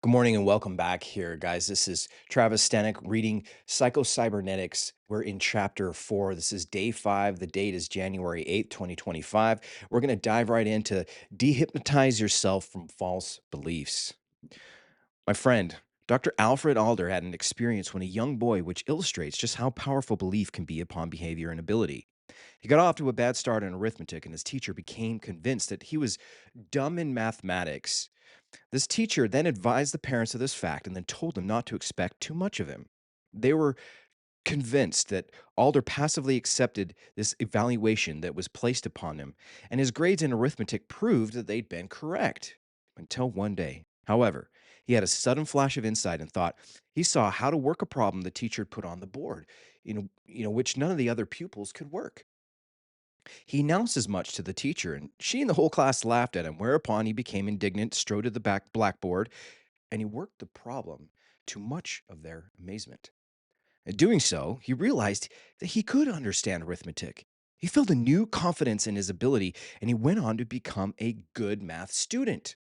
Good morning and welcome back here, guys. This is Travis Stanek reading Psycho-Cybernetics. We're in chapter 4. This is day 5. The date is January 8th, 2025. We're going to dive right into de-hypnotize yourself from false beliefs. My friend, Dr. Alfred Alder had an experience when a young boy, which illustrates just how powerful belief can be upon behavior and ability. He got off to a bad start in arithmetic, and his teacher became convinced that he was dumb in mathematics. This teacher then advised the parents of this fact and then told them not to expect too much of him. They were convinced that Alder passively accepted this evaluation that was placed upon him, and his grades in arithmetic proved that they'd been correct. Until one day, however, he had a sudden flash of insight and thought he saw how to work a problem the teacher had put on the board, which none of the other pupils could work. He announced as much to the teacher, and she and the whole class laughed at him, whereupon he became indignant, strode to the back blackboard, and he worked the problem to much of their amazement. In doing so, he realized that he could understand arithmetic. He felt a new confidence in his ability, and he went on to become a good math student.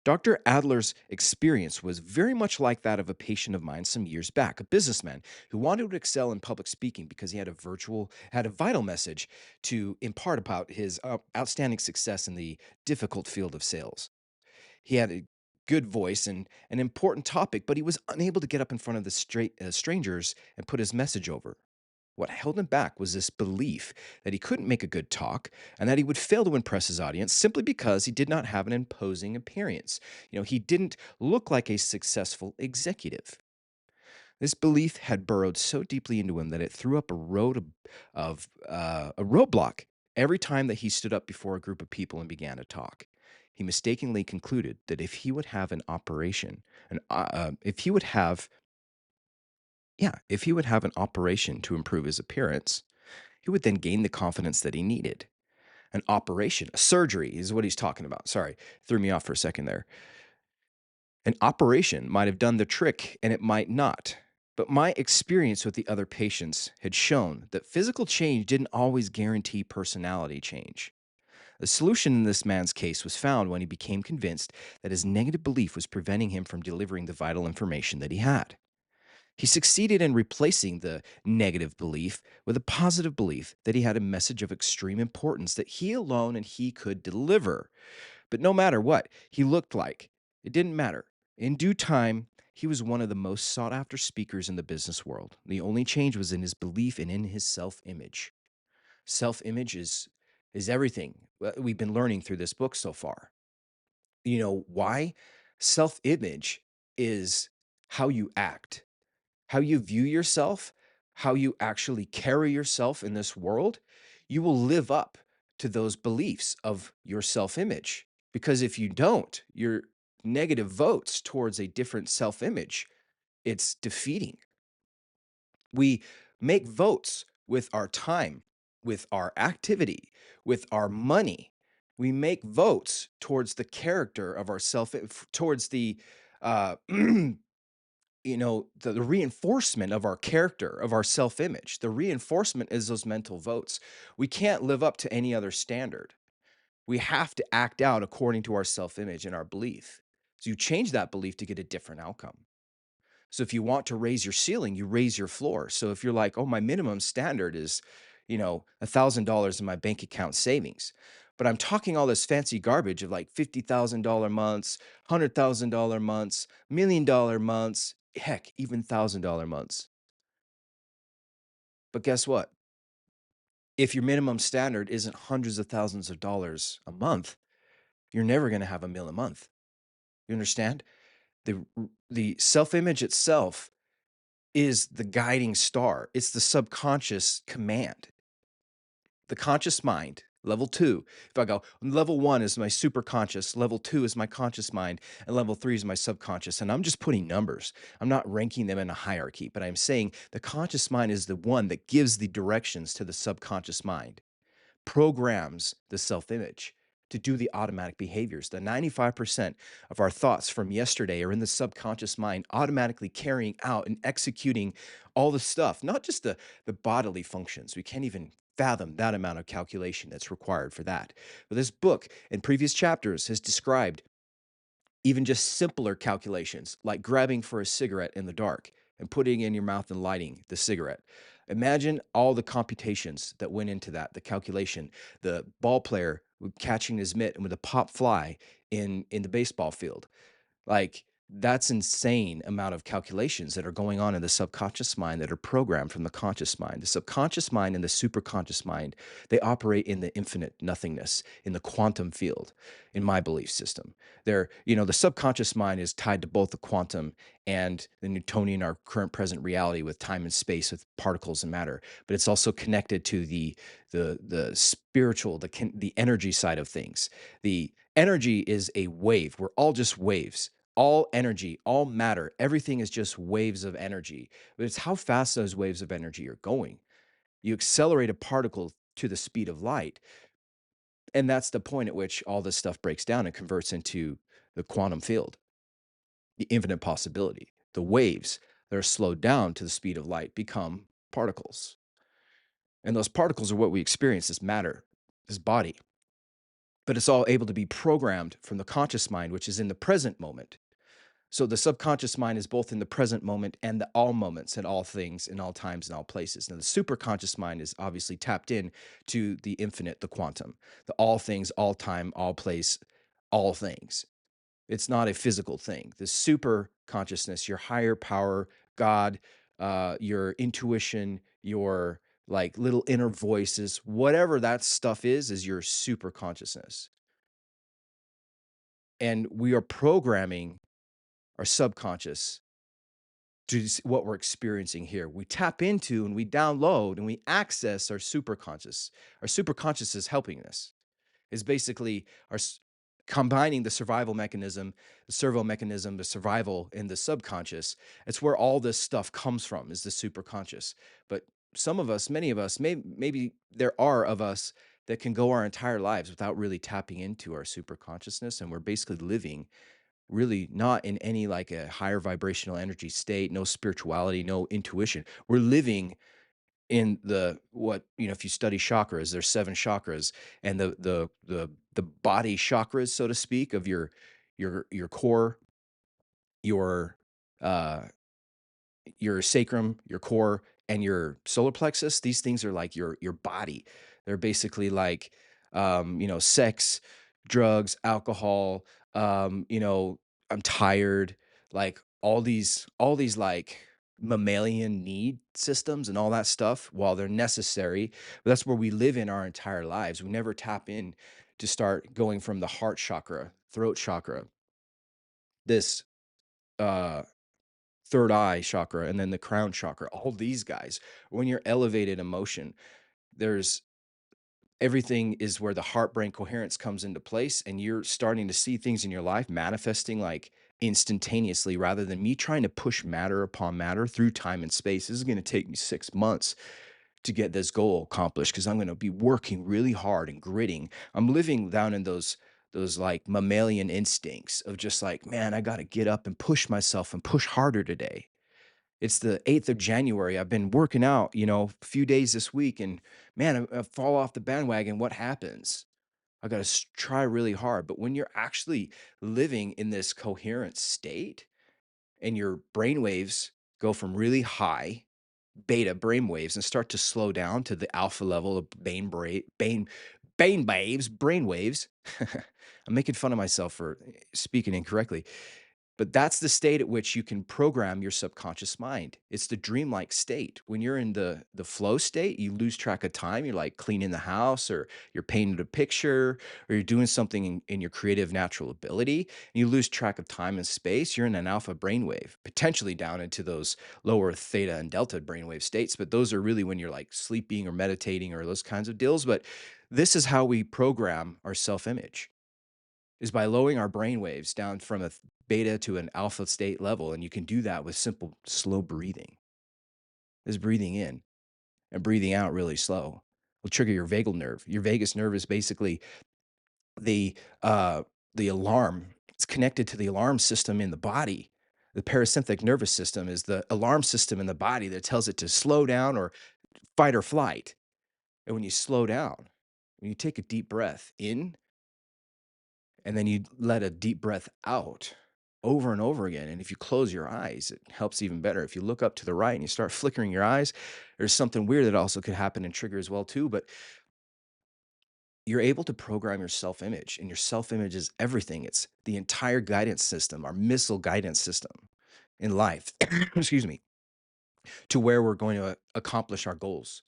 Dr. Adler's experience was very much like that of a patient of mine some years back, a businessman who wanted to excel in public speaking because he had a vital message to impart about his outstanding success in the difficult field of sales. He had a good voice and an important topic, but he was unable to get up in front of the strangers and put his message over. What held him back was this belief that he couldn't make a good talk and that he would fail to impress his audience simply because he did not have an imposing appearance. He didn't look like a successful executive. This belief had burrowed so deeply into him that it threw up a roadblock every time that he stood up before a group of people and began to talk. He mistakenly concluded that if he would have an operation, if he would have an operation to improve his appearance, he would then gain the confidence that he needed. An operation, a surgery is what he's talking about. Sorry, threw me off for a second there. An operation might have done the trick and it might not. But my experience with the other patients had shown that physical change didn't always guarantee personality change. The solution in this man's case was found when he became convinced that his negative belief was preventing him from delivering the vital information that he had. He succeeded in replacing the negative belief with a positive belief that he had a message of extreme importance that he alone and he could deliver. But no matter what he looked like, it didn't matter. In due time, he was one of the most sought after speakers in the business world. The only change was in his belief and in his self image. Self image is everything we've been learning through this book so far. You know why? Self image is how you act, how you view yourself, how you actually carry yourself in this world. You will live up to those beliefs of your self image. Because if you don't, your negative votes towards a different self image, it's defeating. We make votes with our time, with our activity, with our money. We make votes towards the character of our self, towards uh, the reinforcement of our character, of our self-image. The reinforcement is those mental votes. We can't live up to any other standard. We have to act out according to our self-image and our belief. So you change that belief to get a different outcome. So if you want to raise your ceiling, you raise your floor. So if you're like, oh, my minimum standard is, $1,000 in my bank account savings, but I'm talking all this fancy garbage of like $50,000 months, $100,000 months, $1 million months, heck, even $1,000 months. But guess what? If your minimum standard isn't hundreds of thousands of dollars a month, you're never going to have a meal a month. You understand? The self-image itself is the guiding star. It's the subconscious command. The conscious mind, level 2. If I go, level 1 is my superconscious, level 2 is my conscious mind, and level 3 is my subconscious. And I'm just putting numbers. I'm not ranking them in a hierarchy, but I'm saying the conscious mind is the one that gives the directions to the subconscious mind, programs the self-image to do the automatic behaviors. The 95% of our thoughts from yesterday are in the subconscious mind, automatically carrying out and executing all the stuff, not just the bodily functions. We can't even fathom that amount of calculation that's required for that. But this book in previous chapters has described even just simpler calculations, like grabbing for a cigarette in the dark and putting it in your mouth and lighting the cigarette. Imagine all the computations that went into that, the calculation, the ball player catching his mitt and with a pop fly in the baseball field. Like, that's insane amount of calculations that are going on in the subconscious mind that are programmed from the conscious mind. The subconscious mind and the superconscious mind, they operate in the infinite nothingness, in the quantum field, in my belief system. The subconscious mind is tied to both the quantum and the Newtonian, our current present reality with time and space, with particles and matter. But it's also connected to the spiritual, the energy side of things. The energy is a wave. We're all just waves. All energy, all matter, everything is just waves of energy. But it's how fast those waves of energy are going. You accelerate a particle to the speed of light, and that's the point at which all this stuff breaks down and converts into the quantum field, the infinite possibility. The waves that are slowed down to the speed of light become particles. And those particles are what we experience as matter, as body. But it's all able to be programmed from the conscious mind, which is in the present moment. So the subconscious mind is both in the present moment and the all moments and all things in all times and all places. Now the superconscious mind is obviously tapped in to the infinite, the quantum, the all things, all time, all place, all things. It's not a physical thing. The super consciousness, your higher power, God, your intuition, your like little inner voices, whatever that stuff is your super consciousness. And we are programming our subconscious to what we're experiencing here. We tap into and we download and we access our superconscious. Our superconscious is helping us. Is basically combining the survival mechanism, the servo mechanism, the survival in the subconscious. It's where all this stuff comes from, is the superconscious. But some of us, many of us, maybe there are of us that can go our entire lives without really tapping into our superconsciousness, and we're basically living really not in any like a higher vibrational energy state, no spirituality, no intuition. We're living in the what, if you study chakras, there's seven chakras, and the body chakras, so to speak, of your core, your uh your sacrum, your core, and your solar plexus. These things are like your body. They're basically like sex, drugs, alcohol, I'm tired, like all these like mammalian need systems and all that stuff, while they're necessary, but that's where we live in our entire lives. We never tap in to start going from the heart chakra, throat chakra, this uh third eye chakra, and then the crown chakra, all these guys. When you're elevated emotion, there's everything is where the heart brain coherence comes into place, and you're starting to see things in your life manifesting like instantaneously, rather than me trying to push matter upon matter through time and space. This is going to take me 6 months to get this goal accomplished because I'm going to be working really hard and gritting. I'm living down in those like mammalian instincts of just like, man, I got to get up and push myself and push harder today. It's the 8th of January. I've been working out, a few days this week, and man, I fall off the bandwagon. What happens? I got to try really hard. But when you're actually living in this coherent state and your brain waves go from really high beta brain waves and start to slow down to the alpha level of Bane waves, brain waves. I'm making fun of myself for speaking incorrectly. But that's the state at which you can program your subconscious mind. It's the dreamlike state. When you're in the flow state, you lose track of time. You're like cleaning the house, or you're painting a picture, or you're doing something in your creative natural ability, and you lose track of time and space. You're in an alpha brainwave, potentially down into those lower theta and delta brainwave states. But those are really when you're like sleeping or meditating or those kinds of deals. But this is how we program our self-image, is by lowering our brain waves down from a beta to an alpha state level. And you can do that with simple, slow breathing. Is breathing in and breathing out really slow will trigger your vagal nerve. Your vagus nerve is basically the uh, the alarm. It's connected to the alarm system in the body. The parasympathetic nervous system is the alarm system in the body that tells it to slow down or fight or flight. And when you slow down, when you take a deep breath in And then you let a deep breath out over and over again. And if you close your eyes, it helps even better. If you look up to the right and you start flickering your eyes, there's something weird that also could happen and trigger as well too. But you're able to program your self-image, and your self-image is everything. It's the entire guidance system, our missile guidance system in life. Excuse me, to where we're going to accomplish our goals.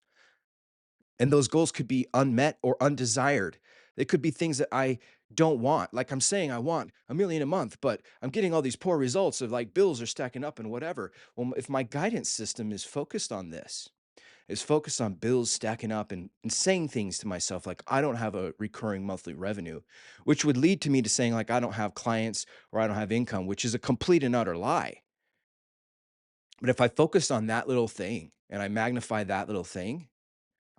And those goals could be unmet or undesired. They could be things that I don't want. Like I'm saying, I want 1 million a month, but I'm getting all these poor results of like bills are stacking up and whatever. Well, if my guidance system is focused on this, is focused on bills stacking up and saying things to myself like I don't have a recurring monthly revenue, which would lead to me to saying like I don't have clients or I don't have income, which is a complete and utter lie. But if I focus on that little thing and I magnify that little thing,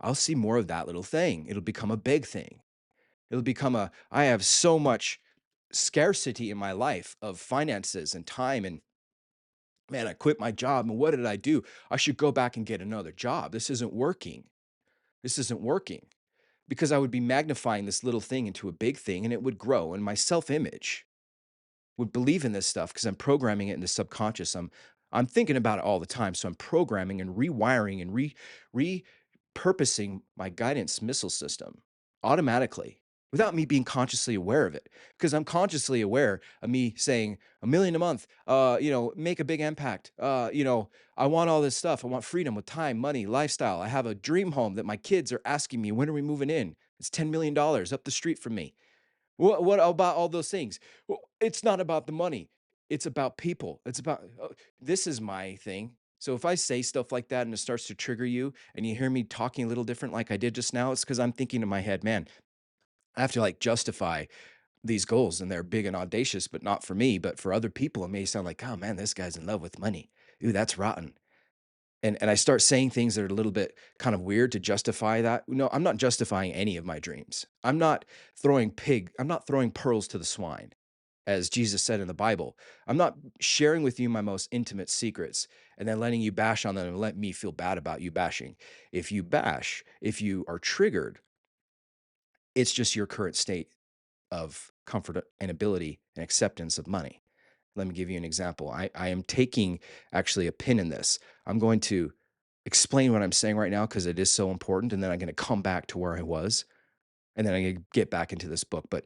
I'll see more of that little thing. It'll become a big thing. It'll become I have so much scarcity in my life of finances and time. And man, I quit my job. And what did I do? I should go back and get another job. This isn't working. This isn't working because I would be magnifying this little thing into a big thing and it would grow. And my self image would believe in this stuff because I'm programming it in the subconscious. I'm thinking about it all the time. So I'm programming and rewiring and repurposing my guidance missile system automatically without me being consciously aware of it. Because I'm consciously aware of me saying 1 million a month, make a big impact. I want all this stuff. I want freedom with time, money, lifestyle. I have a dream home that my kids are asking me, when are we moving in? It's $10 million up the street from me. What about all those things? Well, it's not about the money. It's about people. It's about this is my thing. So if I say stuff like that and it starts to trigger you and you hear me talking a little different like I did just now, it's because I'm thinking in my head, man, I have to like justify these goals and they're big and audacious, but not for me. But for other people, it may sound like, oh man, this guy's in love with money. Ooh, that's rotten. And I start saying things that are a little bit kind of weird to justify that. No, I'm not justifying any of my dreams. I'm not throwing pearls to the swine, as Jesus said in the Bible. I'm not sharing with you my most intimate secrets and then letting you bash on them and let me feel bad about you bashing. If you bash, if you are triggered, it's just your current state of comfort and ability and acceptance of money. Let me give you an example. I am taking actually a pin in this. I'm going to explain what I'm saying right now because it is so important. And then I'm going to come back to where I was. And then I'm going to get back into this book. But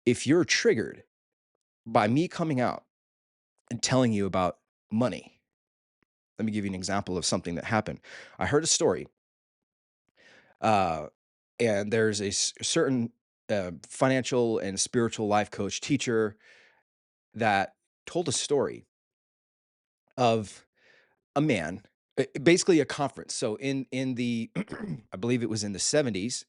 if you're triggered by me coming out and telling you about money, let me give you an example of something that happened. I heard a story, uh, and there's a certain financial and spiritual life coach teacher that told a story of a man, basically a conference. So in the I believe it was in the 70s,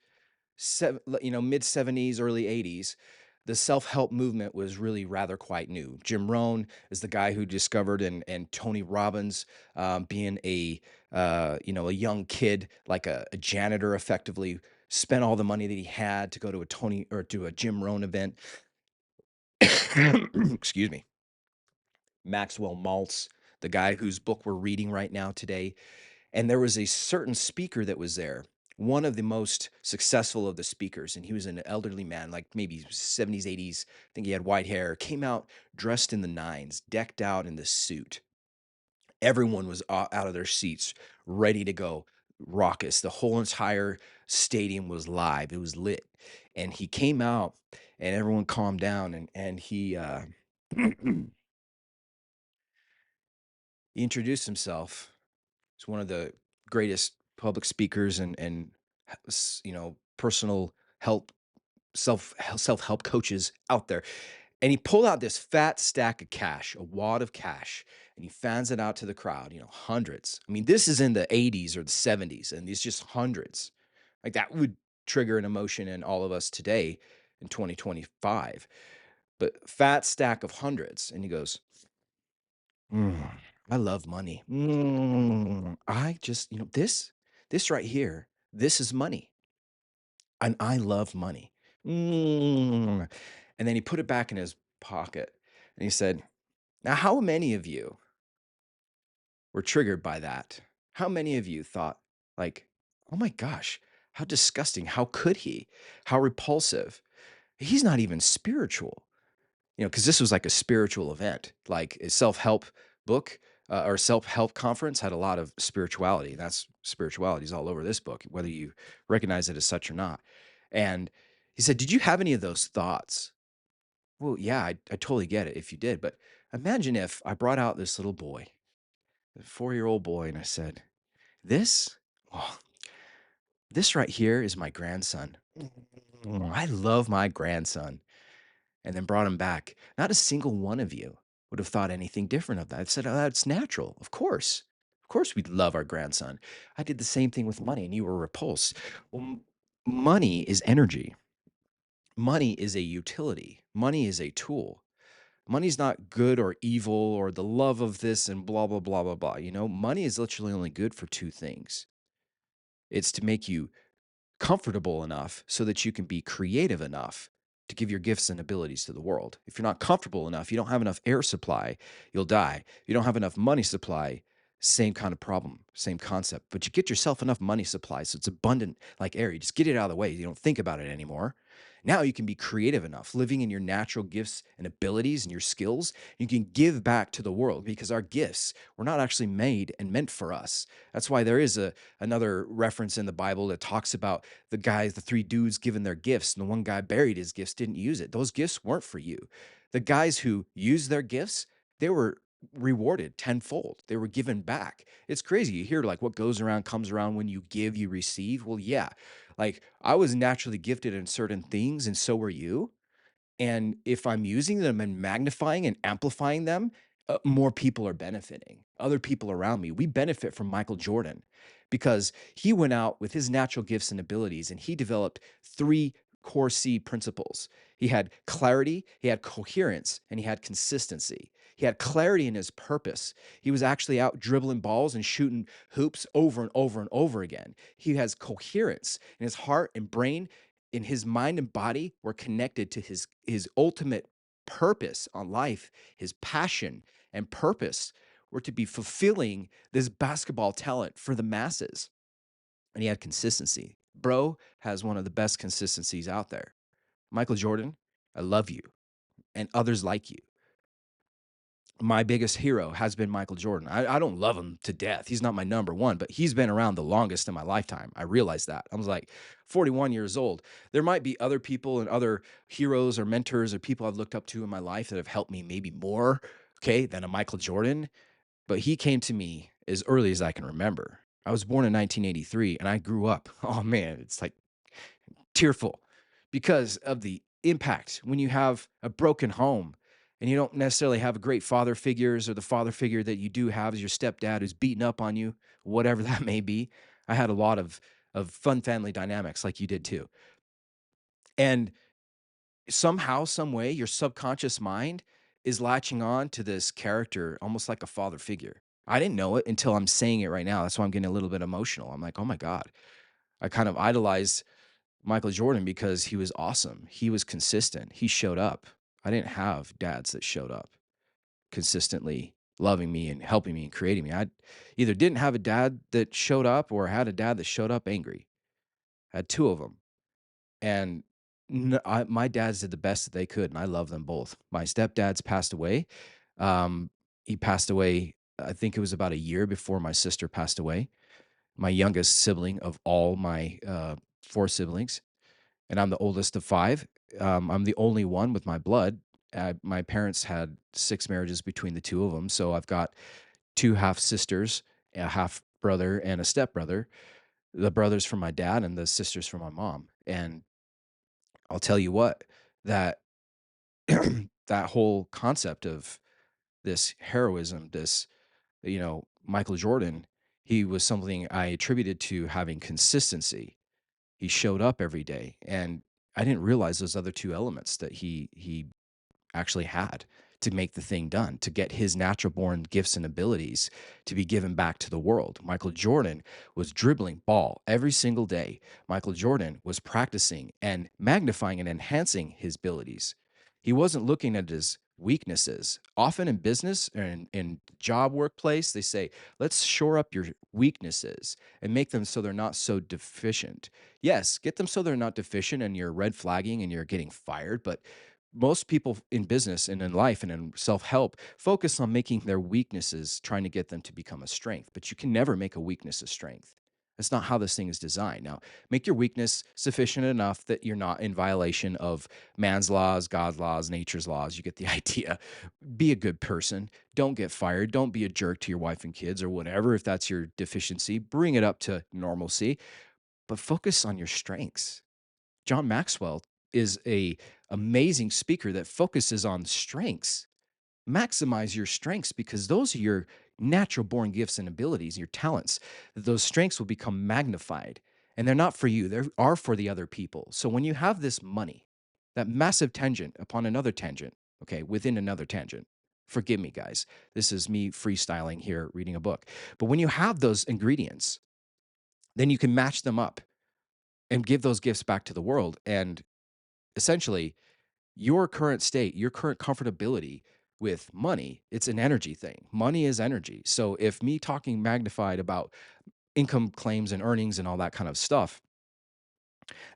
mid 70s, early 80s, the self-help movement was really rather quite new. Jim Rohn is the guy who discovered, and Tony Robbins, being a young kid, like a janitor, effectively spent all the money that he had to go to a Tony or to a Jim Rohn event. Excuse me. Maxwell Maltz, the guy whose book we're reading right now today. And there was a certain speaker that was there, one of the most successful of the speakers. And he was an elderly man, like maybe 70s, 80s. I think he had white hair, came out dressed in the nines, decked out in this suit. Everyone was out of their seats, ready to go, raucous. The whole entire stadium was live, it was lit. And he came out, and everyone calmed down. And he introduced himself. He's one of the greatest public speakers and personal help self-help coaches out there. And he pulled out this fat stack of cash, a wad of cash, and he fans it out to the crowd, hundreds. I mean, this is in the 80s or the 70s, and it's just hundreds. Like that would trigger an emotion in all of us today in 2025. But fat stack of hundreds. And he goes, "Mm, I love money. I just, this right here, this is money. And I love money." Mm. And then he put it back in his pocket and he said, "Now, how many of you were triggered by that? How many of you thought, like, oh my gosh, how disgusting? How could he? How repulsive?" He's not even spiritual. Because this was like a spiritual event, like a self-help book, or self-help conference had a lot of spirituality. That's spirituality is all over this book, whether you recognize it as such or not. And he said, "Did you have any of those thoughts?" Well, yeah, I totally get it if you did, but imagine if I brought out this little boy, a 4-year-old boy, and I said, "This, oh, this right here is my grandson. I love my grandson." And then brought him back. Not a single one of you would have thought anything different of that. I said, "Oh, that's natural. Of course. Of course, we'd love our grandson." I did the same thing with money, and you were repulsed. Well, money is energy. Money is a utility. Money is a tool. Money's not good or evil or the love of this and blah, blah, blah, blah, blah. Money is literally only good for two things. It's to make you comfortable enough so that you can be creative enough to give your gifts and abilities to the world. If you're not comfortable enough, you don't have enough air supply, you'll die. You don't have enough money supply, same kind of problem, same concept. But you get yourself enough money supply so it's abundant like air. You just get it out of the way. You don't think about it anymore. Now you can be creative enough, living in your natural gifts and abilities and your skills. You can give back to the world because our gifts were not actually made and meant for us. That's why there is another reference in the Bible that talks about the three dudes given their gifts, and the one guy buried his gifts, didn't use it. Those gifts weren't for you. The guys who used their gifts, they were rewarded tenfold. They were given back. It's crazy. You hear like what goes around comes around. When you give, you receive. Well, yeah. Like I was naturally gifted in certain things, and so were you. And if I'm using them and magnifying and amplifying them, more people are benefiting. Other people around me. We benefit from Michael Jordan because he went out with his natural gifts and abilities and he developed three core C principles. He had clarity, he had coherence, and he had consistency. He had clarity in his purpose. He was actually out dribbling balls and shooting hoops over and over and over again. He has coherence in his heart and brain, in his mind and body were connected to his ultimate purpose on life. His passion and purpose were to be fulfilling this basketball talent for the masses. And he had consistency. Bro has one of the best consistencies out there. Michael Jordan, I love you and others like you. My biggest hero has been Michael Jordan. I don't love him to death. He's not my number one, but he's been around the longest in my lifetime. I realized that. I was like 41 years old. There might be other people and other heroes or mentors or people I've looked up to in my life that have helped me maybe more, okay, than a Michael Jordan. But he came to me as early as I can remember. I was born in 1983 and I grew up. Oh man, it's like tearful because of the impact when you have a broken home and you don't necessarily have great father figures, or the father figure that you do have is your stepdad who's beating up on you, whatever that may be. I had a lot of fun family dynamics like you did too. And somehow, some way, your subconscious mind is latching on to this character almost like a father figure. I didn't know it until I'm saying it right now. That's why I'm getting a little bit emotional. I'm like, oh my God. I kind of idolized Michael Jordan because he was awesome. He was consistent. He showed up. I didn't have dads that showed up consistently loving me and helping me and creating me. I either didn't have a dad that showed up or had a dad that showed up angry. I had two of them. And my dads did the best that they could, and I love them both. My stepdad's passed away. He passed away, I think it was about a year before my sister passed away, my youngest sibling of all my four siblings, and I'm the oldest of five. I'm the only one with my blood. My parents had six marriages between the two of them, so I've got two half sisters, a half brother, and a stepbrother. The brothers from my dad, and the sisters from my mom. And I'll tell you what, that that whole concept of this heroism, this, Michael Jordan, he was something I attributed to having consistency. He showed up every day, and I didn't realize those other two elements that he actually had to make the thing done, to get his natural born gifts and abilities to be given back to the world. Michael Jordan was dribbling ball every single day. Michael Jordan was practicing and magnifying and enhancing his abilities. He wasn't looking at his weaknesses. Often in business or in job workplace, they say, let's shore up your weaknesses and make them so they're not so deficient. Yes, get them so they're not deficient and you're red flagging and you're getting fired. But most people in business and in life and in self help focus on making their weaknesses, trying to get them to become a strength. But you can never make a weakness a strength. That's not how this thing is designed. Now, make your weakness sufficient enough that you're not in violation of man's laws, God's laws, nature's laws. You get the idea. Be a good person. Don't get fired. Don't be a jerk to your wife and kids or whatever. If that's your deficiency, bring it up to normalcy, but focus on your strengths. John Maxwell is a amazing speaker that focuses on strengths. Maximize your strengths because those are your natural born gifts and abilities, your talents. Those strengths will become magnified and they're not for you, they are for the other people. So when you have this money, that massive tangent upon another tangent, okay, within another tangent, forgive me, guys. This is me freestyling here, reading a book. But when you have those ingredients, then you can match them up and give those gifts back to the world. And essentially, your current state, your current comfortability with money, it's an energy thing. Money is energy. So if me talking magnified about income claims and earnings and all that kind of stuff,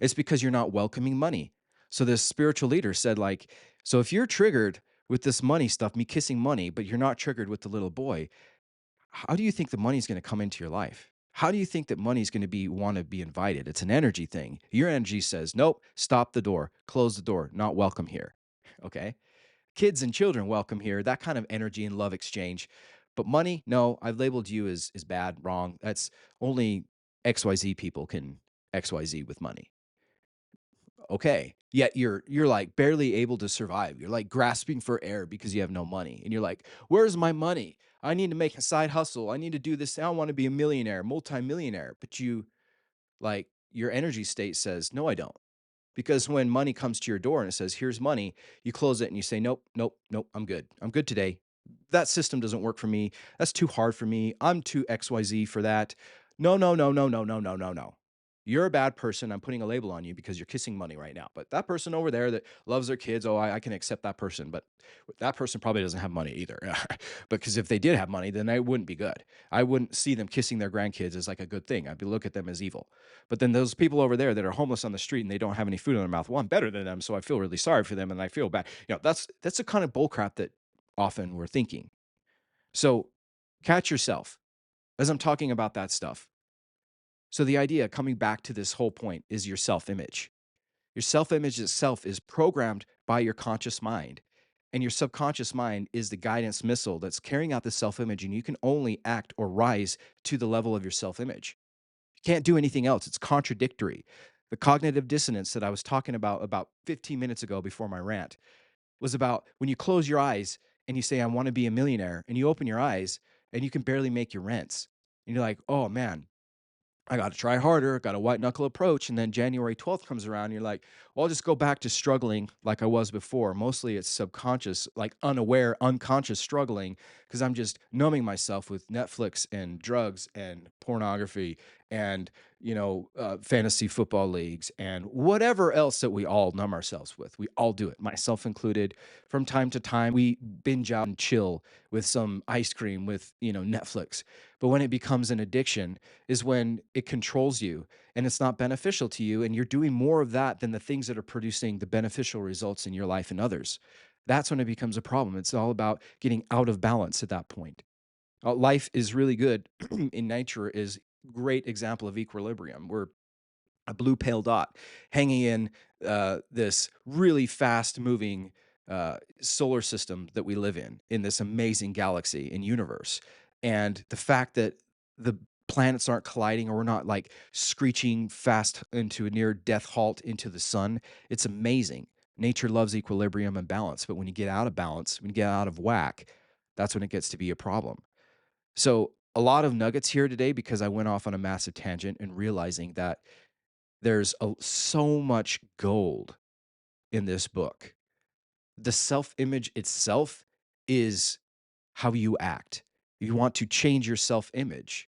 it's because you're not welcoming money. So this spiritual leader said, like, so if you're triggered with this money stuff, me kissing money, but you're not triggered with the little boy, how do you think the money's going to come into your life? How do you think that money's going to be want to be invited? It's an energy thing. Your energy says, nope, stop the door, close the door, not welcome here. Okay. Kids and children welcome here, that kind of energy and love exchange. But money, no, I've labeled you as bad, wrong. That's only XYZ people can XYZ with money. Okay. Yet you're like barely able to survive. You're like grasping for air because you have no money. And you're like, where's my money? I need to make a side hustle. I need to do this. I want to be a millionaire, multimillionaire. But you like your energy state says, no, I don't. Because when money comes to your door and it says, here's money, you close it and you say, nope, nope, nope, I'm good. I'm good today. That system doesn't work for me. That's too hard for me. I'm too XYZ for that. No, no, no, no, no, no, no, no, no. You're a bad person. I'm putting a label on you because you're kissing money right now. But that person over there that loves their kids, oh, I can accept that person. But that person probably doesn't have money either. Because if they did have money, then they wouldn't be good. I wouldn't see them kissing their grandkids as like a good thing. I'd be look at them as evil. But then those people over there that are homeless on the street and they don't have any food in their mouth, well, I'm better than them, so I feel really sorry for them and I feel bad. That's the kind of bullcrap that often we're thinking. So catch yourself as I'm talking about that stuff. So the idea coming back to this whole point is your self-image. Your self-image itself is programmed by your conscious mind. And your subconscious mind is the guidance missile that's carrying out the self-image, and you can only act or rise to the level of your self-image. Can't do anything else. It's contradictory. The cognitive dissonance that I was talking about 15 minutes ago before my rant was about when you close your eyes and you say, I want to be a millionaire, and you open your eyes and you can barely make your rents. And you're like, oh man, I got to try harder, got a white knuckle approach. And then January 12th comes around and you're like, well, I'll just go back to struggling like I was before. Mostly it's subconscious, like unaware, unconscious struggling because I'm just numbing myself with Netflix and drugs and pornography and, fantasy football leagues and whatever else that we all numb ourselves with. We all do it, myself included. From time to time, we binge out and chill with some ice cream with, Netflix. But when it becomes an addiction, is when it controls you and it's not beneficial to you and you're doing more of that than the things that are producing the beneficial results in your life and others. That's when it becomes a problem. It's all about getting out of balance at that point. Life is really good in nature is great example of equilibrium. We're a blue pale dot hanging in this really fast moving solar system that we live in this amazing galaxy and universe. And the fact that the planets aren't colliding or we're not like screeching fast into a near death halt into the sun, it's amazing. Nature loves equilibrium and balance. But when you get out of balance, when you get out of whack, that's when it gets to be a problem. So, a lot of nuggets here today because I went off on a massive tangent and realizing that there's so much gold in this book. The self image itself is how you act. You want to change your self image.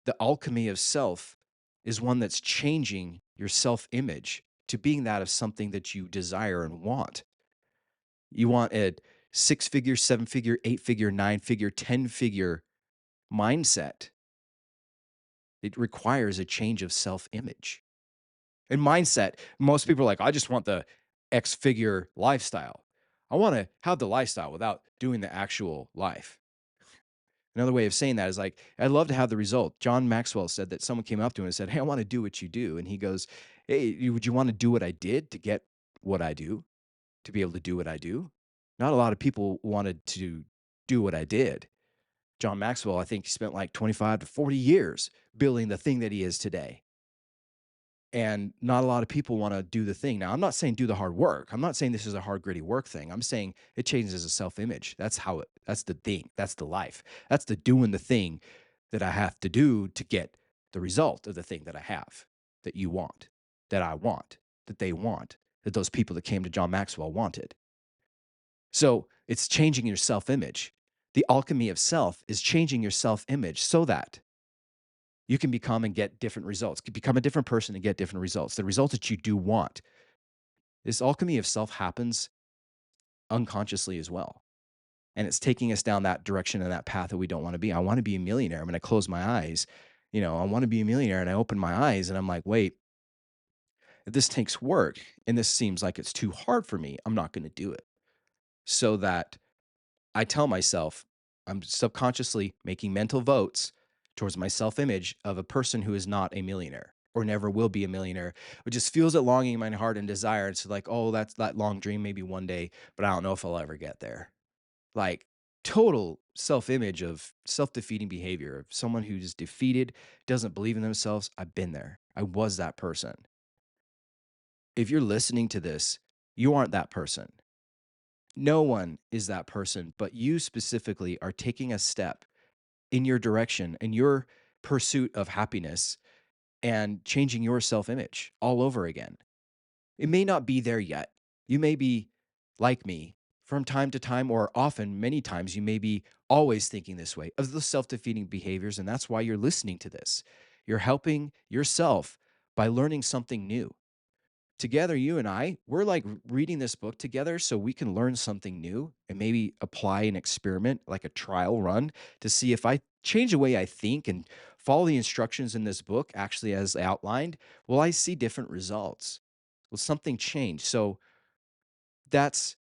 The alchemy of self is one that's changing your self image to being that of something that you desire and want. You want a six figure, seven figure, eight figure, nine figure, 10 figure mindset. It requires a change of self image and mindset. Most people are like, I just want the X figure lifestyle. I want to have the lifestyle without doing the actual life. Another way of saying that is like, I'd love to have the result. John Maxwell said that someone came up to him and said, hey, I want to do what you do. And he goes, hey, would you want to do what I did to get what I do, to be able to do what I do? Not a lot of people wanted to do what I did. John Maxwell, I think he spent like 25 to 40 years building the thing that he is today. And not a lot of people want to do the thing. Now, I'm not saying do the hard work. I'm not saying this is a hard, gritty work thing. I'm saying it changes a self image. That's the thing. That's the life. That's the doing the thing that I have to do to get the result of the thing that I have, that you want, that I want, that they want, that those people that came to John Maxwell wanted. So it's changing your self image. The alchemy of self is changing your self image so that you can become and get different results. You can become a different person and get different results. The results that you do want. This alchemy of self happens unconsciously as well. And it's taking us down that direction and that path that we don't want to be. I want to be a millionaire. I'm going to close my eyes. I want to be a millionaire. And I open my eyes and I'm like, wait, if this takes work and this seems like it's too hard for me, I'm not going to do it. So that I tell myself I'm subconsciously making mental votes towards my self image of a person who is not a millionaire or never will be a millionaire. It just feels a longing in my heart and desire. It's like, oh, that's that long dream, maybe one day, but I don't know if I'll ever get there. Like total self image of self defeating behavior of someone who's defeated, doesn't believe in themselves. I've been there. I was that person. If you're listening to this, you aren't that person. No one is that person, but you specifically are taking a step in your direction and your pursuit of happiness and changing your self image all over again. It may not be there yet. You may be like me from time to time, or often, many times, you may be always thinking this way of the self defeating behaviors. And that's why you're listening to this. You're helping yourself by learning something new. Together, you and I, we're like reading this book together so we can learn something new and maybe apply an experiment, like a trial run, to see if I change the way I think and follow the instructions in this book, actually as outlined, will I see different results? Will something change? So that's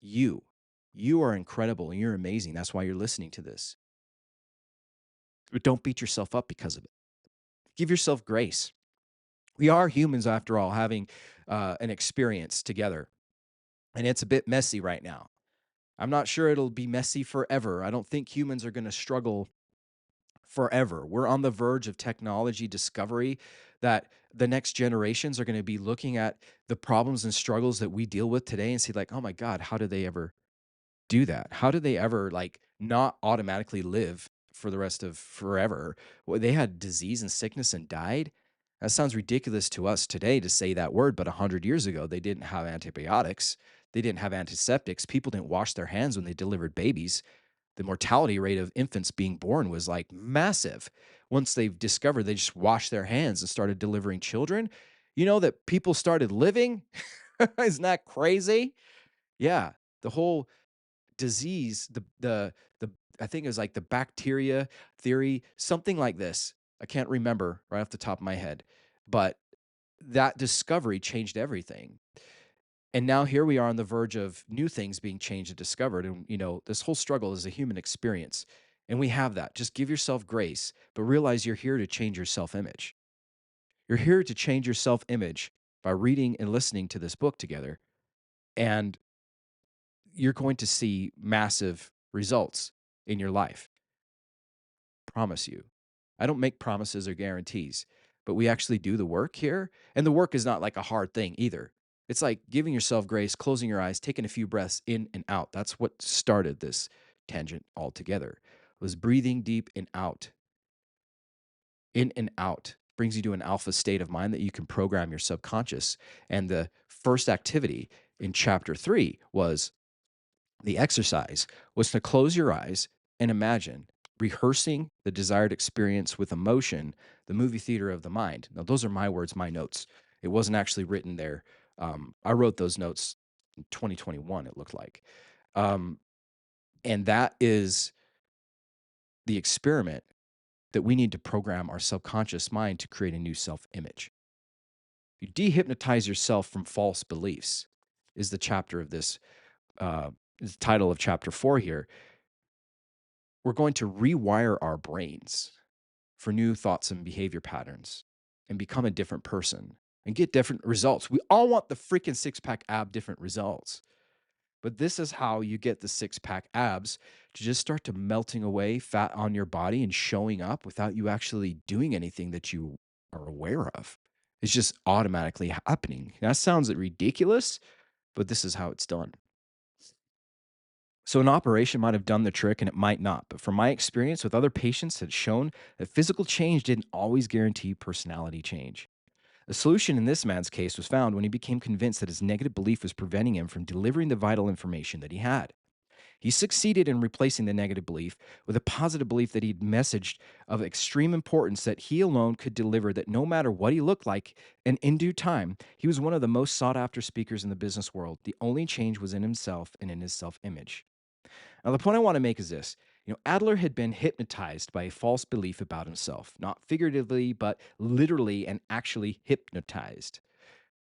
you. You are incredible and you're amazing. That's why you're listening to this. But don't beat yourself up because of it. Give yourself grace. We are humans, after all, having an experience together. And it's a bit messy right now. I'm not sure it'll be messy forever. I don't think humans are going to struggle forever. We're on the verge of technology discovery that the next generations are going to be looking at the problems and struggles that we deal with today and see, like, oh my God, how did they ever do that? How did they ever like not automatically live for the rest of forever? Well, they had disease and sickness and died. That sounds ridiculous to us today to say that word, but 100 years ago, they didn't have antibiotics. They didn't have antiseptics. People didn't wash their hands when they delivered babies. The mortality rate of infants being born was like massive. Once they've discovered they just washed their hands and started delivering children, you know that people started living? Isn't that crazy? Yeah. The whole disease, the I think it was like the bacteria theory, something like this. I can't remember right off the top of my head, but that discovery changed everything. And now here we are on the verge of new things being changed and discovered. And this whole struggle is a human experience. And we have that. Just give yourself grace, but realize you're here to change your self-image. You're here to change your self-image by reading and listening to this book together. And you're going to see massive results in your life. Promise you. I don't make promises or guarantees, but we actually do the work here. And the work is not like a hard thing either. It's like giving yourself grace, closing your eyes, taking a few breaths in and out. That's what started this tangent altogether. Was breathing deep and out. In and out brings you to an alpha state of mind that you can program your subconscious. And the first activity in chapter 3 was the exercise was to close your eyes and imagine rehearsing the desired experience with emotion, the movie theater of the mind. Now, those are my words, my notes. It wasn't actually written there. I wrote those notes in 2021, it looked like. Um, and that is the experiment that we need to program our subconscious mind to create a new self image. You dehypnotize yourself from false beliefs, is the chapter of this, is the title of chapter 4 here. We're going to rewire our brains for new thoughts and behavior patterns and become a different person and get different results. We all want the freaking six pack ab different results. But this is how you get the six pack abs to just start to melting away fat on your body and showing up without you actually doing anything that you are aware of. It's just automatically happening. That sounds ridiculous, but this is how it's done. So, an operation might have done the trick and it might not. But from my experience with other patients, it's shown that physical change didn't always guarantee personality change. A solution in this man's case was found when he became convinced that his negative belief was preventing him from delivering the vital information that he had. He succeeded in replacing the negative belief with a positive belief that he'd messaged of extreme importance that he alone could deliver, that no matter what he looked like, and in due time, he was one of the most sought after speakers in the business world. The only change was in himself and in his self image. Now, the point I want to make is this. Adler had been hypnotized by a false belief about himself, not figuratively, but literally and actually hypnotized.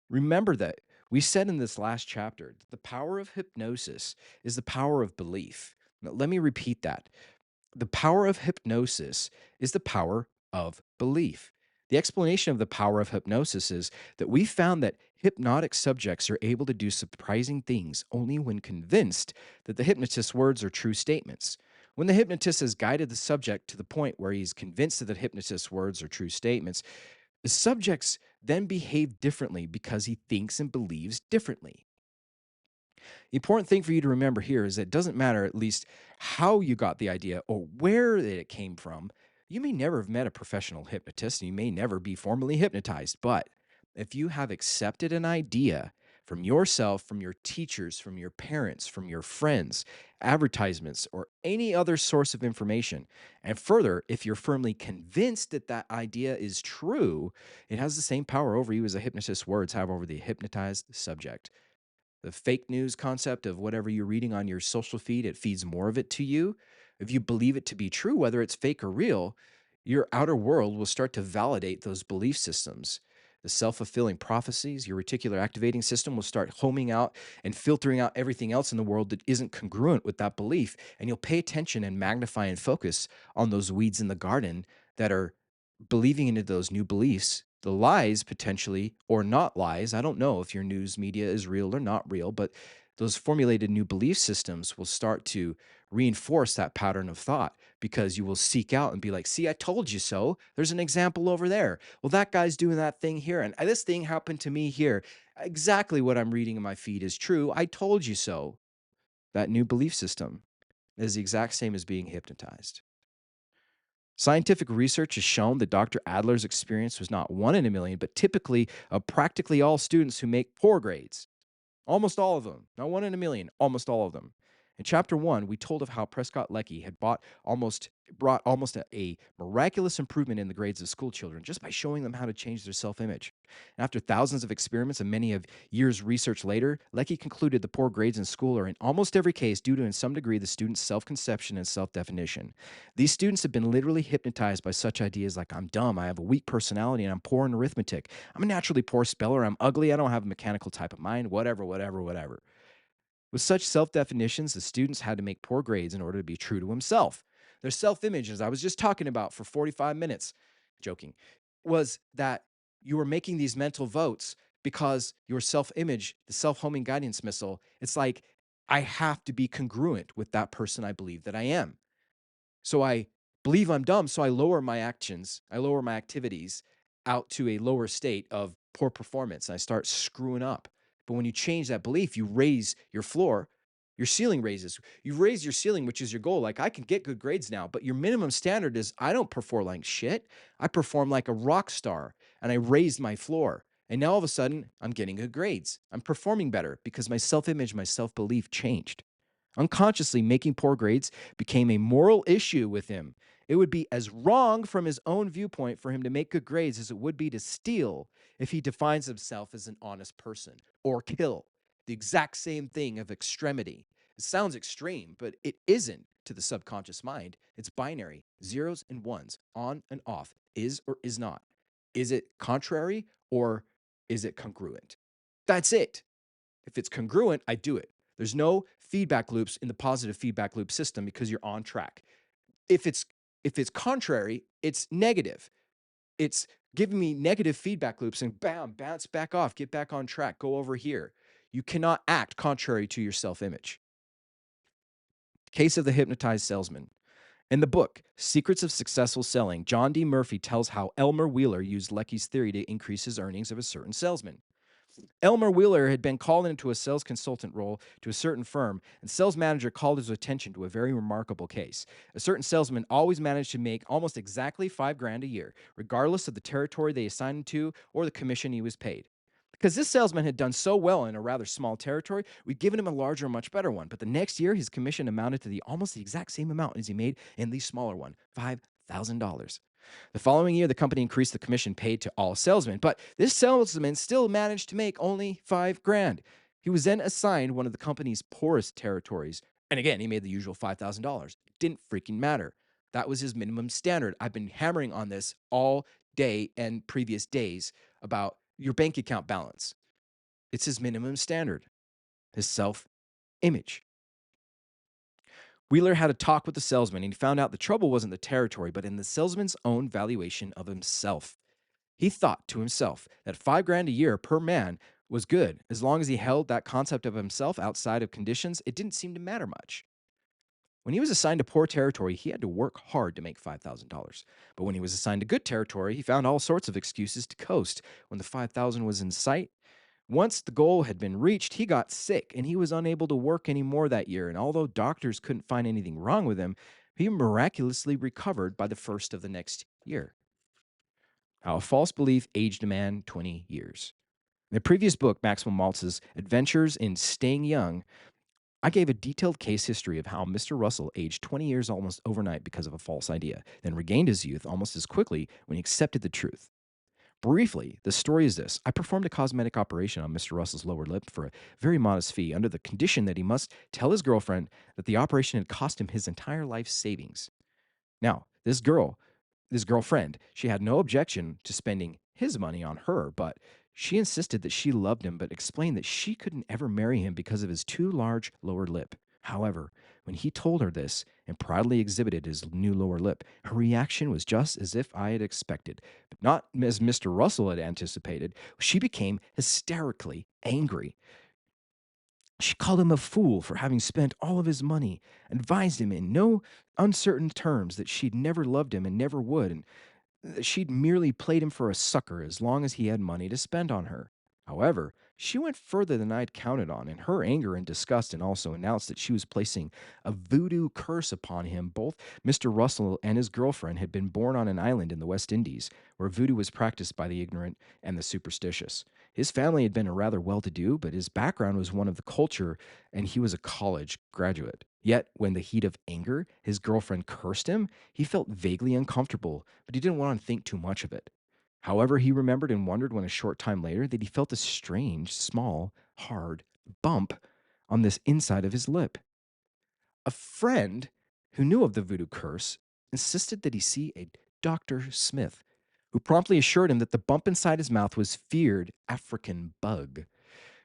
Remember that we said in this last chapter that the power of hypnosis is the power of belief. Now, let me repeat that. The power of hypnosis is the power of belief. The explanation of the power of hypnosis is that we found that hypnotic subjects are able to do surprising things only when convinced that the hypnotist's words are true statements. When the hypnotist has guided the subject to the point where he's convinced that the hypnotist's words are true statements, the subjects then behave differently because he thinks and believes differently. The important thing for you to remember here is that it doesn't matter at least how you got the idea or where it came from. You may never have met a professional hypnotist and you may never be formally hypnotized, but if you have accepted an idea from yourself, from your teachers, from your parents, from your friends, advertisements, or any other source of information, and further, if you're firmly convinced that that idea is true, it has the same power over you as a hypnotist's words have over the hypnotized subject. The fake news concept of whatever you're reading on your social feed, it feeds more of it to you. If you believe it to be true, whether it's fake or real, your outer world will start to validate those belief systems. The self fulfilling prophecies, your reticular activating system will start homing out and filtering out everything else in the world that isn't congruent with that belief. And you'll pay attention and magnify and focus on those weeds in the garden that are believing into those new beliefs, the lies potentially, or not lies. I don't know if your news media is real or not real, but those formulated new belief systems will start to reinforce that pattern of thought because you will seek out and be like, see, I told you so. There's an example over there. Well, that guy's doing that thing here, and this thing happened to me here. Exactly what I'm reading in my feed is true. I told you so. That new belief system is the exact same as being hypnotized. Scientific research has shown that Dr. Adler's experience was not one in a million, but typically of practically all students who make poor grades. Almost all of them. Not one in a million, almost all of them. In chapter 1, we told of how Prescott Leckie had brought almost a miraculous improvement in the grades of school children just by showing them how to change their self-image. After thousands of experiments and many of years research later, Leckie concluded the poor grades in school are in almost every case due to in some degree the student's self-conception and self-definition. These students have been literally hypnotized by such ideas like I'm dumb, I have a weak personality, and I'm poor in arithmetic. I'm a naturally poor speller, I'm ugly, I don't have a mechanical type of mind, whatever, whatever, whatever. With such self definitions, the students had to make poor grades in order to be true to himself. Their self image, as I was just talking about for 45 minutes, joking, was that you were making these mental votes because your self image, the self homing guidance missile, it's like, I have to be congruent with that person I believe that I am. So I believe I'm dumb, so I lower my actions, I lower my activities out to a lower state of poor performance, and I start screwing up. But when you change that belief, you raise your floor, your ceiling raises. You raise your ceiling, which is your goal. Like, I can get good grades now, but your minimum standard is I don't perform like shit. I perform like a rock star, and I raised my floor. And now all of a sudden, I'm getting good grades. I'm performing better because my self image, my self belief changed. Unconsciously, making poor grades became a moral issue with him. It would be as wrong from his own viewpoint for him to make good grades as it would be to steal if he defines himself as an honest person or kill. the exact same thing of extremity. It sounds extreme, but it isn't to the subconscious mind. It's binary, zeros and ones, on and off, is or is not. Is it contrary or is it congruent? That's it. If it's congruent, I do it. There's no feedback loops in the positive feedback loop system because you're on track. If it's if it's contrary, it's negative. It's giving me negative feedback loops and bam, bounce back off, get back on track, go over here. You cannot act contrary to your self-image. Case of the hypnotized salesman. In the book, Secrets of Successful Selling, John D. Murphy tells how Elmer Wheeler used Lecky's theory to increase his earnings of a certain salesman. Elmer Wheeler had been called into a sales consultant role to a certain firm, and sales manager called his attention to a very remarkable case. A certain salesman always managed to make almost exactly $5,000 a year, regardless of the territory they assigned him to or the commission he was paid. Because this salesman had done so well in a rather small territory, we'd given him a larger, much better one. But the next year, his commission amounted to almost the exact same amount as he made in the smaller one, $5,000. The following year, the company increased the commission paid to all salesmen, but this salesman still managed to make only $5,000. He was then assigned one of the company's poorest territories. And again, he made the usual $5,000. It didn't freaking matter. That was his minimum standard. I've been hammering on this all day and previous days about your bank account balance. It's his minimum standard, his self image. Wheeler had a talk with the salesman and he found out the trouble wasn't the territory, but in the salesman's own valuation of himself. He thought to himself that $5,000 a year per man was good. As long as he held that concept of himself outside of conditions, it didn't seem to matter much. When he was assigned to poor territory, he had to work hard to make $5,000. But when he was assigned to good territory, he found all sorts of excuses to coast. When the 5,000 was in sight, once the goal had been reached, he got sick and he was unable to work anymore that year. And although doctors couldn't find anything wrong with him, he miraculously recovered by the first of the next year. How a false belief aged a man 20 years. In the previous book, Maxwell Maltz's Adventures in Staying Young, I gave a detailed case history of how Mr. Russell aged 20 years almost overnight because of a false idea, then regained his youth almost as quickly when he accepted the truth. Briefly, the story is this. I performed a cosmetic operation on Mr. Russell's lower lip for a very modest fee under the condition that he must tell his girlfriend that the operation had cost him his entire life savings. Now, this girlfriend, she had no objection to spending his money on her, but she insisted that she loved him, but explained that she couldn't ever marry him because of his too large lower lip. However, when he told her this and proudly exhibited his new lower lip, her reaction was just as if I had expected, but not as Mr. Russell had anticipated. She became hysterically angry. She called him a fool for having spent all of his money, advised him in no uncertain terms that she'd never loved him and never would, and she'd merely played him for a sucker as long as he had money to spend on her. However, she went further than I'd counted on in her anger and disgust and also announced that she was placing a voodoo curse upon him. Both Mr. Russell and his girlfriend had been born on an island in the West Indies where voodoo was practiced by the ignorant and the superstitious. His family had been a rather well to do, but his background was one of the culture and he was a college graduate. Yet, when the heat of anger, his girlfriend cursed him, he felt vaguely uncomfortable, but he didn't want to think too much of it. However, he remembered and wondered when a short time later that he felt a strange, small, hard bump on this inside of his lip. A friend who knew of the voodoo curse insisted that he see a Dr. Smith, who promptly assured him that the bump inside his mouth was feared African bug.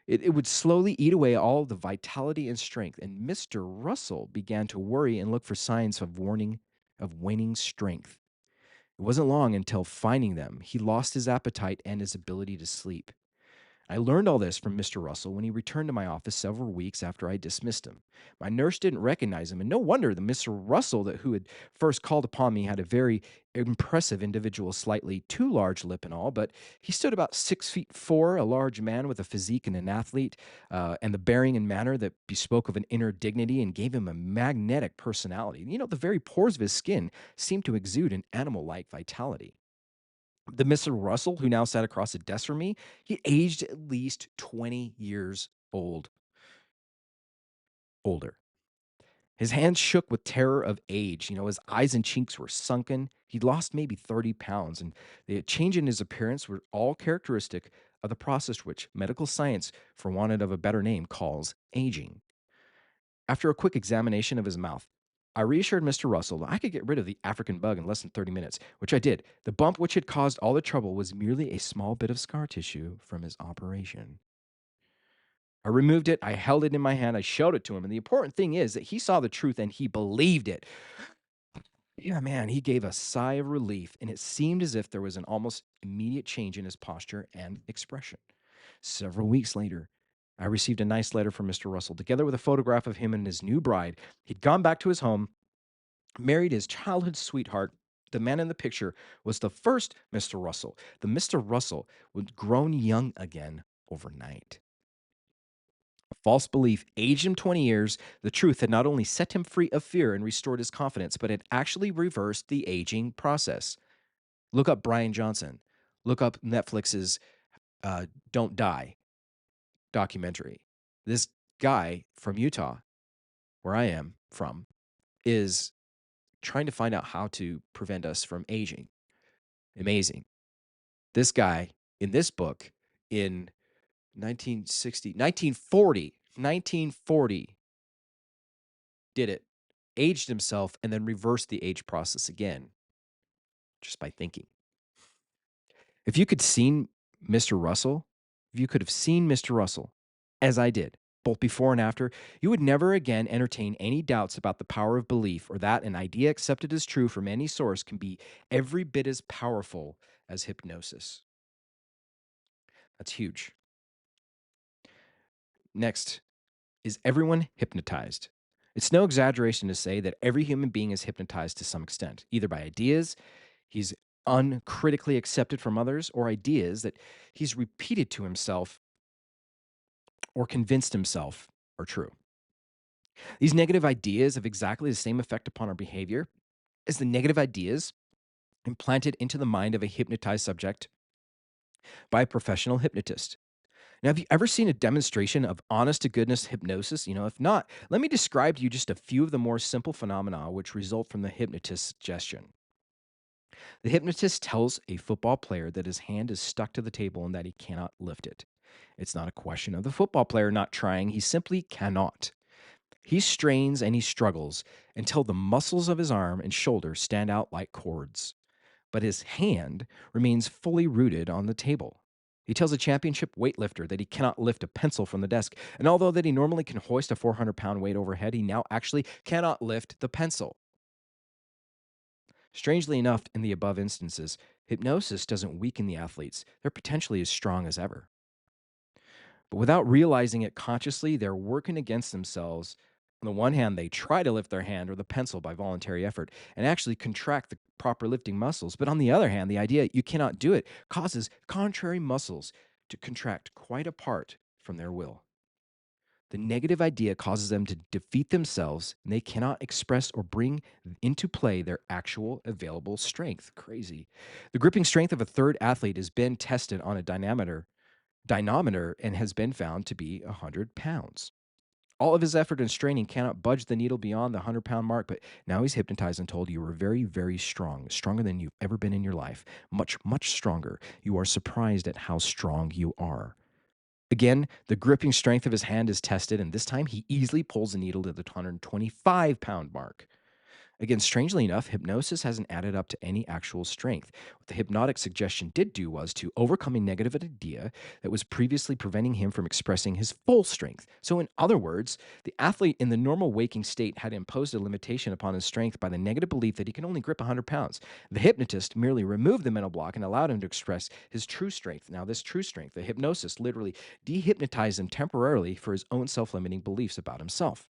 It would slowly eat away all the vitality and strength, and Mr. Russell began to worry and look for signs of waning strength. It wasn't long until finding them, he lost his appetite and his ability to sleep. I learned all this from Mr. Russell when he returned to my office several weeks after I dismissed him. My nurse didn't recognize him, and no wonder the Mr. Russell who had first called upon me had a very impressive individual, slightly too large lip and all, but he stood about 6'4", a large man with a physique and an athlete, and the bearing and manner that bespoke of an inner dignity and gave him a magnetic personality. You know, the very pores of his skin seemed to exude an animal-like vitality. The Mr. Russell, who now sat across the desk from me, he aged at least 20 years older. His hands shook with terror of age. You know, his eyes and cheeks were sunken. He'd lost maybe 30 pounds, and the change in his appearance were all characteristic of the process which medical science, for want of a better name, calls aging. After a quick examination of his mouth, I reassured Mr. Russell that I could get rid of the African bug in less than 30 minutes, which I did. The bump which had caused all the trouble was merely a small bit of scar tissue from his operation. I removed it, I held it in my hand, I showed it to him, and the important thing is that he saw the truth and he believed it. Yeah, man, he gave a sigh of relief, and it seemed as if there was an almost immediate change in his posture and expression. Several weeks later, I received a nice letter from Mr. Russell, together with a photograph of him and his new bride. He'd gone back to his home, married his childhood sweetheart. The man in the picture was the first Mr. Russell. The Mr. Russell was grown young again overnight. A false belief aged him 20 years. The truth had not only set him free of fear and restored his confidence, but had actually reversed the aging process. Look up Brian Johnson. Look up Netflix's Don't Die documentary. This guy from Utah, where I am from, is trying to find out how to prevent us from aging. Amazing. This guy in this book in 1940 did it, aged himself, and then reversed the age process again just by thinking. If you could seen Mr. Russell, if you could have seen Mr. Russell, as I did, both before and after, you would never again entertain any doubts about the power of belief or that an idea accepted as true from any source can be every bit as powerful as hypnosis. That's huge. Next, is everyone hypnotized? It's no exaggeration to say that every human being is hypnotized to some extent, either by ideas he's uncritically accepted from others, or ideas that he's repeated to himself or convinced himself are true. These negative ideas have exactly the same effect upon our behavior as the negative ideas implanted into the mind of a hypnotized subject by a professional hypnotist. Now, have you ever seen a demonstration of honest to goodness hypnosis? If not, let me describe to you just a few of the more simple phenomena which result from the hypnotist's suggestion. The hypnotist tells a football player that his hand is stuck to the table and that he cannot lift it. It's not a question of the football player not trying, he simply cannot. He strains and he struggles until the muscles of his arm and shoulder stand out like cords, but his hand remains fully rooted on the table. He tells a championship weightlifter that he cannot lift a pencil from the desk, and although that he normally can hoist a 400-pound weight overhead, he now actually cannot lift the pencil. Strangely enough, in the above instances, hypnosis doesn't weaken the athletes. They're potentially as strong as ever. But without realizing it consciously, they're working against themselves. On the one hand, they try to lift their hand or the pencil by voluntary effort and actually contract the proper lifting muscles. But on the other hand, the idea you cannot do it causes contrary muscles to contract quite apart from their will. The negative idea causes them to defeat themselves, and they cannot express or bring into play their actual available strength. Crazy. The gripping strength of a third athlete has been tested on a dynamometer and has been found to be 100 pounds. All of his effort and straining cannot budge the needle beyond the 100-pound mark, but now he's hypnotized and told you are very, very strong, stronger than you've ever been in your life, much, much stronger. You are surprised at how strong you are. Again, the gripping strength of his hand is tested, and this time he easily pulls the needle to the 125-pound mark. Again, strangely enough, hypnosis hasn't added up to any actual strength. What the hypnotic suggestion did do was to overcome a negative idea that was previously preventing him from expressing his full strength. So, in other words, the athlete in the normal waking state had imposed a limitation upon his strength by the negative belief that he can only grip 100 pounds. The hypnotist merely removed the mental block and allowed him to express his true strength. Now, this true strength, the hypnosis literally dehypnotized him temporarily for his own self limiting beliefs about himself.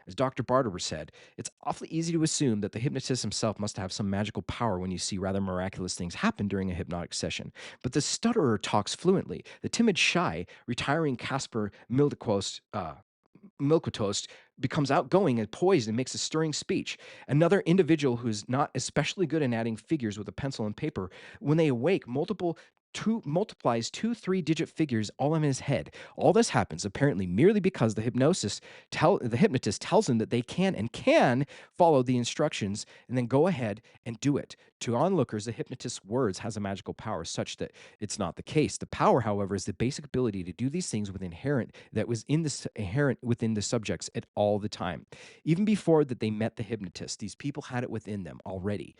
As Dr. Barter said, it's awfully easy to assume that the hypnotist himself must have some magical power when you see rather miraculous things happen during a hypnotic session. But the stutterer talks fluently. The timid, shy, retiring Casper Milquetoast becomes outgoing and poised and makes a stirring speech. Another individual who is not especially good in adding figures with a pencil and paper, when they awake, multiple multiplies two 3-digit figures all in his head. All this happens apparently merely because the hypnotist tells him that they can follow the instructions and then go ahead and do it. To onlookers, the hypnotist's words has a magical power such that it's not the case. The power, however, is the basic ability to do these things with inherent within the subjects at all the time. Even before that they met the hypnotist, these people had it within them already.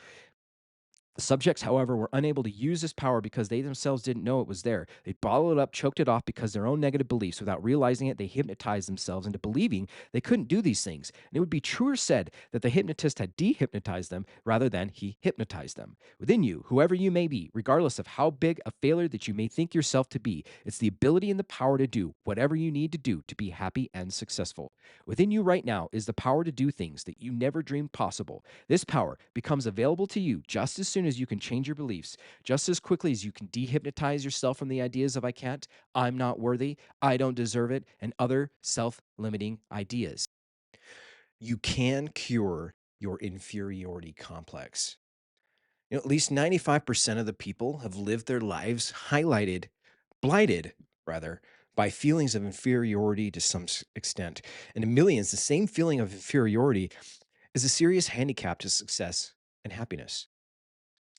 The subjects, however, were unable to use this power because they themselves didn't know it was there. They bottled it up, choked it off because their own negative beliefs. Without realizing it, they hypnotized themselves into believing they couldn't do these things. And it would be truer said that the hypnotist had de-hypnotized them rather than he hypnotized them. Within you, whoever you may be, regardless of how big a failure that you may think yourself to be, it's the ability and the power to do whatever you need to do to be happy and successful. Within you right now is the power to do things that you never dreamed possible. This power becomes available to you just as soon as you can change your beliefs, just as quickly as you can dehypnotize yourself from the ideas of I can't, I'm not worthy, I don't deserve it, and other self limiting ideas. You can cure your inferiority complex. At least 95% of the people have lived their lives blighted, rather, by feelings of inferiority to some extent. And to millions, the same feeling of inferiority is a serious handicap to success and happiness.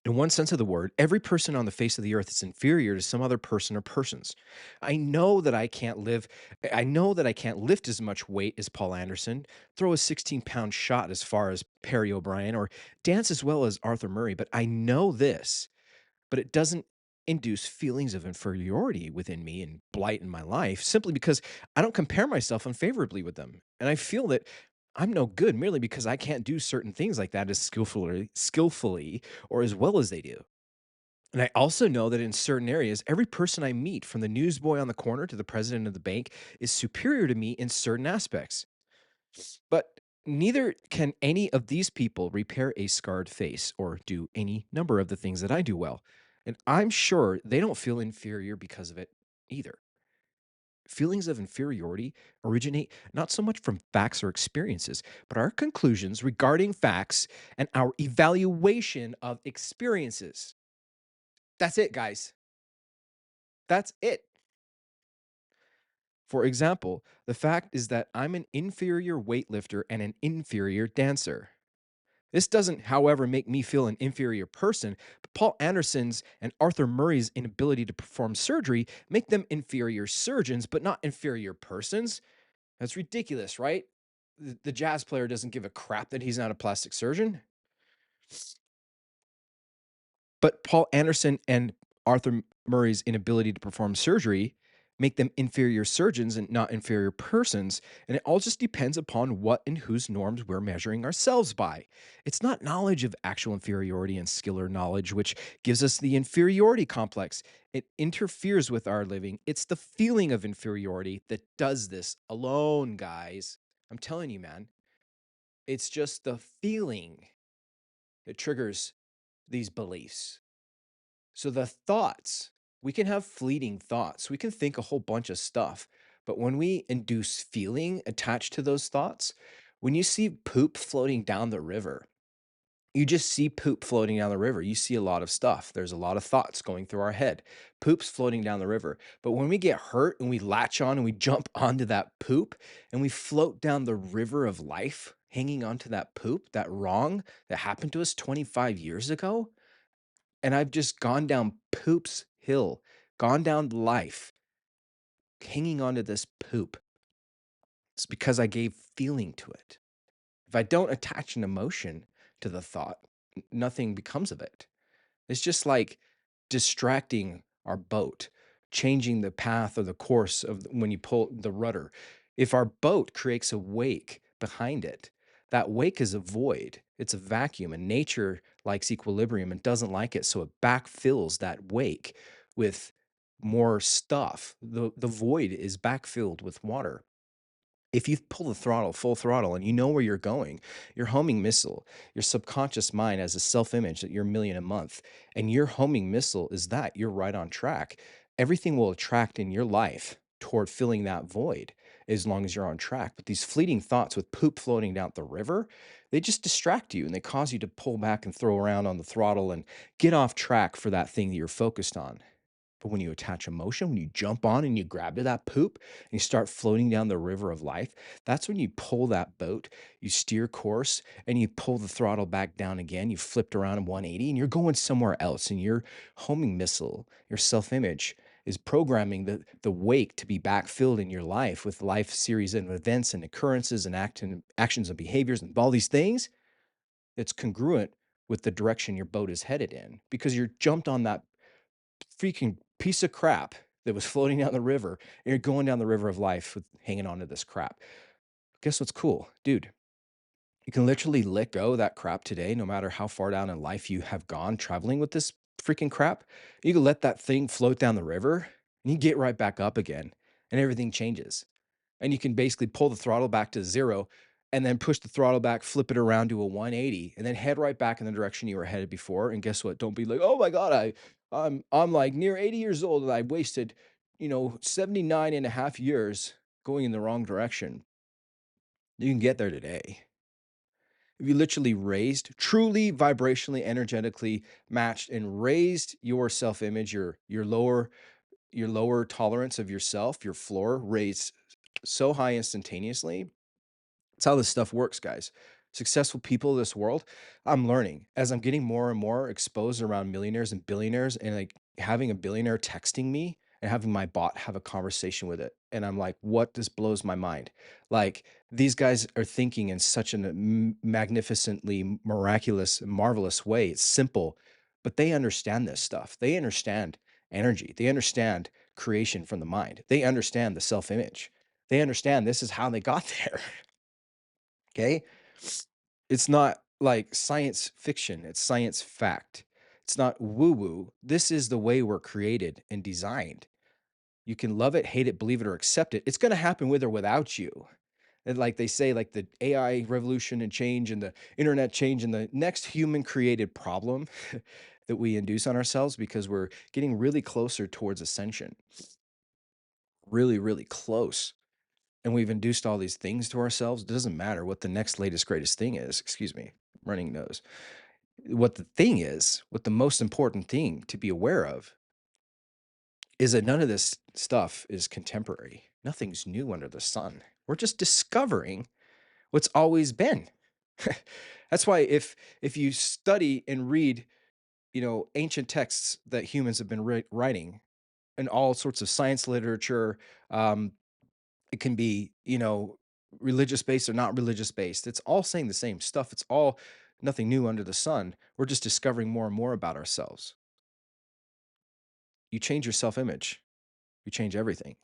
In one sense of the word, every person on the face of the earth is inferior to some other person or persons. I know that I can't live, I know that I can't lift as much weight as Paul Anderson, throw a 16-pound shot as far as Perry O'Brien, or dance as well as Arthur Murray, but I know this, but it doesn't induce feelings of inferiority within me and blight in my life simply because I don't compare myself unfavorably with them. And I feel that I'm no good merely because I can't do certain things like that as skillfully or as well as they do. And I also know that in certain areas, every person I meet, from the newsboy on the corner to the president of the bank, is superior to me in certain aspects. But neither can any of these people repair a scarred face or do any number of the things that I do well. And I'm sure they don't feel inferior because of it either. Feelings of inferiority originate not so much from facts or experiences, but our conclusions regarding facts and our evaluation of experiences. That's it, guys. That's it. For example, the fact is that I'm an inferior weightlifter and an inferior dancer. This doesn't, however, make me feel an inferior person, but Paul Anderson's and Arthur Murray's inability to perform surgery make them inferior surgeons, but not inferior persons. That's ridiculous, right? The jazz player doesn't give a crap that he's not a plastic surgeon. But Paul Anderson and Arthur Murray's inability to perform surgery make them inferior surgeons and not inferior persons. And it all just depends upon what and whose norms we're measuring ourselves by. It's not knowledge of actual inferiority and skill or knowledge which gives us the inferiority complex. It interferes with our living. It's the feeling of inferiority that does this alone, guys. I'm telling you, man. It's just the feeling that triggers these beliefs. So the thoughts, we can have fleeting thoughts. We can think a whole bunch of stuff. But when we induce feeling attached to those thoughts, when you see poop floating down the river, you just see poop floating down the river. You see a lot of stuff. There's a lot of thoughts going through our head. Poop's floating down the river. But when we get hurt and we latch on and we jump onto that poop and we float down the river of life, hanging onto that poop, that wrong that happened to us 25 years ago, and I've just gone down Poop's hill, gone down life, hanging onto this poop. It's because I gave feeling to it. If I don't attach an emotion to the thought, nothing becomes of it. It's just like distracting our boat, changing the path or the course of when you pull the rudder. If our boat creates a wake behind it, that wake is a void. It's a vacuum, and nature likes equilibrium and doesn't like it. So it backfills that wake with more stuff. The void is backfilled with water. If you pull the throttle, full throttle, and you know where you're going, your homing missile, your subconscious mind has a self image that you're a million a month, and your homing missile is that you're right on track. Everything will attract in your life toward filling that void as long as you're on track. But these fleeting thoughts with poop floating down the river, they just distract you and they cause you to pull back and throw around on the throttle and get off track for that thing that you're focused on. But when you attach emotion, when you jump on and you grab to that poop and you start floating down the river of life, that's when you pull that boat, you steer course, and you pull the throttle back down again. You flipped around in 180 and you're going somewhere else. And your homing missile, your self image, is programming the wake to be backfilled in your life with life series of events and occurrences and actions and behaviors and all these things. It's congruent with the direction your boat is headed in because you're jumped on that freaking piece of crap that was floating down the river, and you're going down the river of life with hanging on to this crap. Guess what's cool? Dude, you can literally let go of that crap today, no matter how far down in life you have gone traveling with this freaking crap. You can let that thing float down the river and you get right back up again, and everything changes. And you can basically pull the throttle back to zero and then push the throttle back, flip it around to a 180, and then head right back in the direction you were headed before. And guess what? Don't be like, oh my God, I'm like near 80 years old and I wasted, 79 and a half years going in the wrong direction. You can get there today. If you literally raised, truly vibrationally, energetically matched and raised your self-image, your lower tolerance of yourself, your floor raised so high instantaneously. That's how this stuff works, guys. Successful people of this world, I'm learning as I'm getting more and more exposed around millionaires and billionaires, and like having a billionaire texting me and having my bot have a conversation with it. And I'm like, what? This blows my mind. Like, these guys are thinking in such a magnificently miraculous, marvelous way. It's simple, but they understand this stuff. They understand energy. They understand creation from the mind. They understand the self image. They understand this is how they got there. Okay. It's not like science fiction, it's science fact. It's not woo woo. This is the way we're created and designed. You can love it, hate it, believe it, or accept it. It's going to happen with or without you. And like they say, like the AI revolution and change and the internet change and the next human created problem that we induce on ourselves because we're getting really closer towards ascension, really, really close. And we've induced all these things to ourselves. It doesn't matter what the next latest greatest thing is. Excuse me, running nose. What the thing is, what the most important thing to be aware of is that none of this stuff is contemporary. Nothing's new under the sun. We're just discovering what's always been. That's why if you study and read, ancient texts that humans have been writing and all sorts of science literature, um, it can be, religious based or not religious based. It's all saying the same stuff. It's all nothing new under the sun. We're just discovering more and more about ourselves. You change your self image, you change everything.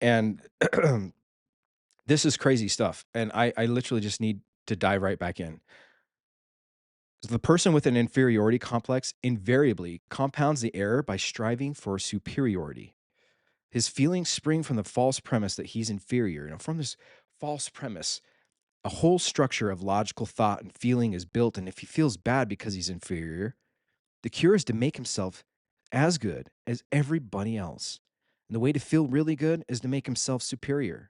And this is crazy stuff. And I literally just need to dive right back in. The person with an inferiority complex invariably compounds the error by striving for superiority. His feelings spring from the false premise that he's inferior. From this false premise, a whole structure of logical thought and feeling is built. And if he feels bad because he's inferior, the cure is to make himself as good as everybody else. And the way to feel really good is to make himself superior.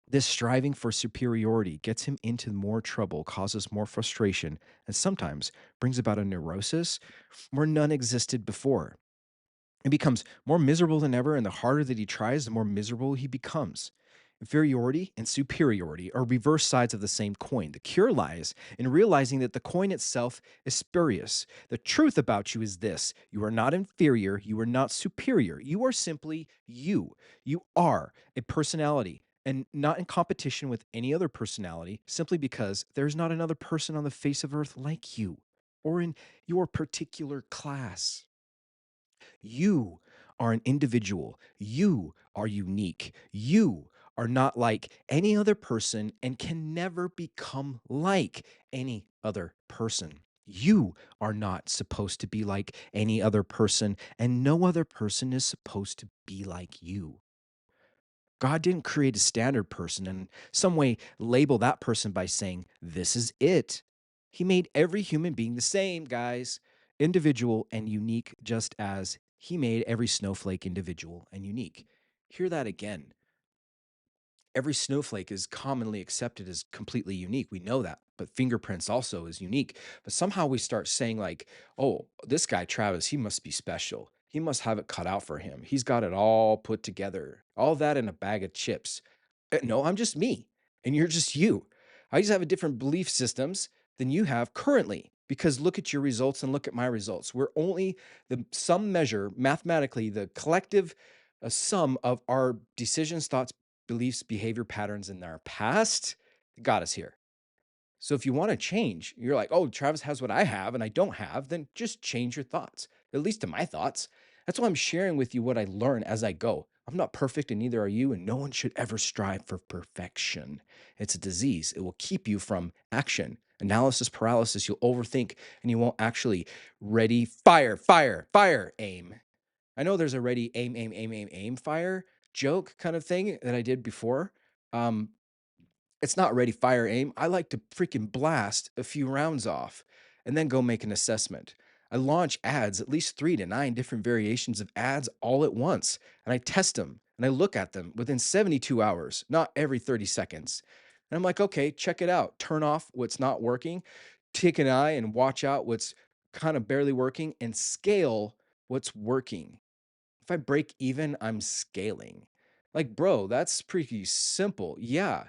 This striving for superiority gets him into more trouble, causes more frustration, and sometimes brings about a neurosis where none existed before. He becomes more miserable than ever, and the harder that he tries, the more miserable he becomes. Inferiority and superiority are reverse sides of the same coin. The cure lies in realizing that the coin itself is spurious. The truth about you is this: you are not inferior, you are not superior. You are simply you. You are a personality and not in competition with any other personality simply because there's not another person on the face of earth like you or in your particular class. You are an individual. You are unique. You are not like any other person and can never become like any other person. You are not supposed to be like any other person, and no other person is supposed to be like you. God didn't create a standard person and some way label that person by saying, this is it. He made every human being the same, guys, individual and unique, just as he made every snowflake individual and unique. Hear that again. Every snowflake is commonly accepted as completely unique. We know that. But fingerprints also is unique. But somehow we start saying, like, oh, this guy, Travis, he must be special. He must have it cut out for him. He's got it all put together. All that in a bag of chips. No, I'm just me. And you're just you. I just have a different belief systems than you have currently. Because look at your results and look at my results. We're only the some measure mathematically the collective a sum of our decisions, thoughts, beliefs, behavior patterns in our past got us here. So if you want to change, you're like, oh, Travis has what I have and I don't have, then just change your thoughts, at least to my thoughts. That's why I'm sharing with you what I learn as I go. I'm not perfect and neither are you, and no one should ever strive for perfection. It's a disease. It will keep you from action. Analysis paralysis, you'll overthink and you won't actually ready, fire, fire, fire, aim. I know there's a ready, aim, aim, aim, aim, aim, fire joke kind of thing that I did before. Um, it's not ready, fire, aim. I like to freaking blast a few rounds off and then go make an assessment. I launch ads, at least 3 to 9 different variations of ads all at once, and I test them and I look at them within 72 hours, not every 30 seconds. And I'm like, okay, check it out. Turn off what's not working, take an eye and watch out what's kind of barely working, and scale what's working. If I break even, I'm scaling. Like, bro, that's pretty simple. Yeah,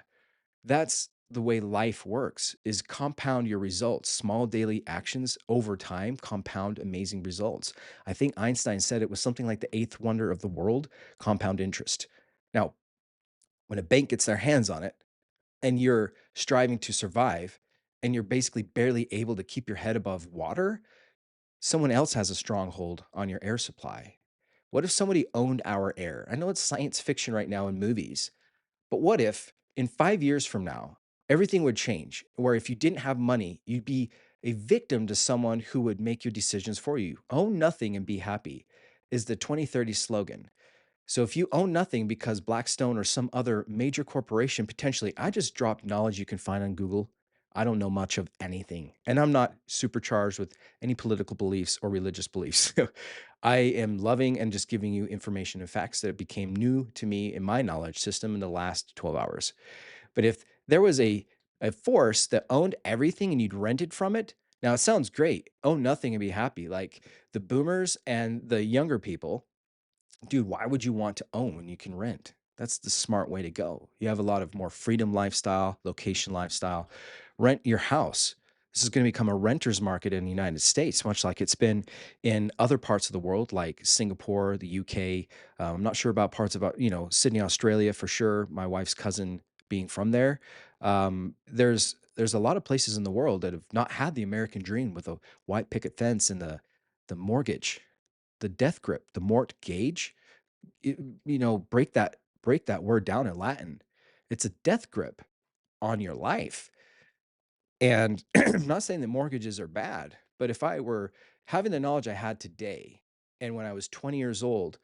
that's the way life works is compound your results. Small daily actions over time compound amazing results. I think Einstein said it was something like the eighth wonder of the world, compound interest. Now, when a bank gets their hands on it and you're striving to survive and you're basically barely able to keep your head above water, someone else has a stronghold on your air supply. What if somebody owned our air? I know it's science fiction right now in movies, but what if in 5 years from now, everything would change? Where if you didn't have money, you'd be a victim to someone who would make your decisions for you. Own nothing and be happy is the 2030 slogan. So if you own nothing because Blackstone or some other major corporation potentially, I just dropped knowledge you can find on Google. I don't know much of anything, and I'm not supercharged with any political beliefs or religious beliefs. I am loving and just giving you information and facts that became new to me in my knowledge system in the last 12 hours. But if there was a force that owned everything and you'd rented from it, now it sounds great. Own nothing and be happy. Like the boomers and the younger people, dude, why would you want to own when you can rent? That's the smart way to go. You have a lot of more freedom lifestyle, location lifestyle. Rent your house. This is going to become a renter's market in the United States, much like it's been in other parts of the world, like Singapore, the UK. I'm not sure about parts about, Sydney, Australia for sure. My wife's cousin being from there. There's a lot of places in the world that have not had the American dream with a white picket fence and the mortgage, the death grip, the mort gauge. Break that word down in Latin. It's a death grip on your life. And I'm not saying that mortgages are bad, but if I were having the knowledge I had today, and when I was 20 years old,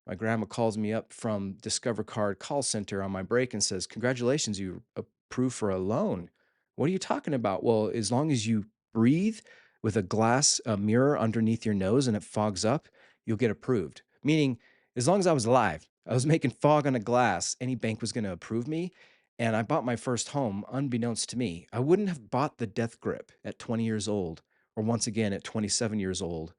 my grandma calls me up from Discover Card call center on my break and says, "Congratulations, you approved for a loan." What are you talking about? Well, as long as you breathe with a mirror underneath your nose and it fogs up, you'll get approved. Meaning, as long as I was alive, I was making fog on a glass, any bank was going to approve me. And I bought my first home unbeknownst to me. I wouldn't have bought the death grip at 20 years old, or once again at 27 years old,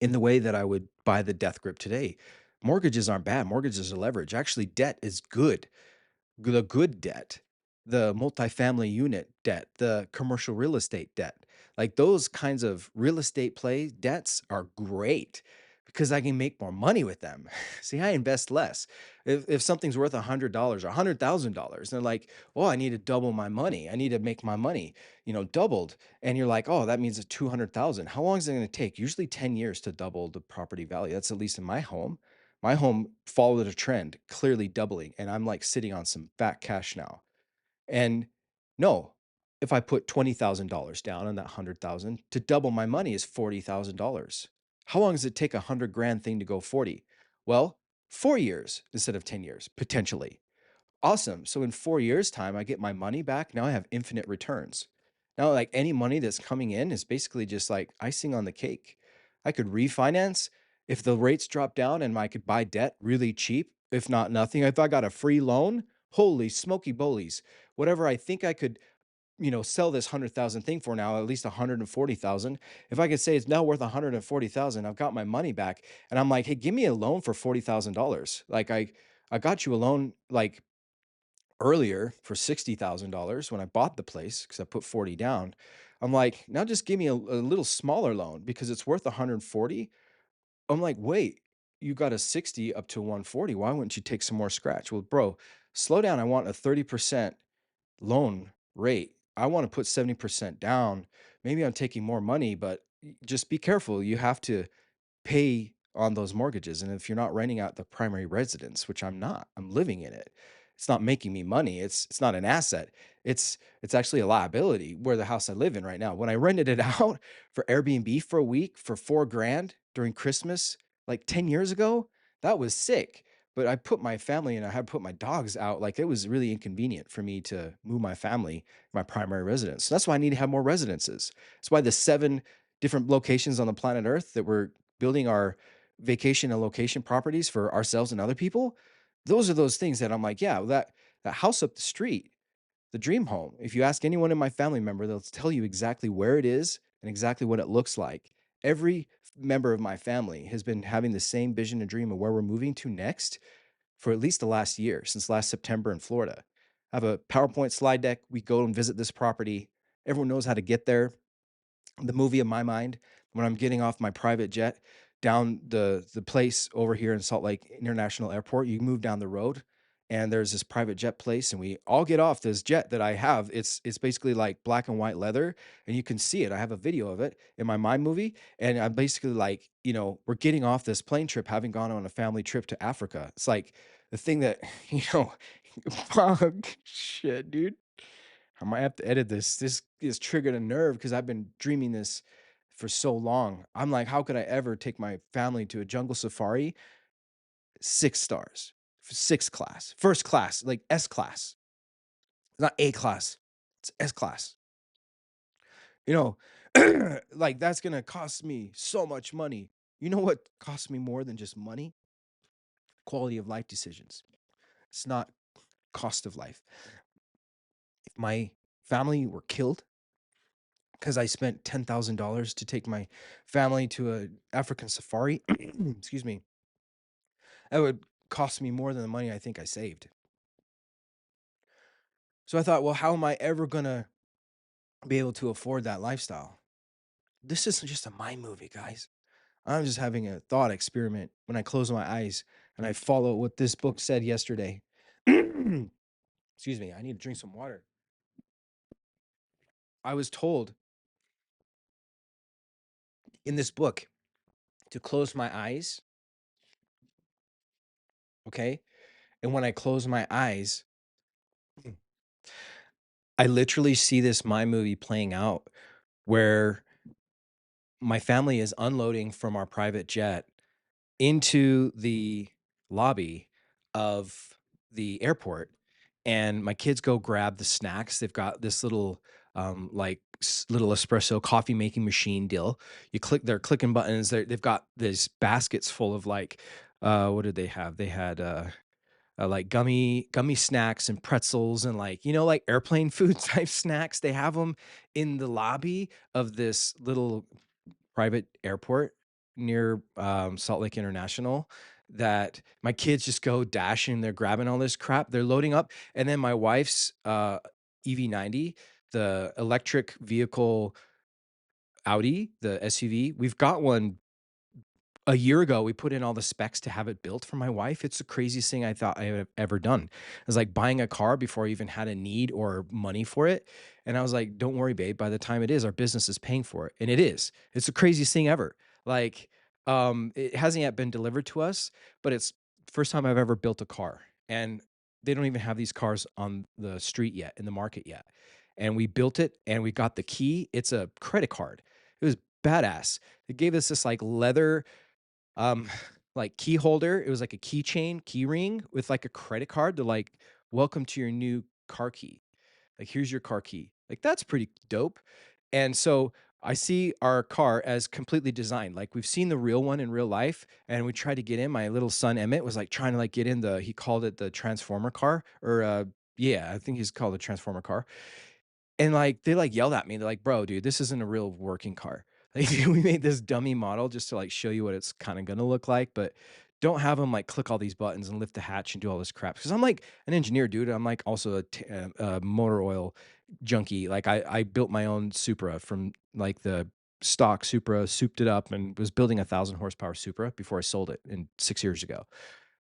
in the way that I would buy the death grip today. Mortgages aren't bad. Mortgages are leverage. Actually, debt is good. The good debt, the multifamily unit debt, the commercial real estate debt. Like those kinds of real estate play debts are great because I can make more money with them. See, I invest less. If something's worth $100 or $100,000, they're like, oh, I need to double my money. I need to make my money, doubled. And you're like, oh, that means a 200,000. How long is it going to take? Usually 10 years to double the property value. That's at least in my home. My home followed a trend, clearly doubling, and I'm like sitting on some fat cash now. And no, if I put $20,000 down on that 100,000, to double my money is $40,000. How long does it take a 100 grand thing to go 40? Well, 4 years instead of 10 years, potentially. Awesome. So in 4 years' time, I get my money back. Now I have infinite returns. Now, like any money that's coming in is basically just like icing on the cake. I could refinance if the rates drop down and I could buy debt really cheap. if not nothing. If I got a free loan, holy smoky bolies. Whatever I think I could, sell this 100,000 thing for now, at least 140,000. If I could say it's now worth 140,000, I've got my money back. And I'm like, hey, give me a loan for $40,000. Like I got you a loan like earlier for $60,000 when I bought the place because I put 40 down. I'm like, now just give me a little smaller loan because it's worth 140. I'm like, wait, you got a 60 up to 140. Why wouldn't you take some more scratch? Well, bro, slow down. I want a 30% loan rate. I want to put 70% down. Maybe I'm taking more money, but just be careful. You have to pay on those mortgages. And if you're not renting out the primary residence, which I'm not, I'm living in it. It's not making me money. It's not an asset. It's actually a liability where the house I live in right now. When I rented it out for Airbnb for a week for 4 grand during Christmas, like 10 years ago, that was sick. But I put my family and I had put my dogs out. Like it was really inconvenient for me to move my family, my primary residence. So that's why I need to have more residences. That's why the 7 different locations on the planet Earth that we're building our vacation and location properties for ourselves and other people, those are those things that I'm like, yeah, that house up the street, the dream home. If you ask anyone in my family member, they'll tell you exactly where it is and exactly what it looks like. Every member of my family has been having the same vision and dream of where we're moving to next for at least the last year, since last September in Florida. I have a PowerPoint slide deck. We go and visit this property. Everyone knows how to get there. The movie of my mind, when I'm getting off my private jet down the place over here in Salt Lake International Airport, you move down the road and there's this private jet place and we all get off this jet that I have. It's basically like black and white leather and you can see it. I have a video of it in my mind movie and I'm basically like, we're getting off this plane trip having gone on a family trip to Africa. It's like the thing that, fuck shit, dude. I might have to edit this. This is triggered a nerve because I've been dreaming this for so long. I'm like, how could I ever take my family to a jungle safari? 6 stars, six class, first class, like S class. It's not A class, it's S class. You like that's gonna cost me so much money. You know what costs me more than just money? Quality of life decisions. It's not cost of life. If my family were killed, because I spent $10,000 to take my family to a African safari, excuse me, that would cost me more than the money I think I saved. So I thought, well, how am I ever gonna be able to afford that lifestyle? This isn't just a mind movie, guys. I'm just having a thought experiment when I close my eyes and I follow what this book said yesterday. Excuse me, I need to drink some water. I was told in this book to close my eyes, okay? And when I close my eyes, I literally see this My movie playing out where my family is unloading from our private jet into the lobby of the airport, and my kids go grab the snacks. They've got this little, little espresso coffee making machine deal. They're clicking buttons. They've got these baskets full of like, what did they have? They had, like gummy snacks and pretzels and like like airplane food type snacks. They have them in the lobby of this little private airport near Salt Lake International that my kids just go dashing. They're grabbing all this crap. They're loading up, and then my wife's EV90, the electric vehicle Audi, the SUV. We've got one a year ago. We put in all the specs to have it built for my wife. It's the craziest thing I thought I had ever done. It was like buying a car before I even had a need or money for it. And I was like, don't worry, babe. By the time it is, our business is paying for it. And it is. It's the craziest thing ever. Like, it hasn't yet been delivered to us, but it's the first time I've ever built a car. And they don't even have these cars on the street yet, in the market yet. And we built it and we got the key. It's a credit card. It was badass. They gave us this like leather um, like key holder. It was like a keychain, key ring with like a credit card to like, welcome to your new car key. Like, here's your car key. Like, that's pretty dope. And so I see our car as completely designed. Like we've seen the real one in real life, and we tried to get in. My little son Emmett was like trying to like get in the. He called it the transformer car, or yeah, I think he's called a transformer car. And like they like yelled at me. They're like, "Bro, dude, this isn't a real working car. Like, we made this dummy model just to like show you what it's kind of gonna look like, but don't have them like click all these buttons and lift the hatch and do all this crap." Because I'm like an engineer, dude. I'm like also a motor oil junkie. Like I built my own Supra from like the stock Supra, souped it up, and was building 1,000 horsepower Supra before I sold it in 6 years ago.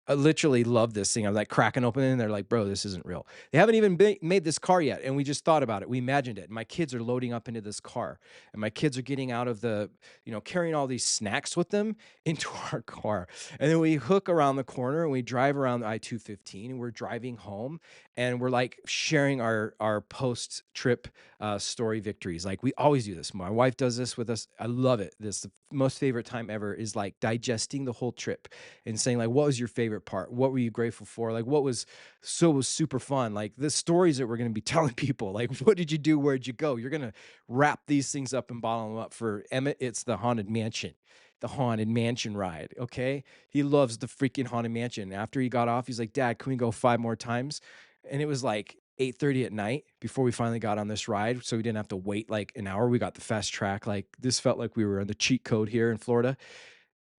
I literally love this thing. I'm like cracking open it and they're like, "Bro, this isn't real." They haven't even made this car yet. And we just thought about it. We imagined it. And my kids are loading up into this car. And my kids are getting out of the, carrying all these snacks with them into our car. And then we hook around the corner and we drive around the I-215 and we're driving home and we're like sharing our post trip story victories. Like we always do this. My wife does this with us. I love it. This the most favorite time ever is like digesting the whole trip and saying like, what was your favorite part? What were you grateful for? Like what was super fun? Like the stories that we're going to be telling people, like what did you do? Where'd you go? You're going to wrap these things up and bottle them up. For Emmett, it's the haunted mansion ride. Okay. He loves the freaking haunted mansion. After he got off, he's like, "Dad, can we go 5 more times?" And it was like 8:30 at night before we finally got on this ride. So we didn't have to wait like an hour. We got the fast track. Like this felt like we were on the cheat code here in Florida.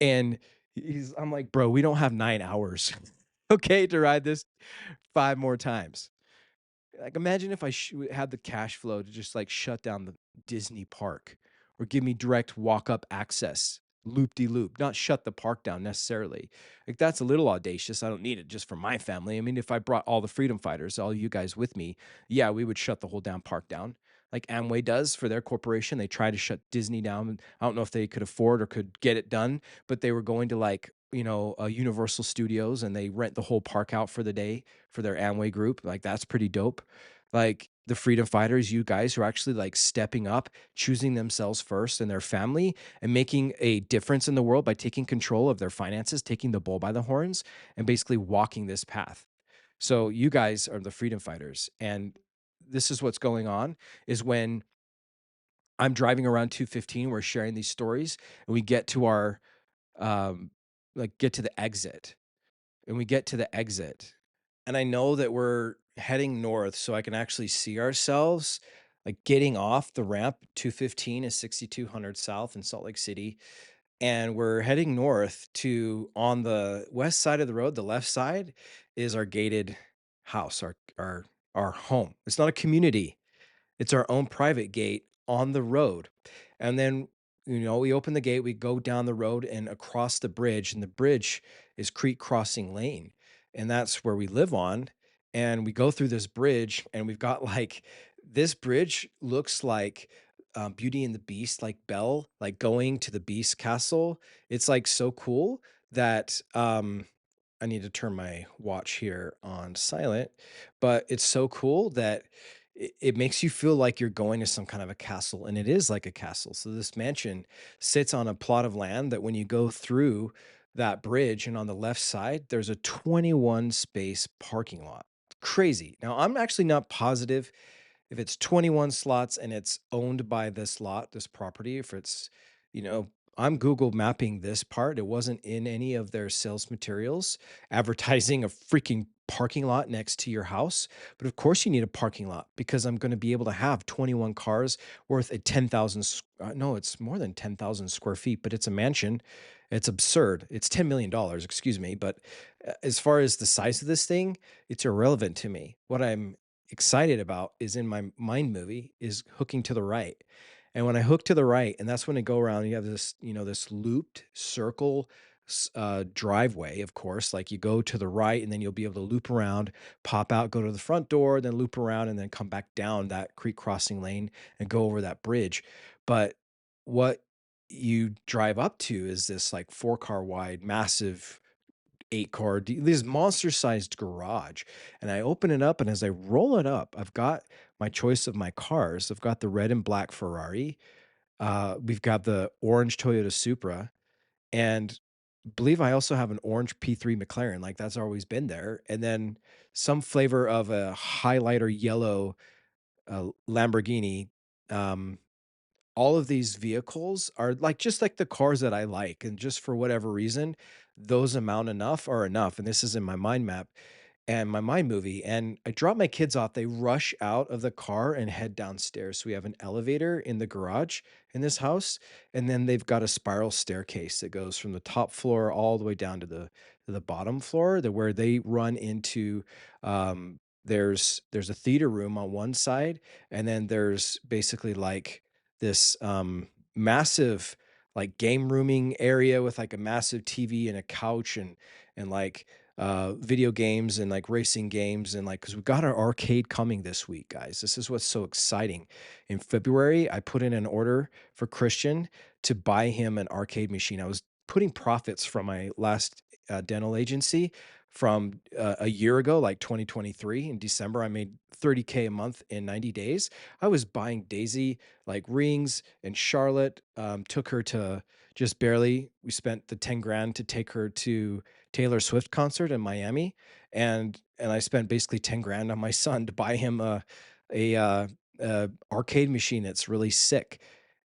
And I'm like, "Bro, we don't have 9 hours, okay, to ride this 5 more times." Like, imagine if I had the cash flow to just, like, shut down the Disney park or give me direct walk-up access, loop-de-loop, not shut the park down necessarily. Like, that's a little audacious. I don't need it just for my family. I mean, if I brought all the freedom fighters, all you guys with me, yeah, we would shut the whole damn park down, like Amway does for their corporation. They try to shut Disney down, and I don't know if they could afford or could get it done, but they were going to, like, Universal Studios, and they rent the whole park out for the day for their Amway group. Like, that's pretty dope. Like the freedom fighters, you guys who are actually like stepping up, choosing themselves first and their family and making a difference in the world by taking control of their finances, taking the bull by the horns and basically walking this path. So you guys are the freedom fighters. And this is what's going on is when I'm driving around 215, we're sharing these stories and we get to our um get to the exit and we get to the exit, and I know that we're heading north, so I can actually see ourselves like getting off the ramp. 215 is 6200 south in Salt Lake City, and we're heading north to on the west side of the road. The left side is our gated house, our home. It's not a community, it's our own private gate on the road. And then, we open the gate, we go down the road and across the bridge, and the bridge is Creek Crossing Lane. And that's where we live on. And we go through this bridge, and we've got like this bridge looks like Beauty and the Beast, like Belle, like going to the Beast Castle. It's like so cool that I need to turn my watch here on silent, but it's so cool that it makes you feel like you're going to some kind of a castle, and it is like a castle. So this mansion sits on a plot of land that when you go through that bridge and on the left side, there's a 21 space parking lot. Crazy. Now, I'm actually not positive if it's 21 slots and it's owned by this lot, this property, if it's, you know, I'm Google mapping this part. It wasn't in any of their sales materials advertising a freaking parking lot next to your house. But of course, you need a parking lot because I'm going to be able to have 21 cars worth a 10,000. No, it's more than 10,000 square feet, but it's a mansion. It's absurd. It's $10 million, excuse me. But as far as the size of this thing, it's irrelevant to me. What I'm excited about is in my mind movie is hooking to the right. And when I hook to the right, and that's when I go around, you have this, this looped circle driveway, of course. Like you go to the right, and then you'll be able to loop around, pop out, go to the front door, then loop around, and then come back down that creek crossing lane and go over that bridge. But what you drive up to is this like 4 car wide, massive 8 car, this monster sized garage. And I open it up, and as I roll it up, I've got my choice of my cars. I've got the red and black Ferrari. We've got the orange Toyota Supra, and believe I also have an orange P3 McLaren. Like that's always been there. And then some flavor of a highlighter yellow Lamborghini. Um, all of these vehicles are like just like the cars that I like, and just for whatever reason, those amount enough are enough, and this is in my mind map and my mind movie, and I drop my kids off, they rush out of the car and head downstairs. So we have an elevator in the garage in this house, and then they've got a spiral staircase that goes from the top floor all the way down to the bottom floor, where they run into, there's a theater room on one side, and then there's basically like this, massive, like, game rooming area with, like, a massive TV and a couch and, like, video games and, like, racing games and, like, because 'cause we've got our arcade coming this week, guys. This is what's so exciting. In February, I put in an order for Christian to buy him an arcade machine. I was putting profits from my last, dental agency from, a year ago, like 2023. In December, I made 30K a month in 90 days. I was buying Daisy, like, rings, and Charlotte, took her to just barely we spent the 10 grand to take her to Taylor Swift concert in Miami, and I spent basically 10 grand on my son to buy him a, uh, arcade machine that's really sick.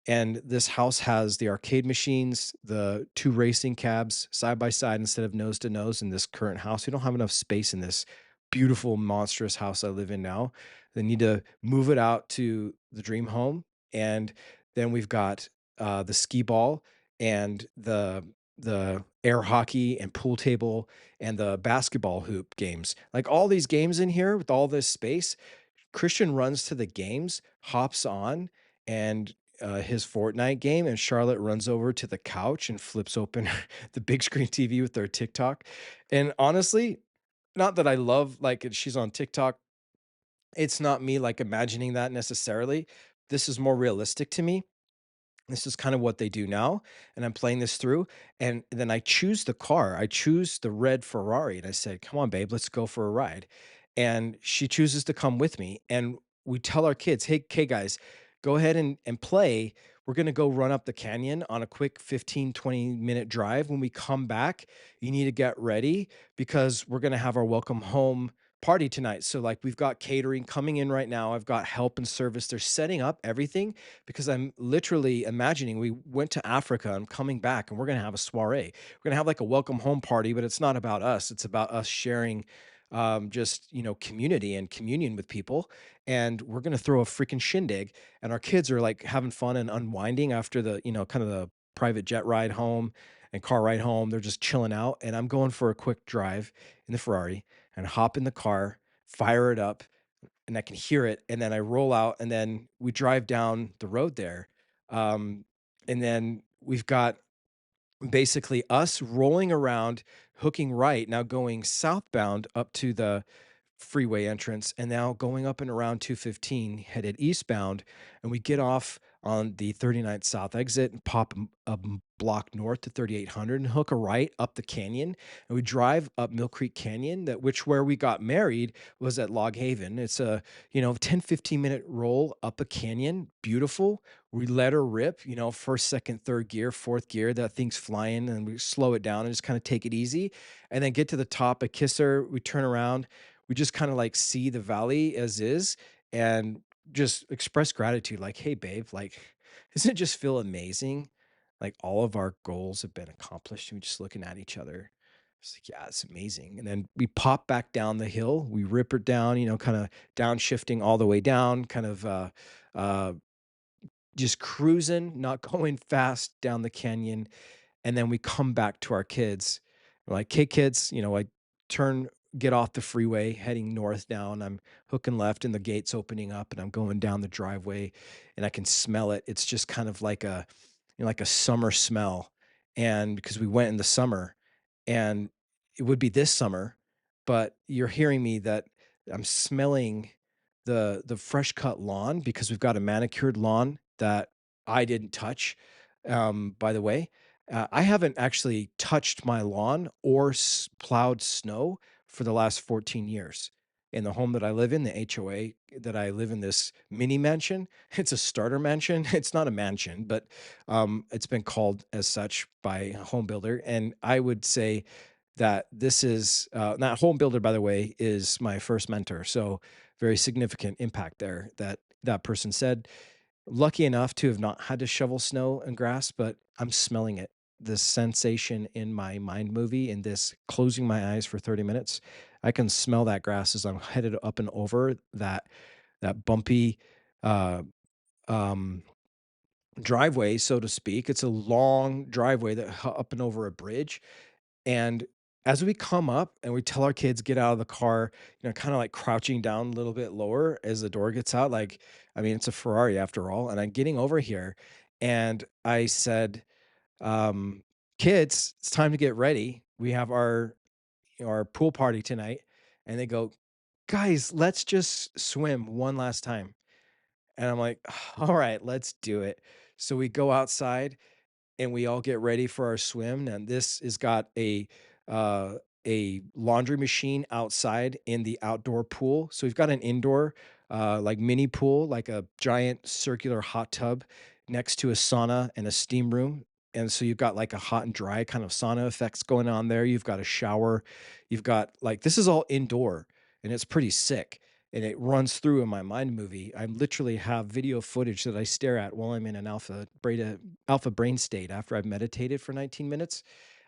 And this house has the arcade machines, the 2 racing cabs side by side instead of nose to nose in this current house. We don't have enough space in this beautiful, monstrous house I live in now. They need to move it out to the dream home, and then we've got, the skee ball and the air hockey and pool table and the basketball hoop games. Like, all these games in here with all this space, Christian runs to the games, hops on, and, his Fortnite game, and Charlotte runs over to the couch and flips open the big screen TV with their TikTok. And honestly, not that I love, like, she's on TikTok, it's not me, like, imagining that necessarily. This is more realistic to me. This is kind of what they do now, and I'm playing this through, and then I choose the car. I choose the red Ferrari, and I said, "Come on, babe, let's go for a ride." And she chooses to come with me, and we tell our kids, "Hey, guys, go ahead and play. We're gonna go run up the canyon on a quick 15, 20-minute drive. When we come back, you need to get ready because we're gonna have our welcome home party tonight." So, like, we've got catering coming in right now. I've got help and service. They're setting up everything because I'm literally imagining we went to Africa, I'm coming back, and we're gonna have a soiree. We're gonna have like a welcome home party, but it's not about us. It's about us sharing, just, community and communion with people. And we're gonna throw a freaking shindig. And our kids are like having fun and unwinding after the, kind of the private jet ride home and car ride home. They're just chilling out. And I'm going for a quick drive in the Ferrari and hop in the car, fire it up, and I can hear it, and then I roll out, and then we drive down the road there, um, and then we've got basically us rolling around, hooking right, now going southbound up to the freeway entrance, and now going up and around 215 headed eastbound, and we get off on the 39th South exit and pop block north to 3800 and hook a right up the canyon, and we drive up Mill Creek Canyon, that which where we got married was at Log Haven. It's a, 10-15 minute roll up a canyon, beautiful. We let her rip, first, second, third gear, fourth gear, that thing's flying, and we slow it down and just kind of take it easy, and then get to the top. I kiss her, we turn around, we just kind of like see the valley as is and just express gratitude, like, "Hey, babe, like, doesn't it just feel amazing? Like, all of our goals have been accomplished." And we're just looking at each other. It's like, "Yeah, it's amazing." And then we pop back down the hill, we rip it down, kind of downshifting all the way down, kind of uh, just cruising, not going fast down the canyon, and then we come back to our kids. We're like, "Hey, kids," I turn, get off the freeway, heading north now, and I'm hooking left, and the gate's opening up, and I'm going down the driveway, and I can smell it. It's just kind of like a, like a summer smell, and because we went in the summer, and it would be this summer, but you're hearing me that I'm smelling the fresh cut lawn because we've got a manicured lawn that I didn't touch. By the way, I haven't actually touched my lawn or plowed snow for the last 14 years. In the home that I live in, the HOA that I live in, this mini mansion, it's a starter mansion. It's not a mansion, but it's been called as such by a home builder. And I would say that this is, that home builder, by the way, is my first mentor. So very significant impact there that that person said. lucky enough to have not had to shovel snow and grass, but I'm smelling it. The sensation in my mind movie in this closing my eyes for 30 minutes, I can smell that grass as I'm headed up and over that bumpy uh um driveway, so to speak. It's a long driveway that up and over a bridge. And as we come up and we tell our kids get out of the car, kind of like crouching down a little bit lower as the door gets out, like, I mean, it's a Ferrari after all. And I'm getting over here and I said, um, kids, it's time to get ready. We have our pool party tonight. And they go, guys, let's just swim one last time. And I'm like, all right, let's do it. So we go outside and we all get ready for our swim. And this has got uh, a laundry machine outside in the outdoor pool. So we've got an indoor like mini pool, like a giant circular hot tub next to a sauna and a steam room. And so you've got like a hot and dry kind of sauna effects going on there. You've got a shower. You've got like this is all indoor and it's pretty sick and it runs through in my mind movie. I literally have video footage that I stare at while I'm in an alpha brain state after I've meditated for 19 minutes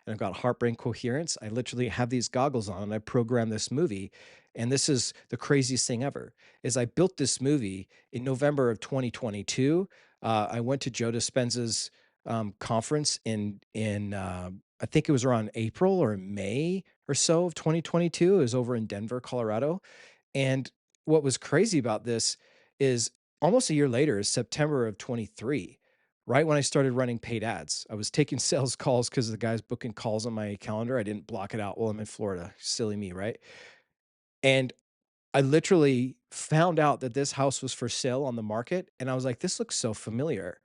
and I've got heart brain coherence. I literally have these goggles on and I program this movie. And this is the craziest thing ever is I built this movie in November of 2022. I went to Joe Dispenza's conference in I think it was around April or May or so of 2022. It was over in Denver, Colorado. And what was crazy about this is almost a year later, is September of 23, right when I started running paid ads. I was taking sales calls because the guy's booking calls on my calendar. I didn't block it out while I'm in Florida. Silly me, right? And I literally found out that this house was for sale on the market. And I was like, this looks so familiar.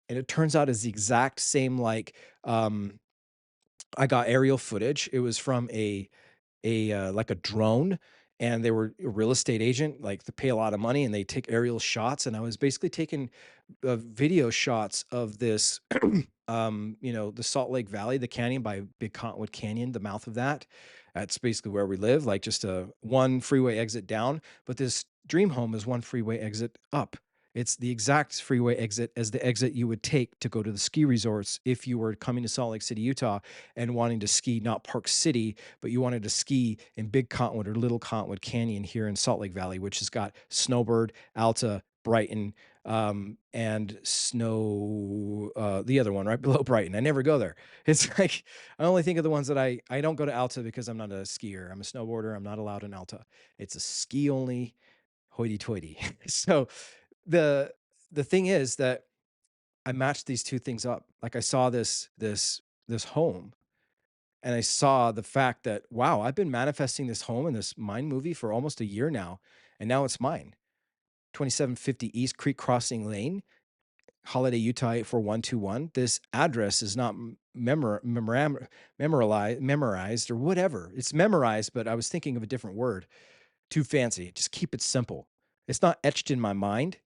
And it turns out it's the exact same, like, I got aerial footage. It was from like a drone, and they were a real estate agent, like, they pay a lot of money, and they take aerial shots, and I was basically taking, video shots of this, the Salt Lake Valley, the canyon by Big Cottonwood Canyon, the mouth of that. That's basically where we live, like, just a one freeway exit down, but this dream home is one freeway exit up. It's the exact freeway exit as the exit you would take to go to the ski resorts if you were coming to Salt Lake City, Utah, and wanting to ski not Park City, but you wanted to ski in Big Cottonwood or Little Cottonwood Canyon here in Salt Lake Valley, which has got Snowbird, Alta, Brighton, and the other one right below Brighton. I never go there. It's like I only think of the ones that I don't go to Alta because I'm not a skier. I'm a snowboarder. I'm not allowed in Alta. It's a ski only hoity-toity. So the the thing is that I matched these two things up. Like I saw this home and I saw the fact that, wow, I've been manifesting this home in this mind movie for almost a year now, and now it's mine. 2750 East Creek Crossing Lane, Holiday, Utah 84121. This address is not memorized or whatever. It's memorized, but I was thinking of a different word. Too fancy. Just keep it simple. It's not etched in my mind.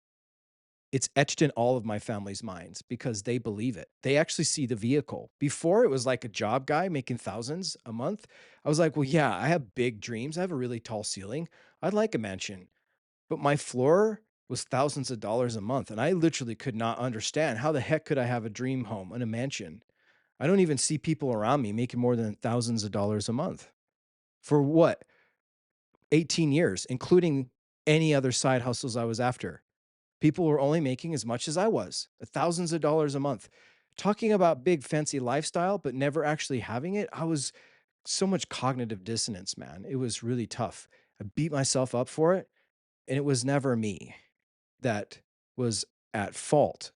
It's etched in all of my family's minds because they believe it. They actually see the vehicle. Before it was like a job guy making thousands a month. I was like, well, yeah, I have big dreams. I have a really tall ceiling. I'd like a mansion, but my floor was thousands of dollars a month. And I literally could not understand how the heck could I have a dream home and a mansion? I don't even see people around me making more than thousands of dollars a month for what? 18 years, including any other side hustles I was after. People were only making as much as I was, thousands of dollars a month. Talking about big fancy lifestyle, but never actually having it, I was so much cognitive dissonance, man. It was really tough. I beat myself up for it, and it was never me that was at fault.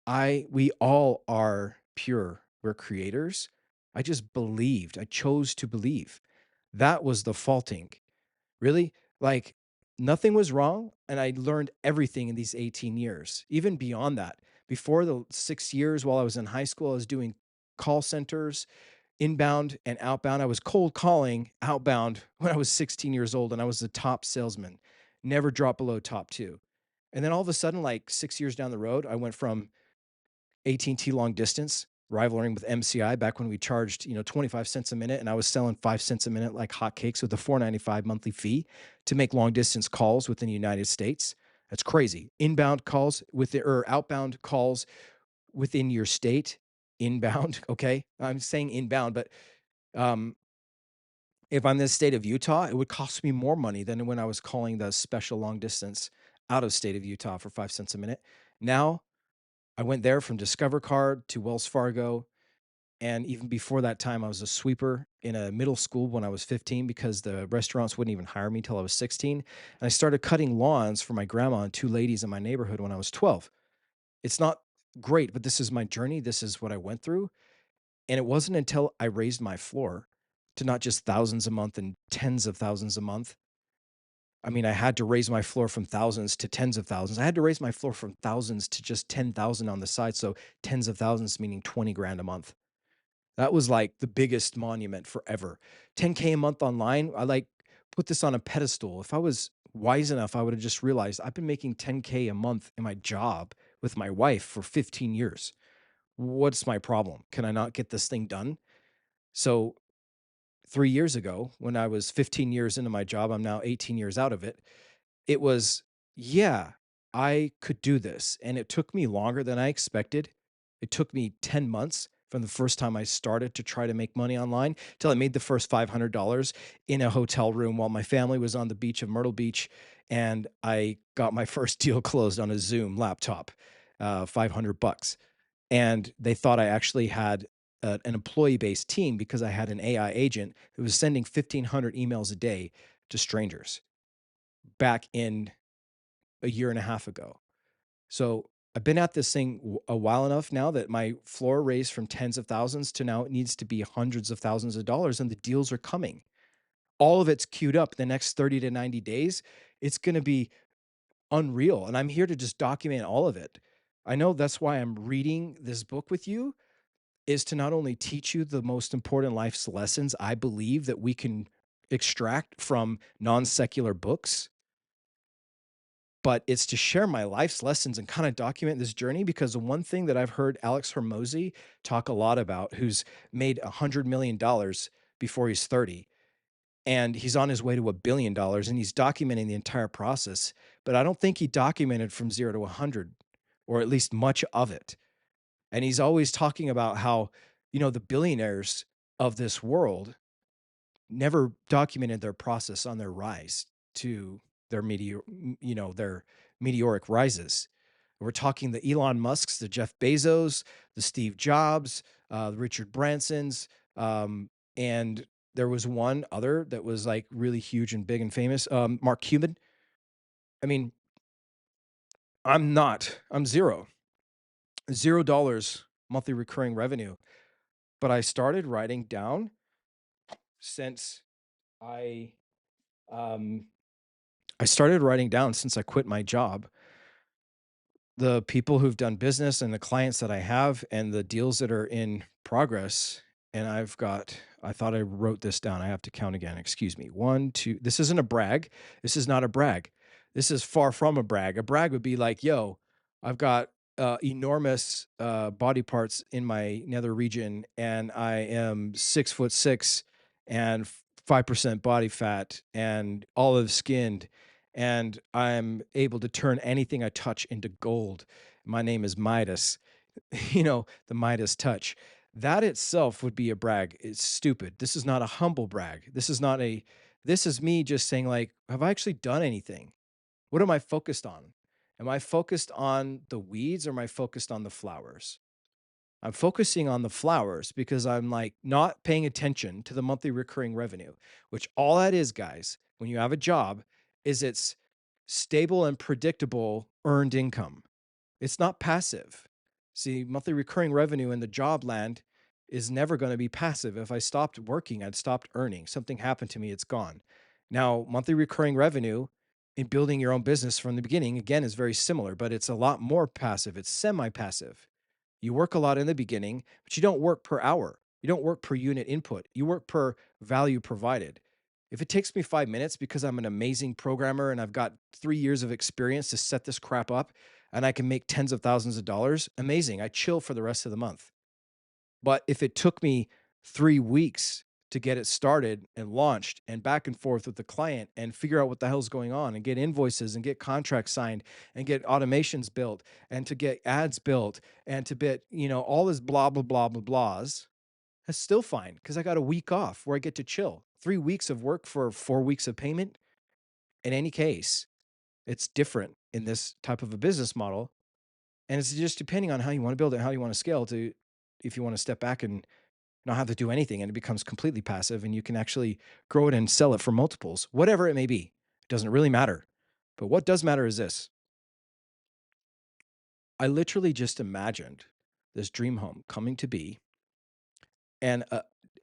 We all are pure. We're creators. I just believed. I chose to believe. That was the faulting. Really? Like, nothing was wrong, and I learned everything in these 18 years, even beyond that. Before the 6 years while I was in high school, I was doing call centers, inbound and outbound. I was cold calling outbound when I was 16 years old, and I was the top salesman, never dropped below top 2. And then all of a sudden, like 6 years down the road, I went from AT&T long distance, rivaling with MCI back when we charged, 25 cents a minute and I was selling 5 cents a minute like hotcakes with a $4.95 monthly fee to make long distance calls within the United States. That's crazy. Inbound calls with or outbound calls within your state, inbound, okay? I'm saying inbound, but um, if I'm in the state of Utah, it would cost me more money than when I was calling the special long distance out of state of Utah for 5 cents a minute. Now, I went there from Discover Card to Wells Fargo, and even before that time, I was a sweeper in a middle school when I was 15 because the restaurants wouldn't even hire me till I was 16, and I started cutting lawns for my grandma and 2 ladies in my neighborhood when I was 12. It's not great, but this is my journey, this is what I went through, and it wasn't until I raised my floor to not just thousands a month and tens of thousands a month. I mean, I had to raise my floor from thousands to tens of thousands. I had to raise my floor from thousands to just 10,000 on the side, so tens of thousands meaning 20 grand a month. That was like the biggest monument forever. 10K a month online, I like put this on a pedestal. If I was wise enough, I would have just realized I've been making 10K a month in my job with my wife for 15 years. What's my problem? Can I not get this thing done? So 3 years ago, when I was 15 years into my job, I'm now 18 years out of it. It was, yeah, I could do this. And it took me longer than I expected. It took me 10 months from the first time I started to try to make money online till I made the first $500 in a hotel room while my family was on the beach of Myrtle Beach. And I got my first deal closed on a Zoom laptop, 500 bucks. And they thought I actually had an employee based team because I had an AI agent that was sending 1,500 emails a day to strangers back in a year and a half ago. So I've been at this thing a while enough now that my floor raised from tens of thousands to now it needs to be hundreds of thousands of dollars, and the deals are coming. All of it's queued up the next 30 to 90 days. It's going to be unreal. And I'm here to just document all of it. I know that's why I'm reading this book with you, is to not only teach you the most important life's lessons I believe that we can extract from non secular books, but it's to share my life's lessons and kind of document this journey because the one thing that I've heard Alex Hermosi talk a lot about, who's made $100 million before he's 30, and he's on his way to $1 billion, and he's documenting the entire process. But I don't think he documented from 0 to 100, or at least much of it. And he's always talking about how, the billionaires of this world never documented their process on their rise to their meteoric rises. We're talking the Elon Musks, the Jeff Bezos, the Steve Jobs, the Richard Bransons, and there was one other that was like really huge and big and famous, Mark Cuban. I mean, I'm $0 monthly recurring revenue, but I started writing down since I um I started writing down since I quit my job, the people who've done business and the clients that I have and the deals that are in progress. And I thought I wrote this down. I have to count again. Excuse me. One, two. This isn't a brag. This is not a brag. This is far from a brag. A brag would be like, yo, I've got enormous body parts in my nether region, and I am 6'6" and 5% body fat and olive skinned, and I'm able to turn anything I touch into gold. My name is Midas, the Midas touch. That itself would be a brag. It's stupid. This is not a humble brag. This is me just saying, like, have I actually done anything? What am I focused on? Am I focused on the weeds or am I focused on the flowers? I'm focusing on the flowers because I'm like not paying attention to the monthly recurring revenue, which all that is, guys, when you have a job, is it's stable and predictable earned income. It's not passive. See, monthly recurring revenue in the job land is never going to be passive. If I stopped working, I'd stopped earning. Something happened to me, it's gone. Now, monthly recurring revenue in building your own business from the beginning, again, is very similar, but it's a lot more passive. It's semi passive. You work a lot in the beginning, but you don't work per hour. You don't work per unit input. You work per value provided. If it takes me 5 minutes because I'm an amazing programmer and I've got 3 years of experience to set this crap up and I can make tens of thousands of dollars, amazing. I chill for the rest of the month. But if it took me 3 weeks to get it started and launched and back and forth with the client and figure out what the hell's going on and get invoices and get contracts signed and get automations built and to get ads built and to bit, all this blah, blah, blah, blah, blahs. That's still fine because I got a week off where I get to chill. 3 weeks of work for 4 weeks of payment. In any case, it's different in this type of a business model. And it's just depending on how you want to build it, how you want to scale to, if you want to step back and not have to do anything and it becomes completely passive and you can actually grow it and sell it for multiples, whatever it may be. It doesn't really matter. But what does matter is this. I literally just imagined this dream home coming to be. And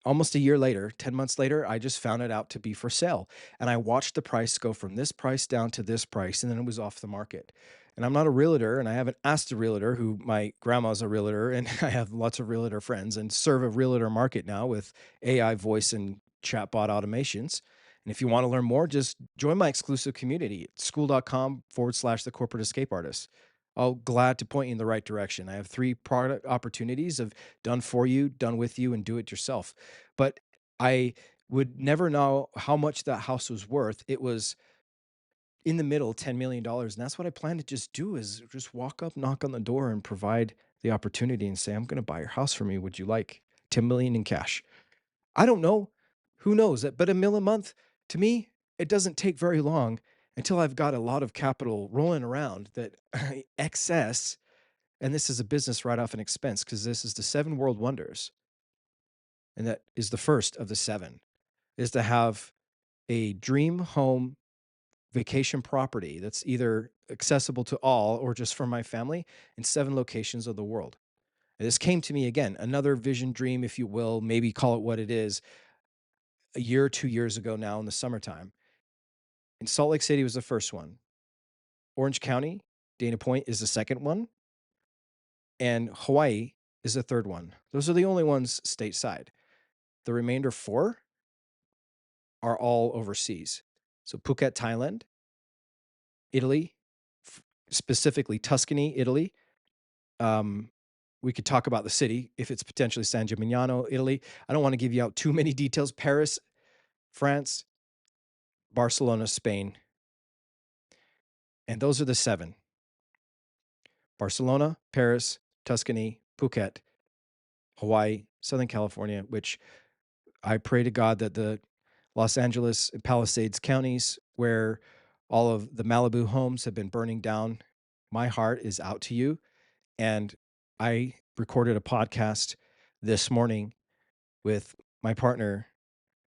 almost a year later, 10 months later, I just found it out to be for sale. And I watched the price go from this price down to this price, and then it was off the market. And I'm not a realtor, and I haven't asked a realtor who my grandma's a realtor, and I have lots of realtor friends and serve a realtor market now with AI voice and chatbot automations. And if you want to learn more, just join my exclusive community at school.com/, the corporate escape artist. I'll glad to point you in the right direction. I have 3 product opportunities of done for you, done with you, and do it yourself. But I would never know how much that house was worth. It was in the middle, $10 million. And that's what I plan to just do is just walk up, knock on the door, and provide the opportunity and say, I'm going to buy your house for me. Would you like 10 million in cash? I don't know. Who knows? But a mil a month, to me, it doesn't take very long until I've got a lot of capital rolling around that excess. And this is a business write off an expense because this is the 7 world wonders. And that is the first of the 7 is to have a dream home vacation property that's either accessible to all or just for my family in 7 locations of the world. And this came to me again, another vision dream, if you will, maybe call it what it is, a year or 2 years ago now in the summertime. And Salt Lake City was the first one. Orange County, Dana Point is the second one. And Hawaii is the third one. Those are the only ones stateside. The remainder 4 are all overseas. So Phuket, Thailand, Italy, specifically Tuscany, Italy. Um, we could talk about the city if it's potentially San Gimignano, Italy. I don't want to give you out too many details. Paris, France, Barcelona, Spain. And those are the 7. Barcelona, Paris, Tuscany, Phuket, Hawaii, Southern California, which I pray to God that the Los Angeles and Palisades counties, where all of the Malibu homes have been burning down, my heart is out to you. And I recorded a podcast this morning with my partner,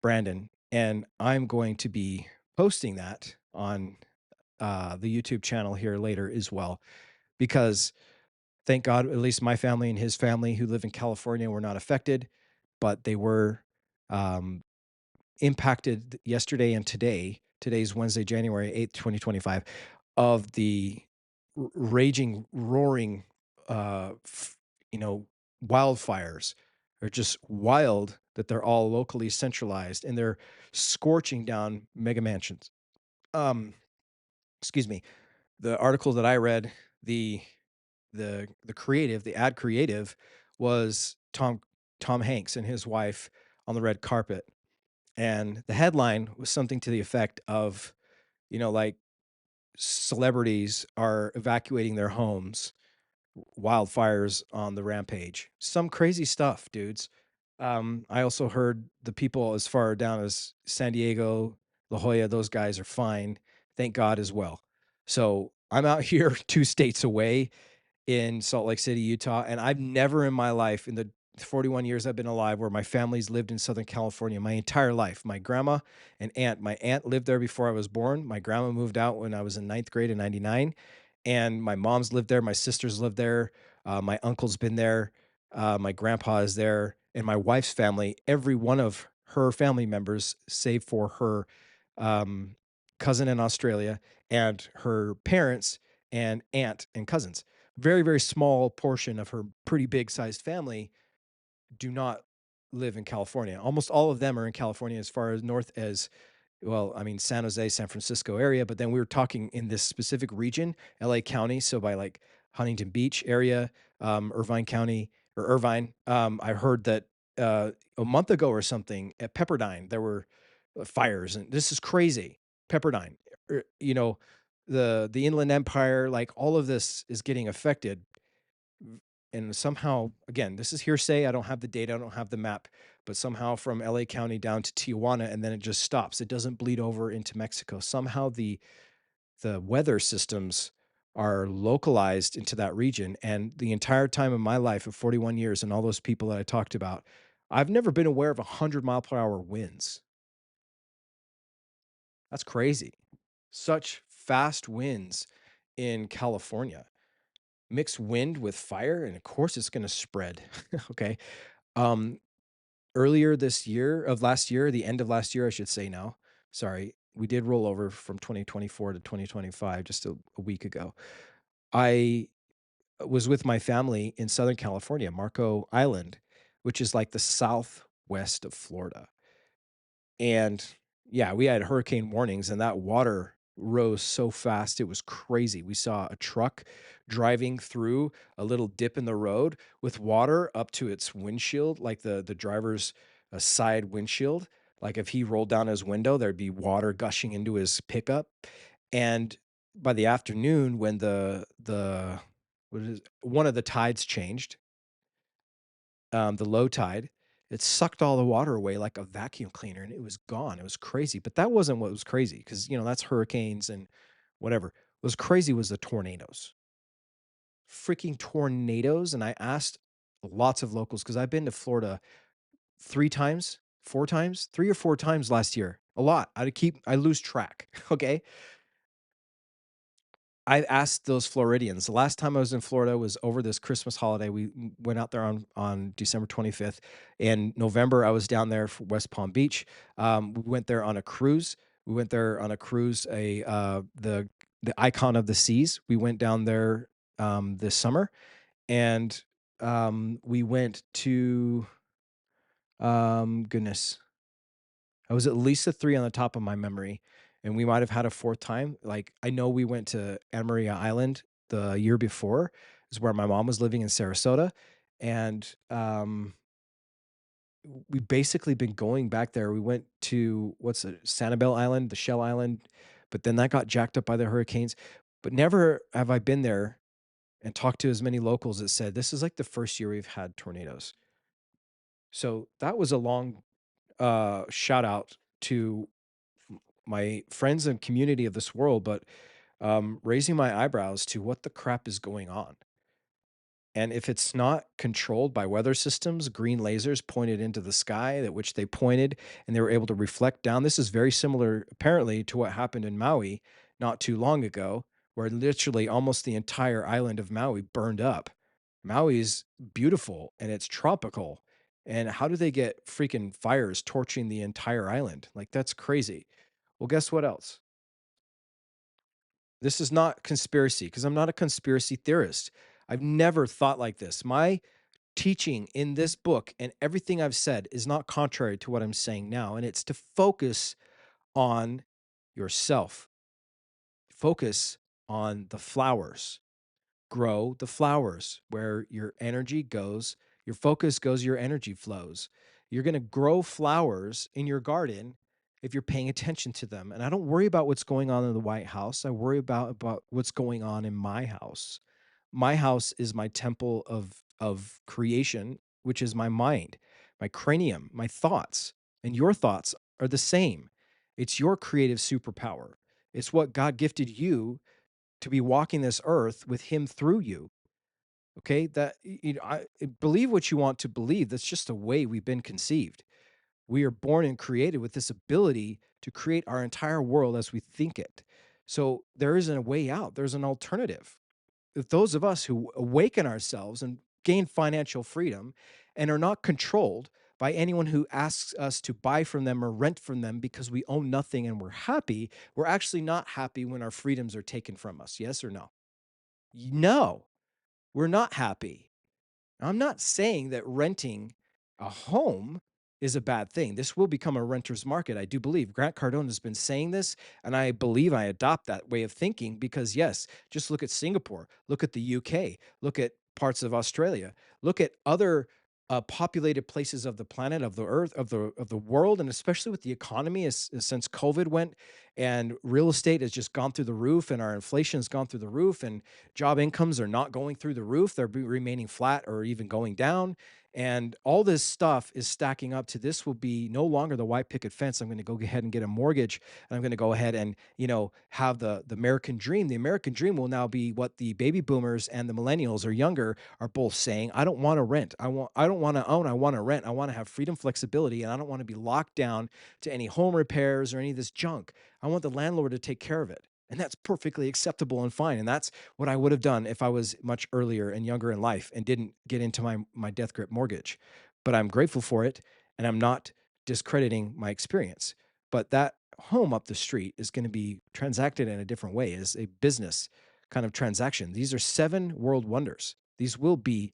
Brandon, and I'm going to be posting that on the YouTube channel here later as well, because thank God, at least my family and his family who live in California were not affected, but they were um, impacted yesterday and today. Today's Wednesday, January 8th, 2025, of the raging, roaring, f- you know, wildfires are just wild that they're all locally centralized and they're scorching down mega mansions. Um, excuse me. The article that I read, the the ad creative was Tom Hanks and his wife on the red carpet. And the headline was something to the effect of, like celebrities are evacuating their homes, wildfires on the rampage. Some crazy stuff, dudes. I also heard the people as far down as San Diego, La Jolla, those guys are fine. Thank God as well. So I'm out here 2 states away in Salt Lake City, Utah, and I've never in my life, in the 41 years I've been alive, where my family's lived in Southern California my entire life. My grandma and aunt, my aunt lived there before I was born. My grandma moved out when I was in ninth grade in '99, and my mom's lived there. My sisters lived there. My uncle's been there. My grandpa is there, and my wife's family. Every one of her family members, save for her um, cousin in Australia and her parents and aunt and cousins, very, very small portion of her pretty big sized family do not live in California. Almost all of them are in California as far as north as, well, I mean, San Jose, San Francisco area. But then we were talking in this specific region, LA County. So by like Huntington Beach area, Irvine County or Irvine. I heard that a month ago or something at Pepperdine, there were fires, and this is crazy. Pepperdine, you know, the Inland Empire, like all of this is getting affected. And somehow, again, this is hearsay. I don't have the data, I don't have the map, but somehow from LA County down to Tijuana, and then it just stops. It doesn't bleed over into Mexico. Somehow the weather systems are localized into that region. And the entire time of my life of 41 years and all those people that I talked about, I've never been aware of 100-mile-per-hour winds. That's crazy. Such fast winds in California. Mix wind with fire, and of course it's gonna spread. Okay. Um, Earlier this year of last year, the end of last year, I should say now. Sorry, we did roll over from 2024 to 2025 just a week ago. I was with my family in Southern California, Marco Island, which is like the southwest of Florida. And yeah, we had hurricane warnings and that water rose so fast. It was crazy. We saw a truck driving through a little dip in the road with water up to its windshield, like the driver's side windshield. Like if he rolled down his window, there'd be water gushing into his pickup. And by the afternoon, when the what is one of the tides changed, the low tide, it sucked all the water away like a vacuum cleaner and it was gone. It was crazy. But that wasn't what was crazy because, that's hurricanes and whatever. What was crazy was the tornadoes, freaking tornadoes. And I asked lots of locals because I've been to Florida 3 times, 4 times, 3 or 4 times last year. A lot. I lose track. Okay. I asked those Floridians. The last time I was in Florida was over this Christmas holiday. We went out there on December 25th. In November, I was down there for West Palm Beach. We went there on a cruise. We went there on a cruise, the icon of the seas. We went down there this summer, and we went to goodness, I was at least a 3 on the top of my memory, and we might have had a 4th time. Like, I know we went to Anna Maria Island the year before, is where my mom was living in Sarasota, and, we basically been going back there. We went to what's it, Sanibel Island, the Shell Island, but then that got jacked up by the hurricanes. But never have I been there and talked to as many locals that said, "This is, like, the first year we've had tornadoes." So, that was a long, shout out to my friends and community of this world, but raising my eyebrows to what the crap is going on. And if it's not controlled by weather systems, green lasers pointed into the sky at which they pointed and they were able to reflect down. This is very similar, apparently, to what happened in Maui not too long ago, where literally almost the entire island of Maui burned up. Maui's beautiful and it's tropical. And how do they get freaking fires torching the entire island? Like, that's crazy. Well, guess what else? This is not conspiracy because I'm not a conspiracy theorist. I've never thought like this. My teaching in this book and everything I've said is not contrary to what I'm saying now, and it's to focus on yourself, focus on the flowers, grow the flowers. Where your energy goes, your focus goes, your energy flows. You're going to grow flowers in your garden if you're paying attention to them. And I don't worry about what's going on in the White House. I worry about what's going on in my house. My house is my temple of creation, which is my mind, my cranium, my thoughts. And your thoughts are the same. It's your creative superpower. It's what God gifted you to be walking this earth with him through you. Okay? Believe what you want to believe. That's just the way we've been conceived. We are born and created with this ability to create our entire world as we think it. So there isn't a way out. There's an alternative. If those of us who awaken ourselves and gain financial freedom and are not controlled by anyone who asks us to buy from them or rent from them because we own nothing and we're happy, we're actually not happy when our freedoms are taken from us. Yes or no? No, we're not happy. I'm not saying that renting a home is a bad thing. This will become a renter's market. I do believe Grant Cardone has been saying this, and I believe I adopt that way of thinking because, yes, just look at Singapore, look at the UK, look at parts of Australia, look at other populated places of the planet, of the earth, of the world, and especially with the economy, since COVID went, and real estate has just gone through the roof, and our inflation has gone through the roof, and job incomes are not going through the roof; they're remaining flat or even going down. And all this stuff is stacking up to this will be no longer the white picket fence. I'm going to go ahead and get a mortgage, and I'm going to go ahead and have the American dream. The American dream will now be what the baby boomers and the millennials or younger are both saying. I don't want to rent. I don't want to own. I want to rent. I want to have freedom, flexibility, and I don't want to be locked down to any home repairs or any of this junk. I want the landlord to take care of it. And that's perfectly acceptable and fine. And that's what I would have done if I was much earlier and younger in life and didn't get into my death grip mortgage. But I'm grateful for it, and I'm not discrediting my experience. But that home up the street is going to be transacted in a different way as a business kind of transaction. These are seven world wonders. These will be,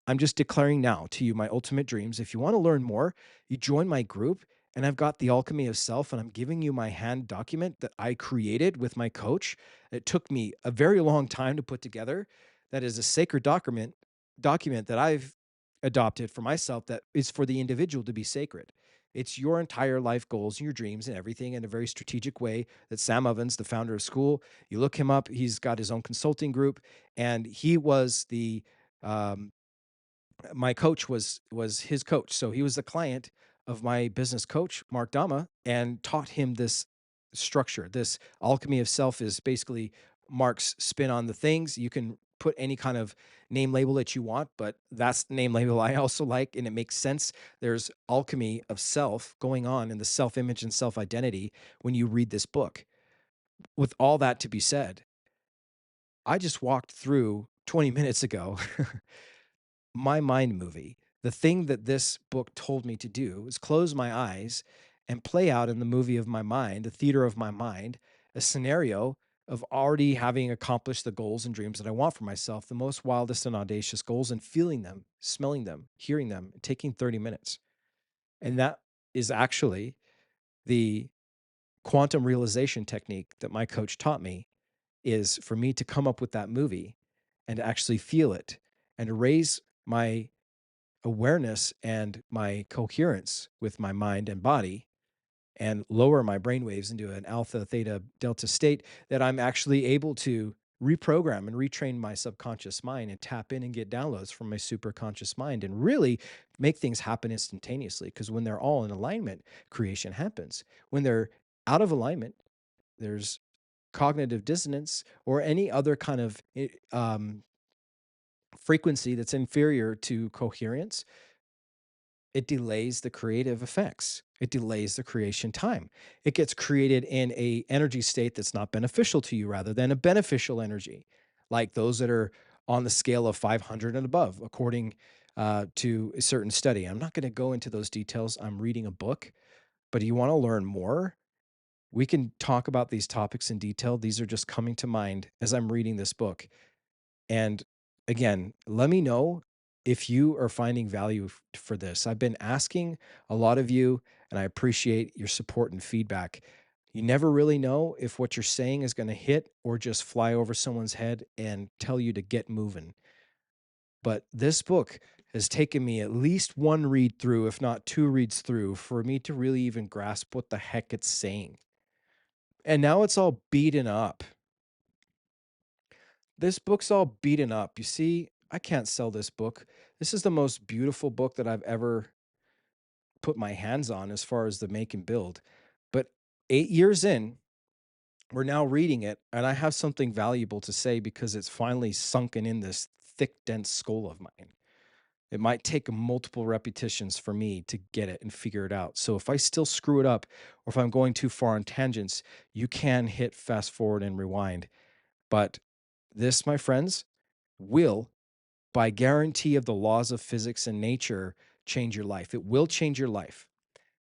I'm just declaring now to you my ultimate dreams. If you want to learn more, you join my group, and I've got the alchemy of self, and I'm giving you my hand document that I created with my coach. It took me a very long time to put together. That is a sacred document that I've adopted for myself that is for the individual to be sacred. It's your entire life goals and your dreams and everything in a very strategic way that Sam Ovens, the founder of School, you look him up. He's got his own consulting group, and he was the um, my coach was his coach. So he was the client of my business coach, Mark Dama, and taught him this structure. This alchemy of self is basically Mark's spin on the things. You can put any kind of name label that you want, but that's the name label I also like, and it makes sense. There's alchemy of self going on in the self image and self identity when you read this book. With all that to be said, I just walked through 20 minutes ago my mind movie. The thing that this book told me to do is close my eyes and play out in the movie of my mind, the theater of my mind, a scenario of already having accomplished the goals and dreams that I want for myself, the most wildest and audacious goals, and feeling them, smelling them, hearing them, taking 30 minutes. And that is actually the quantum realization technique that my coach taught me, is for me to come up with that movie and to actually feel it and raise my awareness and my coherence with my mind and body and lower my brain waves into an alpha, theta, delta state, that I'm actually able to reprogram and retrain my subconscious mind and tap in and get downloads from my superconscious mind and really make things happen instantaneously. Because when they're all in alignment, creation happens. When they're out of alignment, there's cognitive dissonance or any other kind of frequency that's inferior to coherence. It delays the creative effects. It delays the creation time. It gets created in a energy state that's not beneficial to you rather than a beneficial energy, like those that are on the scale of 500 and above, according to a certain study. I'm not going to go into those details. I'm reading a book, but you want to learn more? We can talk about these topics in detail. These are just coming to mind as I'm reading this book. And again, let me know if you are finding value for this. I've been asking a lot of you, and I appreciate your support and feedback. You never really know if what you're saying is going to hit or just fly over someone's head and tell you to get moving. But this book has taken me at least one read through, if not two reads through, for me to really even grasp what the heck it's saying. And now it's all beaten up. This book's all beaten up. You see, I can't sell this book. This is the most beautiful book that I've ever put my hands on as far as the make and build. But 8 years in, we're now reading it, and I have something valuable to say because it's finally sunken in this thick, dense skull of mine. It might take multiple repetitions for me to get it and figure it out. So if I still screw it up, or if I'm going too far on tangents, you can hit fast forward and rewind. But this, my friends, will, by guarantee of the laws of physics and nature, change your life. It will change your life.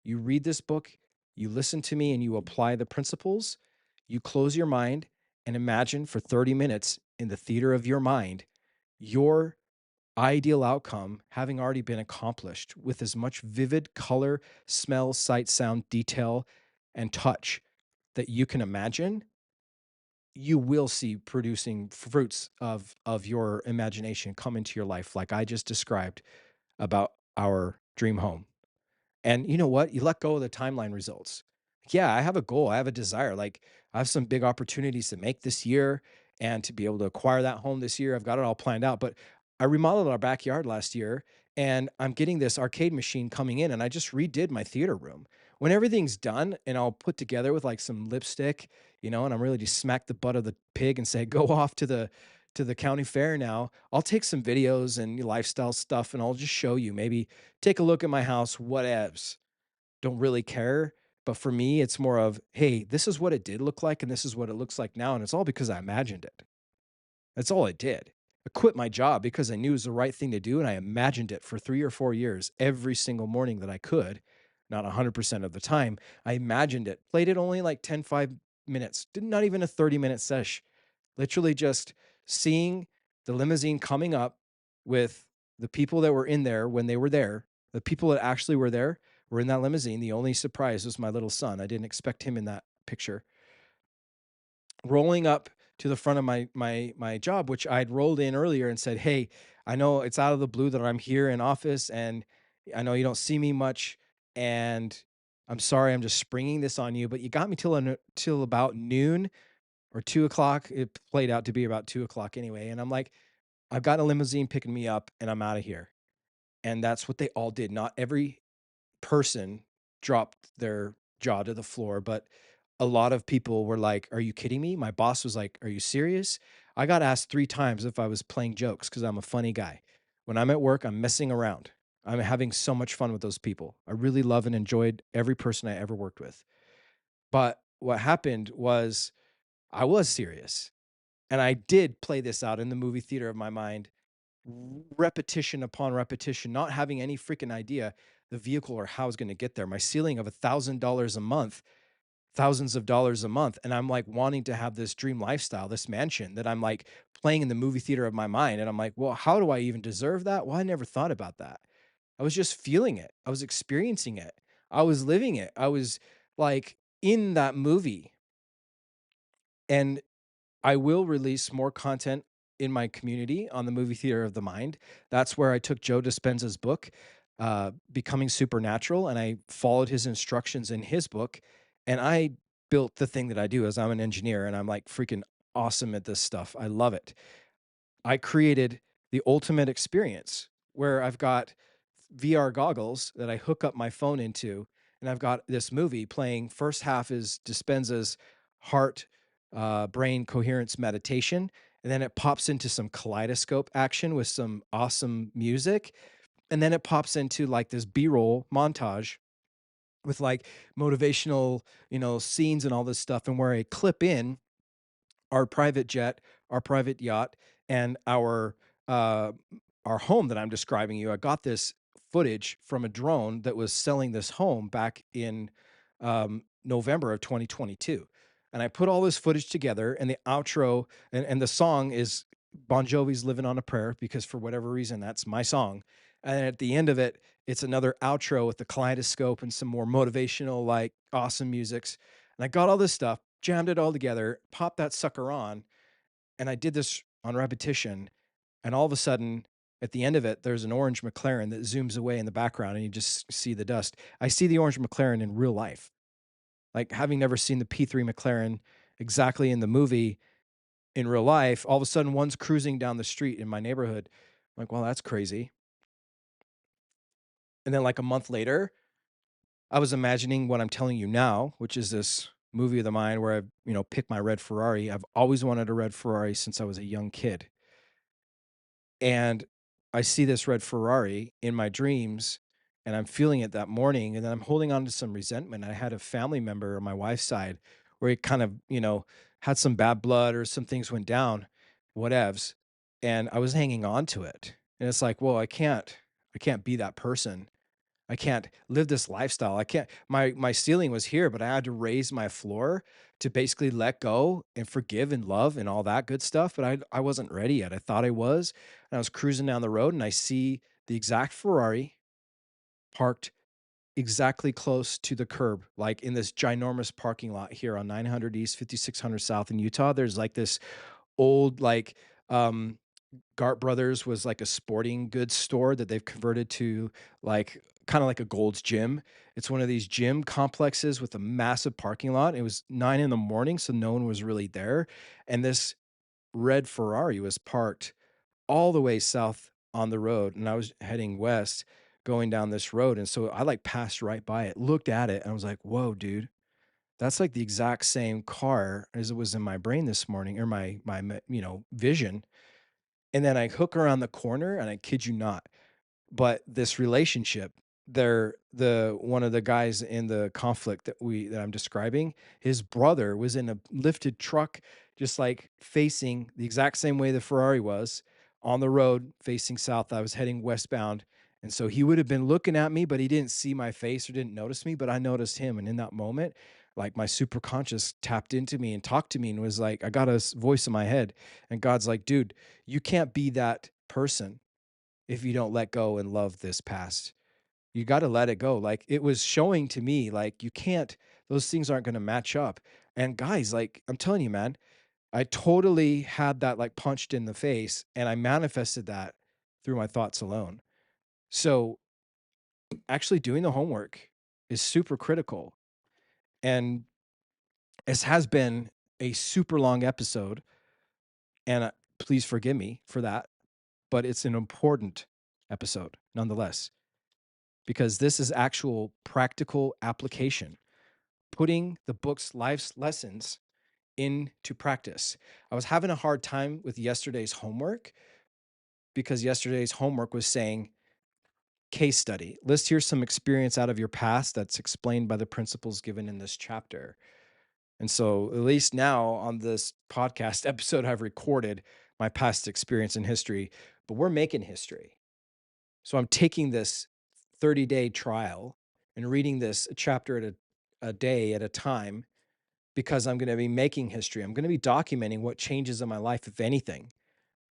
You read this book, you listen to me, and you apply the principles. You close your mind and imagine for 30 minutes in the theater of your mind your ideal outcome having already been accomplished with as much vivid color, smell, sight, sound, detail, and touch that you can imagine. You will see producing fruits of your imagination come into your life like I just described about our dream home. And you know what? You let go of the timeline results. Yeah, I have a goal. I have a desire. Like I have some big opportunities to make this year and to be able to acquire that home this year. I've got it all planned out. But I remodeled our backyard last year and I'm getting this arcade machine coming in and I just redid my theater room. When everything's done and I'll put together with like some lipstick, and I'm really just smack the butt of the pig and say, go off to the county fair now. I'll take some videos and lifestyle stuff and I'll just show you. Maybe take a look at my house, whatevs. Don't really care. But for me, it's more of, hey, this is what it did look like, and this is what it looks like now. And it's all because I imagined it. That's all I did. I quit my job because I knew it was the right thing to do. And I imagined it for 3 or 4 years, every single morning that I could, not 100% of the time. I imagined it, played it only like 5 minutes, did not even a 30-minute sesh. Literally just seeing the limousine coming up with the people that were in there when they were there, the people that actually were there were in that limousine. The only surprise was my little son. I didn't expect him in that picture. Rolling up to the front of my job, which I'd rolled in earlier and said, "Hey, I know it's out of the blue that I'm here in office, and I know you don't see me much, and I'm sorry, I'm just springing this on you, but you got me till about noon or 2 o'clock. It played out to be about 2 o'clock anyway, and I'm like, I've got a limousine picking me up, and I'm out of here." And that's what they all did. Not every person dropped their jaw to the floor, but a lot of people were like, "Are you kidding me?" My boss was like, "Are you serious?" I got asked 3 times if I was playing jokes because 'cause I'm a funny guy. When I'm at work, I'm messing around. I'm having so much fun with those people. I really love and enjoyed every person I ever worked with. But what happened was I was serious, and I did play this out in the movie theater of my mind, repetition upon repetition, not having any freaking idea the vehicle or how I was gonna get there. My ceiling of $1,000 a month, thousands of dollars a month, and I'm, like, wanting to have this dream lifestyle, this mansion that I'm, like, playing in the movie theater of my mind, and I'm like, "Well, how do I even deserve that?" Well, I never thought about that. I was just feeling it. I was experiencing it. I was living it. I was, like, in that movie, and I will release more content in my community on the movie theater of the mind. That's where I took Joe Dispenza's book, Becoming Supernatural, and I followed his instructions in his book. And I built the thing that I do as I'm an engineer and I'm like freaking awesome at this stuff. I love it. I created the ultimate experience where I've got VR goggles that I hook up my phone into, and I've got this movie playing. First half is Dispenza's heart, brain coherence meditation, and then it pops into some kaleidoscope action with some awesome music, and then it pops into like this B-roll montage with like motivational, scenes and all this stuff, and where I clip in our private jet, our private yacht, and uh, our home that I'm describing you. I got this footage from a drone that was selling this home back in November of 2022, and I put all this footage together. And the outro and the song is Bon Jovi's "Living on a Prayer" because for whatever reason that's my song. And at the end of it, it's another outro with the kaleidoscope and some more motivational, like awesome musics. And I got all this stuff, jammed it all together, popped that sucker on, and I did this on repetition. And all of a sudden, at the end of it, there's an orange McLaren that zooms away in the background and you just see the dust. I see the orange McLaren in real life. Like having never seen the P3 McLaren exactly in the movie in real life, all of a sudden one's cruising down the street in my neighborhood. I'm like, well, that's crazy. And then like a month later, I was imagining what I'm telling you now, which is this movie of the mind where I, pick my red Ferrari. I've always wanted a red Ferrari since I was a young kid. And I see this red Ferrari in my dreams and I'm feeling it that morning. And then I'm holding on to some resentment. I had a family member on my wife's side where he kind of, had some bad blood or some things went down, whatevs. And I was hanging on to it. And it's like, well, I can't be that person. I can't live this lifestyle. I can't my ceiling was here, but I had to raise my floor to basically let go and forgive and love and all that good stuff, but I wasn't ready yet. I thought I was, and I was cruising down the road and I see the exact Ferrari parked exactly close to the curb, like in this ginormous parking lot here on 900 East, 5600 South in Utah. There's like this old, like, um, Gart Brothers was like a sporting goods store that they've converted to like kind of like a Gold's Gym. It's one of these gym complexes with a massive parking lot. It was 9 in the morning, so no one was really there. And this red Ferrari was parked all the way south on the road. And I was heading west going down this road. And so I like passed right by it, looked at it, and I was like, whoa, dude, that's like the exact same car as it was in my brain this morning or vision. And then I hook around the corner and I kid you not, but this relationship, they're the one of the guys in the conflict that I'm describing, his brother was in a lifted truck, just like facing the exact same way the Ferrari was on the road facing south. I was heading westbound. And so he would have been looking at me, but he didn't see my face or didn't notice me, but I noticed him. And in that moment, like my superconscious tapped into me and talked to me and was like, I got a voice in my head. And God's like, dude, you can't be that person if you don't let go and love this past. You got to let it go. Like it was showing to me, like you can't, those things aren't going to match up. And guys, like I'm telling you, man, I totally had that like punched in the face and I manifested that through my thoughts alone. So actually doing the homework is super critical. And this has been a super long episode. And please forgive me for that, but it's an important episode nonetheless, because this is actual practical application, putting the book's life's lessons into practice. I was having a hard time with yesterday's homework because yesterday's homework was saying case study. List here some experience out of your past that's explained by the principles given in this chapter. And so, at least now on this podcast episode, I've recorded my past experience in history, but we're making history. So I'm taking this 30-day trial and reading this a chapter at a day at a time because I'm going to be making history. I'm going to be documenting what changes in my life, if anything.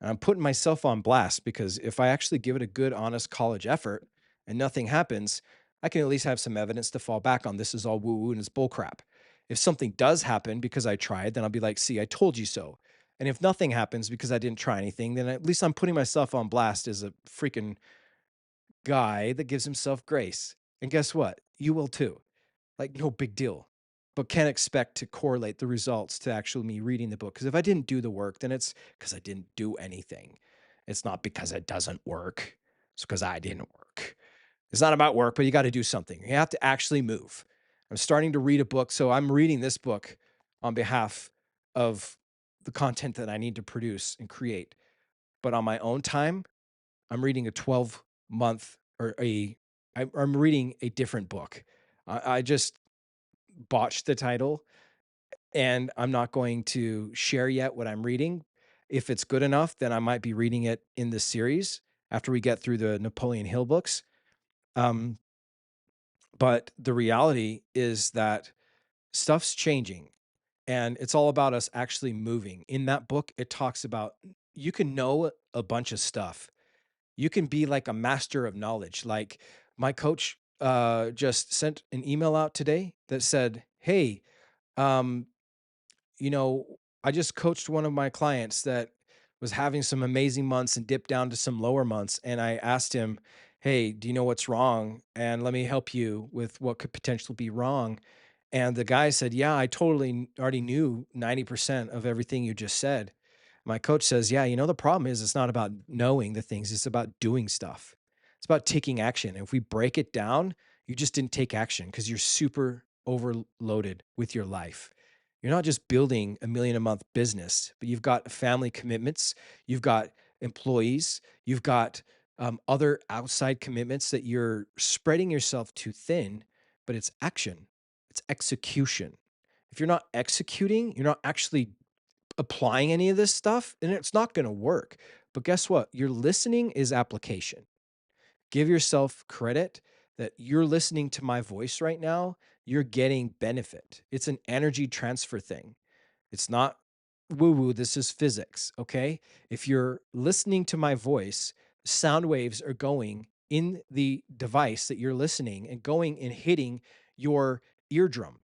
And I'm putting myself on blast because if I actually give it a good, honest college effort and nothing happens, I can at least have some evidence to fall back on. This is all woo woo and it's bullcrap. If something does happen because I tried, then I'll be like, see, I told you so. And if nothing happens because I didn't try anything, then at least I'm putting myself on blast as a freaking guy that gives himself grace. And guess what? You will too. Like, no big deal. But can't expect to correlate the results to actually me reading the book. Because if I didn't do the work, then it's because I didn't do anything. It's not because it doesn't work. It's because I didn't work. It's not about work, but you got to do something. You have to actually move. I'm starting to read a book. So I'm reading this book on behalf of the content that I need to produce and create. But on my own time, I'm reading a 12-month or I'm reading a different book. I just botched the title and I'm not going to share yet what I'm reading. If it's good enough, then I might be reading it in this series after we get through the Napoleon Hill books. Um, but the reality is that stuff's changing and it's all about us actually moving. In that book, it talks about you can know a bunch of stuff. You can be like a master of knowledge. Like my coach just sent an email out today that said, "Hey, um, you know, I just coached one of my clients that was having some amazing months and dipped down to some lower months. And I asked him, hey, do you know what's wrong? And let me help you with what could potentially be wrong." And the guy said, yeah, I totally already knew 90% of everything you just said. My coach says, yeah, the problem is it's not about knowing the things, it's about doing stuff. It's about taking action. If we break it down, you just didn't take action because you're super overloaded with your life. You're not just building a million a month business, but you've got family commitments, you've got employees, you've got other outside commitments that you're spreading yourself too thin, but it's action, it's execution. If you're not executing, you're not actually applying any of this stuff, and it's not going to work. But guess what? Your listening is application. Give yourself credit that you're listening to my voice right now. You're getting benefit. It's an energy transfer thing. It's not woo woo. This is physics. Okay. If you're listening to my voice, sound waves are going in the device that you're listening and going and hitting your eardrum.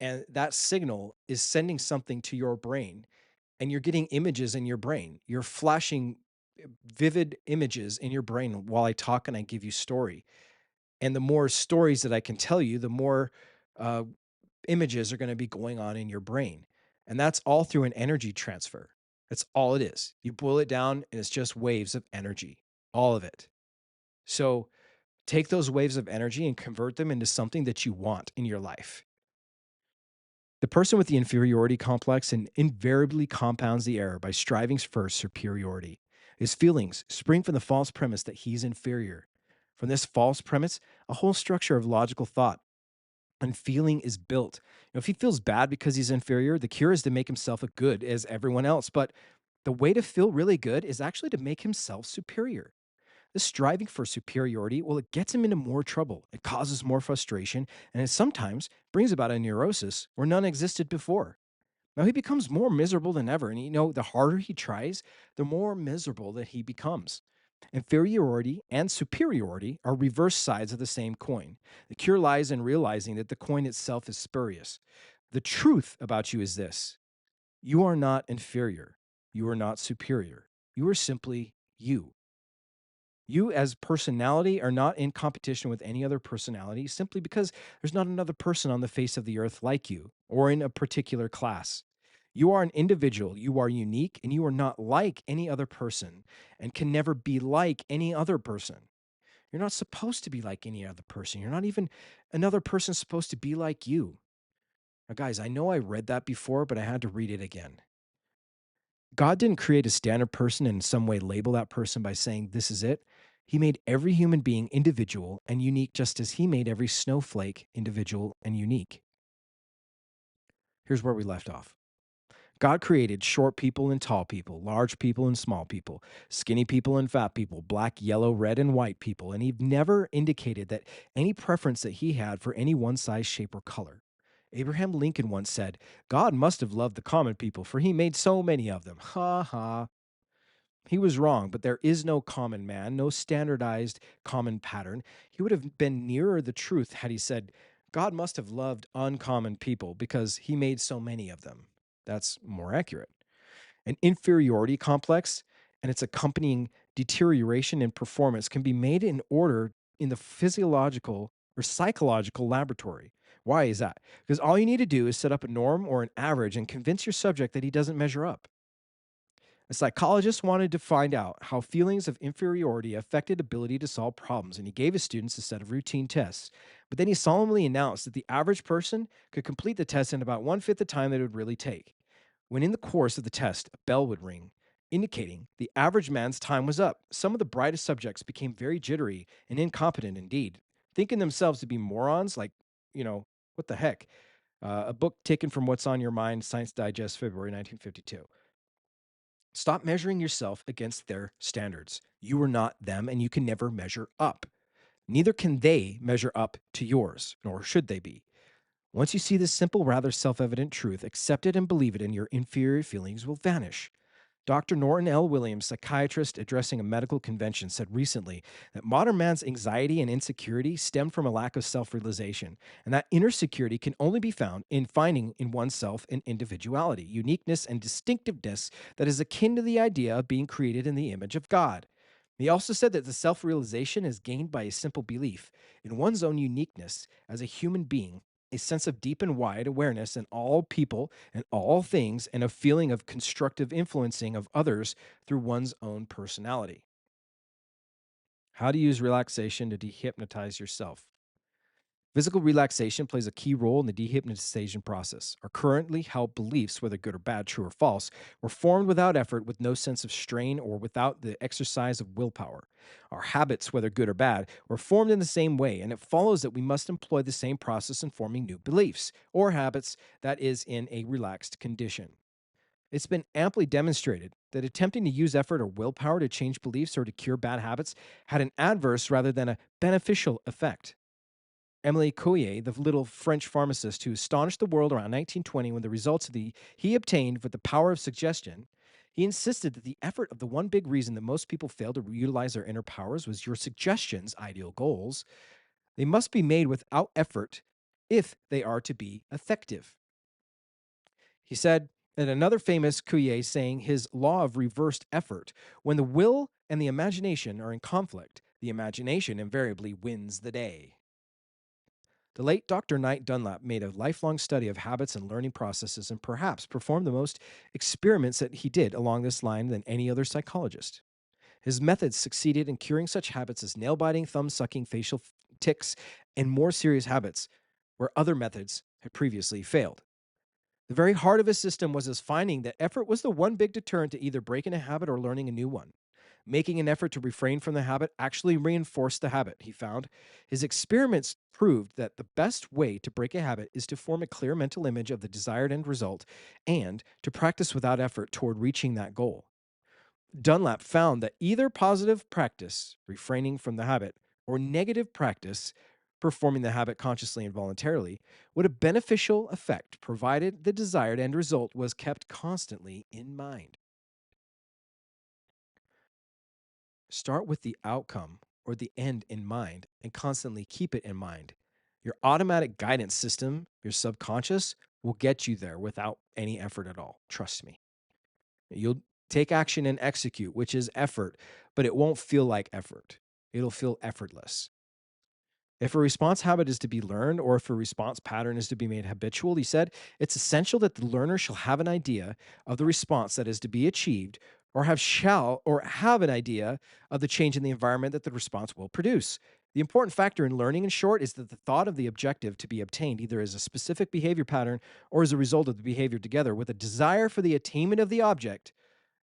And that signal is sending something to your brain and you're getting images in your brain. You're flashing vivid images in your brain while I talk and I give you story. And the more stories that I can tell you, the more uh, images are going to be going on in your brain. And that's all through an energy transfer. That's all it is. You boil it down, and it's just waves of energy, all of it. So take those waves of energy and convert them into something that you want in your life. The person with the inferiority complex invariably compounds the error by striving for superiority. His feelings spring from the false premise that he's inferior. From this false premise, a whole structure of logical thought and feeling is built. If he feels bad because he's inferior, the cure is to make himself as good as everyone else. But the way to feel really good is actually to make himself superior. This striving for superiority, well, it gets him into more trouble. It causes more frustration, and it sometimes brings about a neurosis where none existed before. Now he becomes more miserable than ever. And the harder he tries, the more miserable that he becomes. Inferiority and superiority are reverse sides of the same coin. The cure lies in realizing that the coin itself is spurious. The truth about you is this: you are not inferior. You are not superior. You are simply you. You, as personality, are not in competition with any other personality simply because there's not another person on the face of the earth like you or in a particular class. You are an individual, you are unique, and you are not like any other person and can never be like any other person. You're not supposed to be like any other person. You're not even another person supposed to be like you. Now, guys, I know I read that before, but I had to read it again. God didn't create a standard person and in some way label that person by saying, this is it. He made every human being individual and unique, just as he made every snowflake individual and unique. Here's where we left off. God created short people and tall people, large people and small people, skinny people and fat people, black, yellow, red, and white people, and he never indicated that any preference that he had for any one size, shape, or color. Abraham Lincoln once said, God must have loved the common people, for he made so many of them. Ha ha. He was wrong, but there is no common man, no standardized common pattern. He would have been nearer the truth had he said, God must have loved uncommon people because he made so many of them. That's more accurate. An inferiority complex and its accompanying deterioration in performance can be made in order in the physiological or psychological laboratory. Why is that? Because all you need to do is set up a norm or an average and convince your subject that he doesn't measure up. A psychologist wanted to find out how feelings of inferiority affected ability to solve problems, and he gave his students a set of routine tests. But then he solemnly announced that the average person could complete the test in about one-fifth the time that it would really take. When in the course of the test, a bell would ring, indicating the average man's time was up. Some of the brightest subjects became very jittery and incompetent indeed, thinking themselves to be morons like, what the heck? A book taken from What's on Your Mind, Science Digest, February 1952. Stop measuring yourself against their standards. You are not them, and you can never measure up. Neither can they measure up to yours, nor should they be. Once you see this simple, rather self evident truth, accept it and believe it, and your inferior feelings will vanish. Dr. Norton L. Williams, psychiatrist addressing a medical convention, said recently that modern man's anxiety and insecurity stem from a lack of self realization, and that inner security can only be found in finding in oneself an individuality, uniqueness, and distinctiveness that is akin to the idea of being created in the image of God. He also said that the self realization is gained by a simple belief in one's own uniqueness as a human being, a sense of deep and wide awareness in all people and all things, and a feeling of constructive influencing of others through one's own personality. How to use relaxation to de-hypnotize yourself. Physical relaxation plays a key role in the dehypnotization process. Our currently held beliefs, whether good or bad, true or false, were formed without effort, with no sense of strain, or without the exercise of willpower. Our habits, whether good or bad, were formed in the same way, and it follows that we must employ the same process in forming new beliefs or habits that is in a relaxed condition. It's been amply demonstrated that attempting to use effort or willpower to change beliefs or to cure bad habits had an adverse rather than a beneficial effect. Emile Coué, the little French pharmacist who astonished the world around 1920 when the results he obtained with the power of suggestion, he insisted that the effort of the one big reason that most people fail to utilize their inner powers was your suggestions, ideal goals. They must be made without effort if they are to be effective. He said, And another famous Cuvier saying his law of reversed effort: when the will and the imagination are in conflict, the imagination invariably wins the day. The late Dr. Knight Dunlap made a lifelong study of habits and learning processes and perhaps performed the most experiments that he did along this line than any other psychologist. His methods succeeded in curing such habits as nail biting, thumb sucking, facial tics, and more serious habits where other methods had previously failed. The very heart of his system was his finding that effort was the one big deterrent to either breaking a habit or learning a new one. Making an effort to refrain from the habit actually reinforced the habit, he found. His experiments proved that the best way to break a habit is to form a clear mental image of the desired end result and to practice without effort toward reaching that goal. Dunlap found that either positive practice, refraining from the habit, or negative practice, performing the habit consciously and voluntarily, would have beneficial effect provided the desired end result was kept constantly in mind. Start with the outcome or the end in mind and constantly keep it in mind. Your automatic guidance system, your subconscious, will get you there without any effort at all. Trust me. You'll take action and execute, which is effort, but it won't feel like effort. It'll feel effortless. If a response habit is to be learned or if a response pattern is to be made habitual, he said, it's essential that the learner shall have an idea of the response that is to be achieved or have an idea of the change in the environment that the response will produce. The important factor in learning, in short, is that the thought of the objective to be obtained either as a specific behavior pattern or as a result of the behavior together with a desire for the attainment of the object.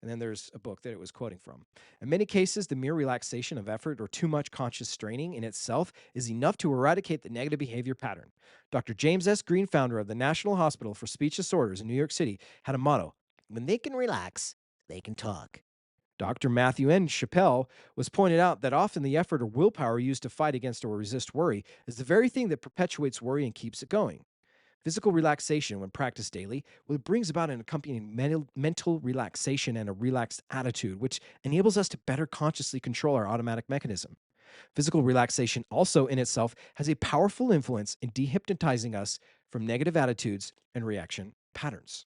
And then there's a book that it was quoting from. In many cases, the mere relaxation of effort or too much conscious straining in itself is enough to eradicate the negative behavior pattern. Dr. James S. Green, founder of the National Hospital for Speech Disorders in New York City, had a motto: when they can relax, they can talk. Dr. Matthew N. Chappell was pointed out that often the effort or willpower used to fight against or resist worry is the very thing that perpetuates worry and keeps it going. Physical relaxation, when practiced daily, well, it brings about an accompanying mental relaxation and a relaxed attitude, which enables us to better consciously control our automatic mechanism. Physical relaxation also in itself has a powerful influence in dehypnotizing us from negative attitudes and reaction patterns.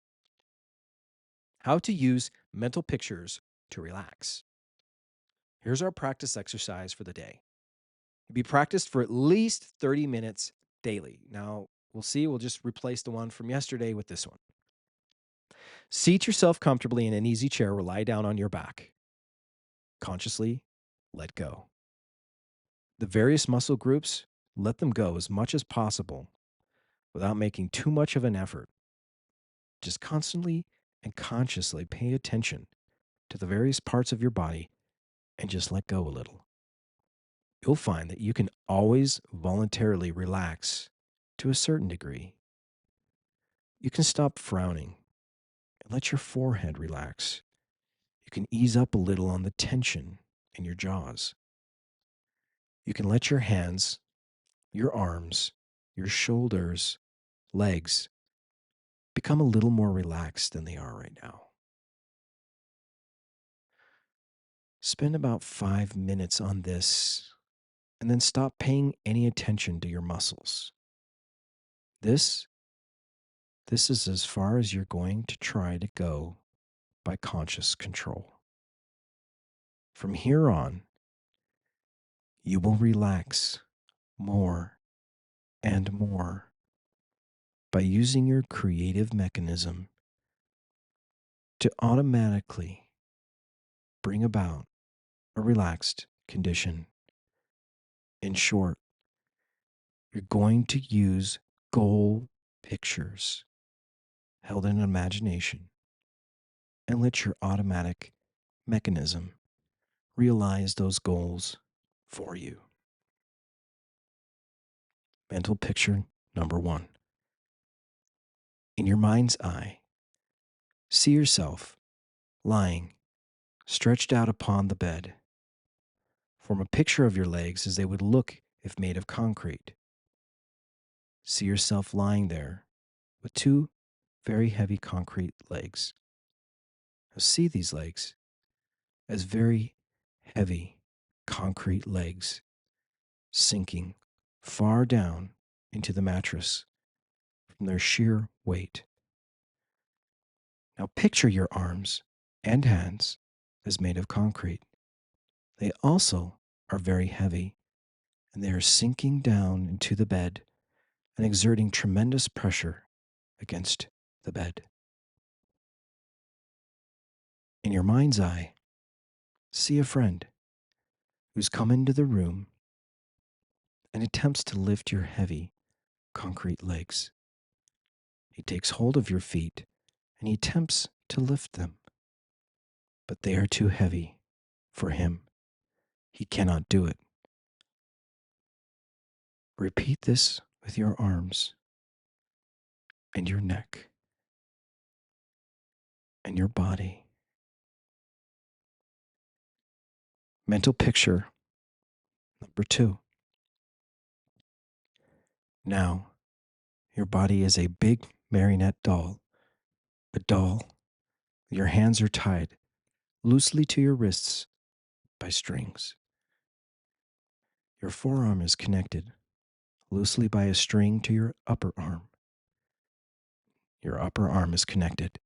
How to use mental pictures to relax. Here's our practice exercise for the day. Be practiced for at least 30 minutes daily. Now, we'll see, we'll just replace the one from yesterday with this one. Seat yourself comfortably in an easy chair or lie down on your back. Consciously let go. The various muscle groups, let them go as much as possible without making too much of an effort. Just constantly and consciously pay attention to the various parts of your body and just let go a little. You'll find that you can always voluntarily relax to a certain degree. You can stop frowning and let your forehead relax. You can ease up a little on the tension in your jaws. You can let your hands, your arms, your shoulders, legs become a little more relaxed than they are right now. Spend about 5 minutes on this and then stop paying any attention to your muscles. This, this is as far as you're going to try to go by conscious control. From here on, you will relax more and more by using your creative mechanism to automatically bring about a relaxed condition. In short, you're going to use goal pictures held in imagination and let your automatic mechanism realize those goals for you. Mental picture number 1. In your mind's eye, see yourself lying, stretched out upon the bed. Form a picture of your legs as they would look if made of concrete. See yourself lying there with 2 very heavy concrete legs. Now see these legs as very heavy concrete legs sinking far down into the mattress from their sheer weight. Now picture your arms and hands as made of concrete. They also are very heavy, and they are sinking down into the bed and exerting tremendous pressure against the bed. In your mind's eye, see a friend who's come into the room and attempts to lift your heavy concrete legs. He takes hold of your feet and he attempts to lift them, but they are too heavy for him. He cannot do it. Repeat this with your arms and your neck and your body. Mental picture number 2. Now, your body is a big marionette doll, a doll. Your hands are tied loosely to your wrists by strings. Your forearm is connected loosely by a string to your upper arm. Your upper arm is connected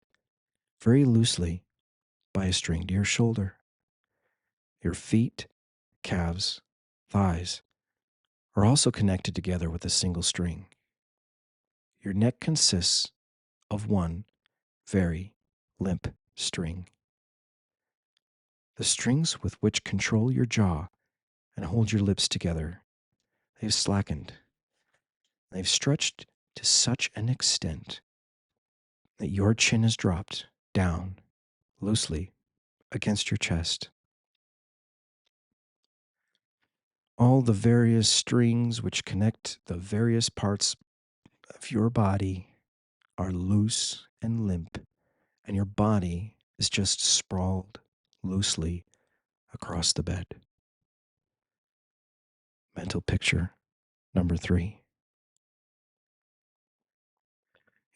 very loosely by a string to your shoulder. Your feet, calves, thighs are also connected together with a single string. Your neck consists of one very limp string. The strings with which control your jaw and hold your lips together, they've slackened. They've stretched to such an extent that your chin is dropped down loosely against your chest. All the various strings which connect the various parts of your body are loose and limp, and your body is just sprawled loosely across the bed. Mental picture number 3.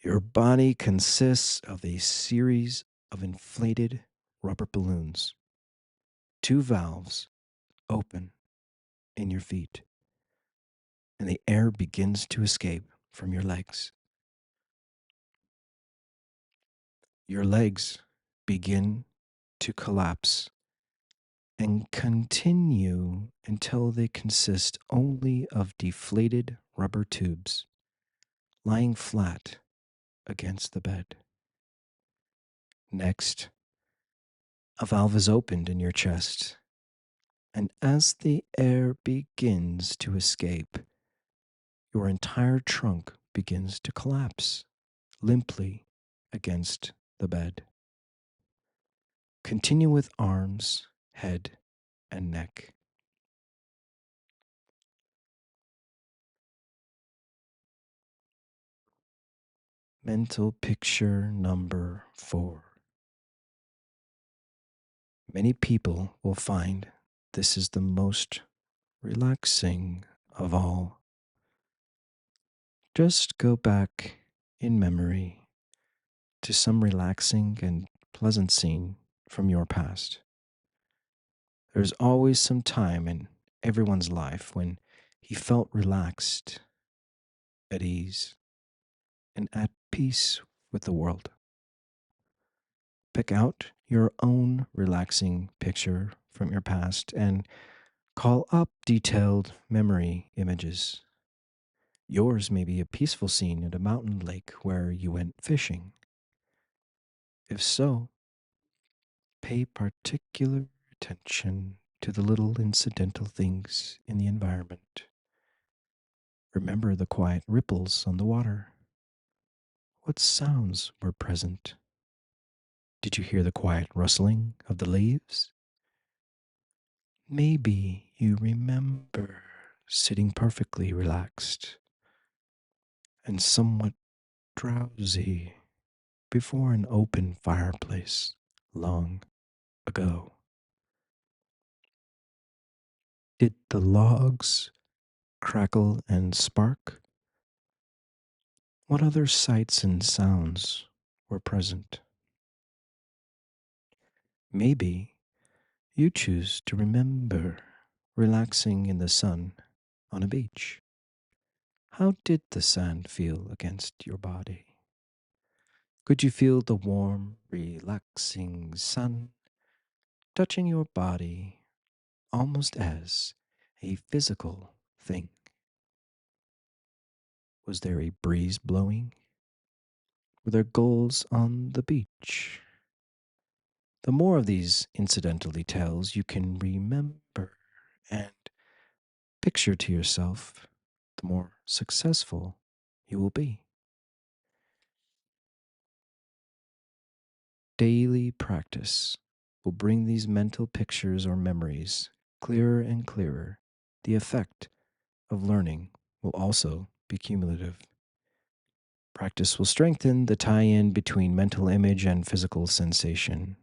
Your body consists of a series of inflated rubber balloons. 2 valves open in your feet, and the air begins to escape from your legs. Your legs begin to collapse and continue until they consist only of deflated rubber tubes lying flat against the bed. Next, a valve is opened in your chest, and as the air begins to escape, your entire trunk begins to collapse limply against the bed. Continue with arms, head, and neck. Mental picture number 4. Many people will find this is the most relaxing of all. Just go back in memory to some relaxing and pleasant scene from your past. There's always some time in everyone's life when he felt relaxed, at ease, and at peace with the world. Pick out your own relaxing picture from your past and call up detailed memory images. Yours may be a peaceful scene at a mountain lake where you went fishing. If so, pay particular attention to the little incidental things in the environment. Remember the quiet ripples on the water. What sounds were present? Did you hear the quiet rustling of the leaves? Maybe you remember sitting perfectly relaxed and somewhat drowsy before an open fireplace long ago. Did the logs crackle and spark? What other sights and sounds were present? Maybe you choose to remember relaxing in the sun on a beach. How did the sand feel against your body? Could you feel the warm, relaxing sun touching your body almost as a physical thing? Was there a breeze blowing? Were there gulls on the beach? The more of these incidental details you can remember and picture to yourself, the more successful you will be. Daily practice will bring these mental pictures or memories clearer and clearer. The effect of learning will also be cumulative. Practice will strengthen the tie in between mental image and physical sensation.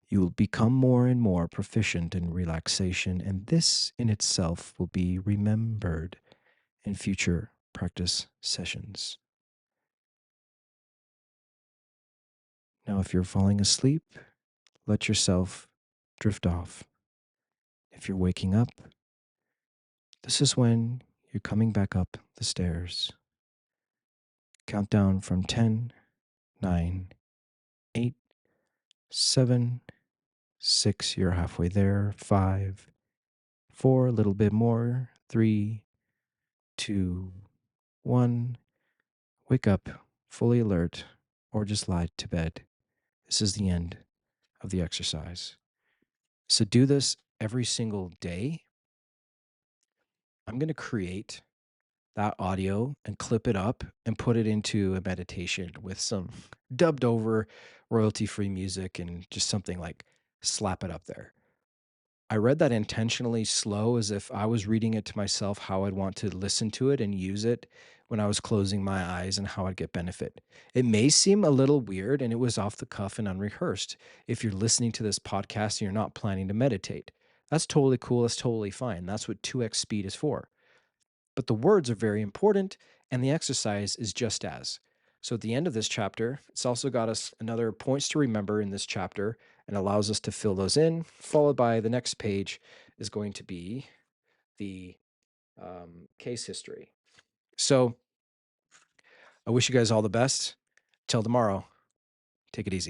You will become more and more proficient in relaxation, and this in itself will be remembered in future practice sessions. Now, if you're falling asleep, let yourself drift off. If you're waking up, this is when you're coming back up the stairs. Count down from 10, 9, 8, 7, 6, you're halfway there, 5, 4, a little bit more, 3, 2, 1. Wake up fully alert or just lie to bed. This is the end of the exercise. So do this every single day. I'm going to create that audio and clip it up and put it into a meditation with some dubbed over royalty free music and just something like slap it up there. I read that intentionally slow as if I was reading it to myself, how I'd want to listen to it and use it when I was closing my eyes and how I'd get benefit. It may seem a little weird and it was off the cuff and unrehearsed. If you're listening to this podcast and you're not planning to meditate, that's totally cool. That's totally fine. That's what 2x speed is for. But the words are very important, and the exercise is just as. So at the end of this chapter, it's also got us another points to remember in this chapter and allows us to fill those in, followed by the next page is going to be the case history. So I wish you guys all the best. Till tomorrow, take it easy.